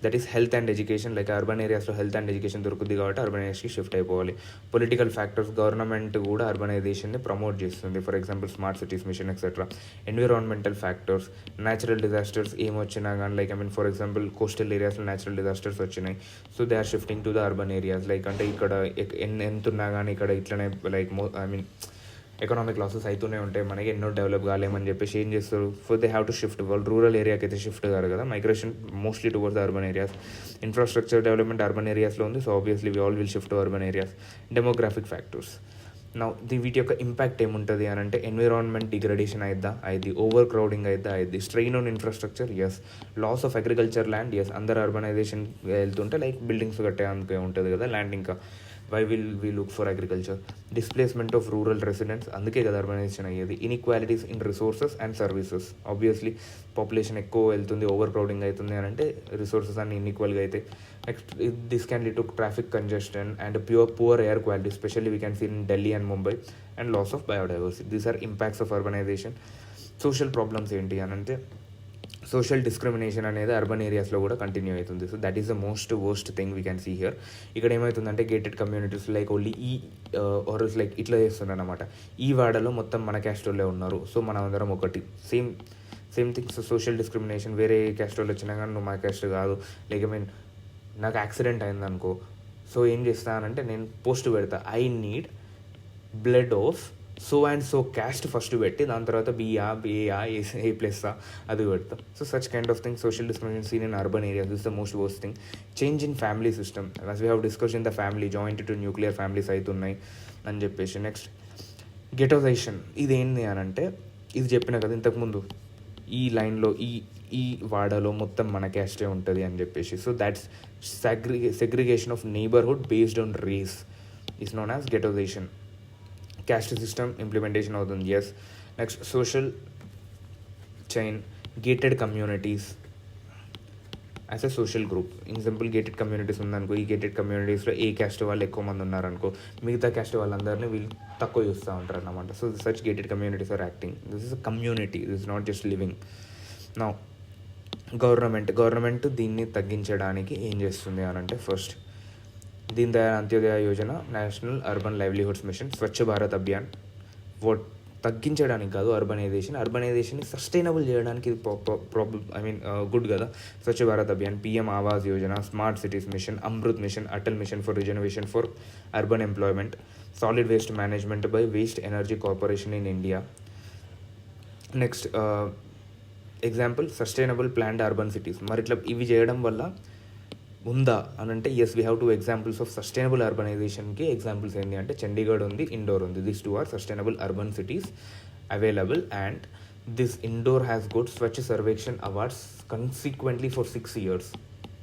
that is health and education. Like urban ఏరియాస్లో health and education దొరుకుతుంది కాబట్టి అర్బనైజేషన్కి shift అయిపోవాలి. Political factors, government కూడా అర్బనైజేషన్ని promote చేస్తుంది, for example smart cities mission etcetera. Environmental factors, natural disasters ఏమొచ్చినా కానీ లైక్ ఫర్ ఎగ్జాంపుల్ కోస్టల్ ఏరియాస్లో న్యాచురల్ డిజాస్టర్స్ వచ్చినాయి, so they are shifting to the urban areas. Like అంటే ఇక్కడ ఎంత ఉన్నా కానీ ఇక్కడ ఇట్లనే లైక్ ఎకనామిక్ లాసెస్ అవుతూనే ఉంటాయి, మనకి ఎన్నో డెవలప్ కాలేమని చెప్పేసి ఏం చేస్తారు, so they have to shift. వాళ్ళు రూరల్ ఏరియాకి అయితే షిఫ్ట్ కాదు కదా, migration mostly towards the urban areas. Infrastructure development urban ఏరియాస్లో ఉంది, so obviously we all will shift to urban areas. Demographic factors. నా వీటి యొక్క ఇంపాక్ట్ ఏముంటుంది అని అంటే ఎన్విరాన్మెంట్ డిగ్రేడేషన్ అయింది, ఓవర్ క్రౌడింగ్ అయింది, strain on infrastructure, yes. Loss of agriculture land, yes. అందరు అర్బనైజేషన్ వెళ్తుంటే లైక్ బిల్డింగ్స్ కట్టే అందుకే ఉంటుంది కదా ల్యాండ్, ఇంకా why will we look for agriculture. Displacement of rural residents, అందుకే కదా అర్బనైజేషన్ అయ్యేది. Inequalities in resources and services, obviously population ఎక్కువ వెళ్తుంది, ఓవర్ క్రౌడింగ్ అవుతుంది అని అంటే రిసోర్సెస్ అన్ని ఇన్ఈక్వల్గా అయితే. Next this can lead to traffic congestion and poor air quality, specially we can see in Delhi and Mumbai, and loss of biodiversity. These are impacts of urbanization. Social problems ఏంటి అని అంటే social discrimination అనేది urban ఏరియాస్లో కూడా continue అవుతుంది. So that is the most worst thing we can see here. ఇక్కడ ఏమవుతుందంటే gated communities like only ఆర్ఎల్స్ లైక్ ఇట్లా చేస్తున్నారు అనమాట. ఈ వాడలో మొత్తం మన క్యాస్ట్ వాళ్ళే ఉన్నారు, సో మనం అందరం ఒకటి, సేమ్ థింగ్స్. సోషల్ డిస్క్రిమినేషన్, వేరే క్యాస్ట్ వాళ్ళు వచ్చినా కానీ నువ్వు మా క్యాస్ట్ కాదు, లేక నాకు యాక్సిడెంట్ అయిందనుకో, సో ఏం చేస్తానంటే నేను పోస్ట్ పెడతా, I need blood of so and so caste first పెట్టి దాని తర్వాత బిఆ ఏ ప్లస్ అది పెడతాం. So such kind of thing, social discrimination seen in urban areas is the most worst thing. Change in family system, as we have discuss in the family, joint to nuclear families అవుతున్నాయి అని చెప్పేసి. Next గెటోజేషన్, ఇది ఏంటి అని అంటే ఇది చెప్పిన కదా ఇంతకుముందు, ఈ లైన్లో ఈ వాడలో మొత్తం మన క్యాస్టే ఉంటుంది అని చెప్పేసి. So that's segregation of neighbourhood based on race is known as ghettoisation. Caste system implementation అవుతుంది, yes. Next social chain, gated communities as a social group. In simple gated communities ఉందనుకో, ఈ గేటెడ్ కమ్యూనిటీస్లో ఏ క్యాస్ట్ వాళ్ళు ఎక్కువ మంది ఉన్నారనుకో, మిగతా caste వాళ్ళందరినీ వీళ్ళు తక్కువ చూస్తూ ఉంటారు అన్నమాట. So such gated communities are acting. This is a community, this is not just living. Now government దీన్ని తగ్గించడానికి ఏం చేస్తుంది అని అంటే, first Deen Dayal Antyodaya Yojana, national urban livelihoods mission, Swachh Bharat Abhiyan. తగ్గించడానికి కాదు అర్బనైజేషన్ని సస్టైనబుల్ చేయడానికి ఇది గుడ్ కదా. Swachh Bharat Abhiyan, PM Awas Yojana, smart cities mission, Amrut mission, Atal mission for regeneration for urban employment, solid waste management by waste energy corporation in India. Next example sustainable planned urban cities. మరి ఇట్లా ఇవి చేయడం వల్ల ఉందా అని అంటే yes, we have two examples of sustainable అర్బనైజేషన్కి. Examples ఏంటి అంటే చండీగఢ్ ఉంది, ఇండోర్ ఉంది. This two are sustainable urban cities available. And this Indore has got Swachh Survekshan awards consequently for 6 years.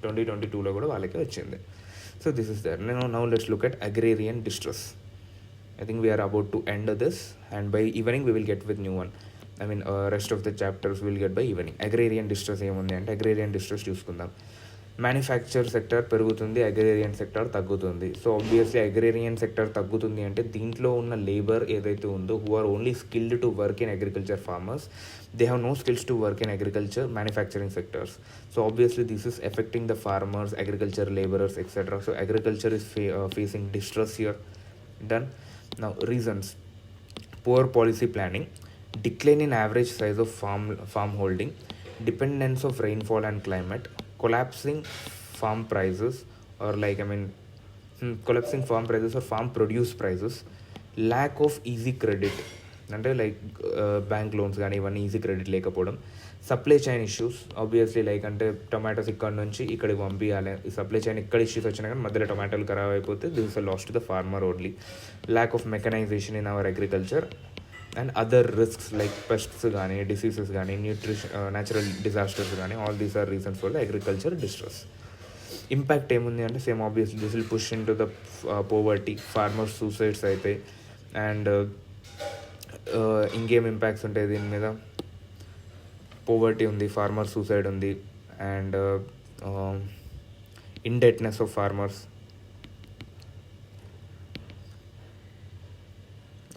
2022లో కూడా వాళ్ళకే వచ్చింది. So this is there. Now let's look at agrarian distress. I think we are about to end this, and by evening we will get with new one. Rest of the chapters we will get by evening. Agrarian distress ఏముంది అంటే agrarian distress చూసుకుందాం. Manufacture sector పెరుగుతుంది, agrarian sector తగ్గుతుంది. So obviously agrarian sector తగ్గుతుంది అంటే దీంట్లో ఉన్న labour ఏదైతే ఉందో who are only skilled to work in agriculture farmers, they have no skills to work in agriculture manufacturing sectors. So obviously this is affecting the farmers, agriculture labourers etcetera. So agriculture is facing distress here. Done. Now reasons: poor policy planning, decline in average size of farm holding, dependence of rainfall and climate, collapsing farm prices or collapsing farm prices or farm produce prices, lack of easy credit అంటే bank loans కానీ ఇవన్నీ easy credit లేకపోవడం, supply chain issues. Obviously అంటే tomatoes ఇక్కడ నుంచి ఇక్కడికి పంపించాలి, ఈ సప్లై చైన్ ఇక్కడ ఇష్యూస్ వచ్చినా కానీ మధ్యలో టొమాటోలు ఖరాబ్ అయిపోతే this is a loss to the farmer only. Lack of mechanisation in our agriculture and other risks like pests కానీ, డిసీజెస్ కానీ, న్యాచురల్ డిజాస్టర్స్ కానీ, all these are reasons for the agriculture distress. Impact ఏముంది అంటే same obviously this will push into the poverty, farmers suicides అయితే. And ఇంకేం impacts ఉంటాయి దీని మీద? పోవర్టీ ఉంది, ఫార్మర్ సూసైడ్ ఉంది, and indebtedness of farmers.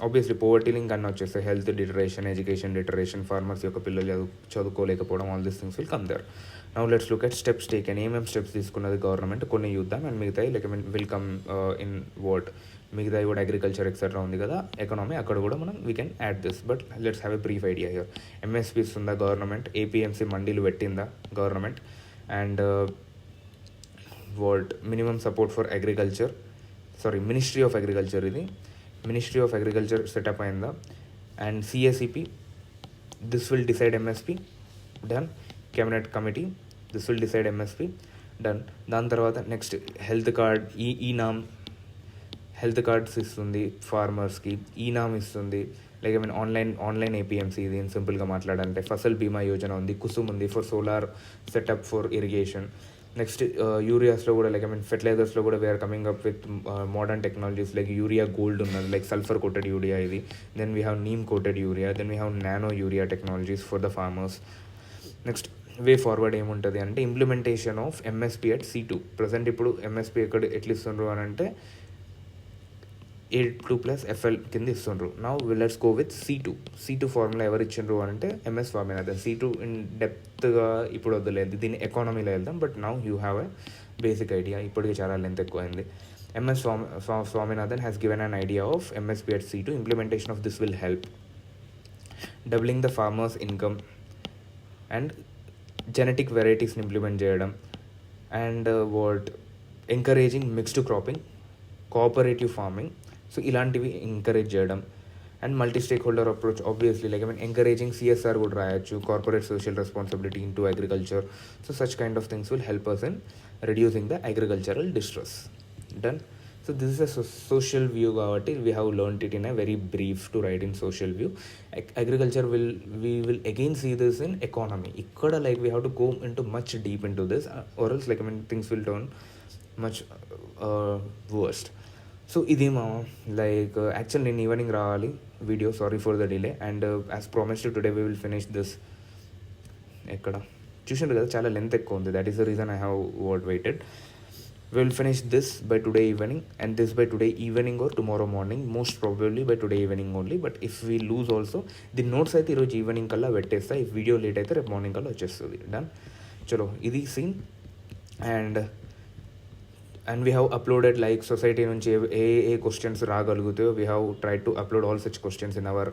Obviously poverty link అన్నీ వచ్చేస్తాయి, health deterioration, education deterioration, farmers యొక్క పిల్లలు చదువుకోలేకపోవడం, all these things will come there. Now let's look at steps taken. ఏమేమి స్టెప్స్ తీసుకున్నది గవర్నమెంట్ కొన్ని చూద్దాం, అండ్ మిగతాయి విల్ కమ్ ఇన్ వర్డ్. మిగతాయి కూడా అగ్రికల్చర్ ఎక్సెట్రా ఉంది కదా, ఎకనామీ, అక్కడ కూడా మనం we can add this. But let's have a brief idea here. MSP ఇస్తుందా గవర్నమెంట్? ఏపీఎంసీ మండీలు పెట్టిందా government? And word minimum support for agriculture, ministry of agriculture, ఇది మినిస్ట్రీ ఆఫ్ అగ్రికల్చర్ సెటప్ అయిందా? And CSEP, this will decide MSP. Done. Cabinet committee, this will decide MSP. Done. దాని తర్వాత next health card, eNAM, health cards ఇస్తుంది ఫార్మర్స్కి, ఈనామ్ ఇస్తుంది. Online APMC, ఇది సింపుల్గా మాట్లాడాలంటే. ఫసల్ బీమా యోజన ఉంది, కుసుమ్ ఉంది for solar setup for irrigation. Next యూరియాస్లో కూడా ఫెర్టిలైజర్స్లో కూడా we are coming up with modern technologies urea gold ఉన్నది, సల్ఫర్ కోటెడ్ యూరియా ఇది. Then we have neem coated urea, then we have nano urea technologies for the farmers. Next way forward ఏముంటుంది అంటే implementation of MSP at C2. Present ఇప్పుడు ఎంఎస్పీ ఎట్లా ఇస్తుండ్రు అని అంటే A2+FL కింద ఇస్తుండ్రు. Now let's go with C2 formula ఎవరు ఇచ్చిండ్రు అని అంటే MS స్వామినాథన్. C2 ఇన్ డెప్త్గా ఇప్పుడు వద్దులేదు, దీన్ని ఎకానమీలో వెళ్దాం. But now you have a basic idea, ఇప్పటికీ చాలా లెంత్ ఎక్కువైంది. MS Swaminathan has given an idea of MSP at C2. Implementation of this will help doubling the farmers income and genetic వెరైటీస్ని implement చేయడం, and encouraging mixed cropping, cooperative farming. So ఇలాంటివి encourage చేయడం. And multi stakeholder approach, obviously encouraging CSR కూడా రాయొచ్చు, corporate social responsibility into agriculture. So such kind of things will help us in reducing the agricultural distress. Done. So this is a social view కాబట్టి we have learnt it in a very brief to write in social view. Agriculture we will again see this in economy. ఇక్కడ we have to go into much deep into this or else things will turn much worst. So ఇది మా actual నేను evening రావాలి video, sorry for the delay. And as promised today we will finish this. ఎక్కడ చూసిండ్రు కదా చాలా length ఎక్కువ ఉంది, that is the reason I have weighted. We will finish this by today evening and this by today evening or tomorrow morning, most probably by today evening only. But if we lose also, the notes అయితే ఈరోజు evening కల్లా పెట్టేస్తా. If video late అయితే రేపు morning కల్లా వచ్చేస్తుంది. Done. చలో ఇది seen. And And we have uploaded like society nunchi ఏ questions రాగలుగుతాయో we have tried to upload all such questions in our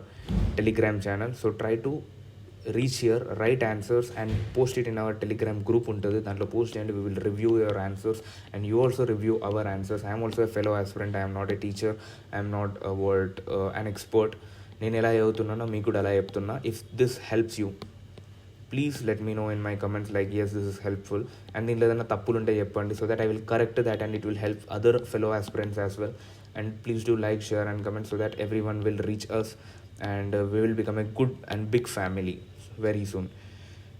telegram channel. So try to reach here, write answers and post it in our telegram group ఉంటుంది, దాంట్లో post చేయండి. We will review your answers and you also review our answers. I am also a fellow aspirant. I am not a teacher, I am not an expert. నేను ఎలా చదువుతున్నానో మీకు కూడా అలా చెప్తున్నా. If this helps you, please let me know in my comments like yes, this is helpful, and దీనిలో ఏదైనా తప్పులు ఉంటే చెప్పండి, so that I will correct that and it will help other fellow aspirants as well. And please do like, share and comment so that everyone will reach us and we will become a good and big family very soon.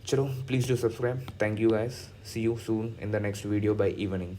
Chalo, please do subscribe. Thank you guys. See you soon in the next video by evening.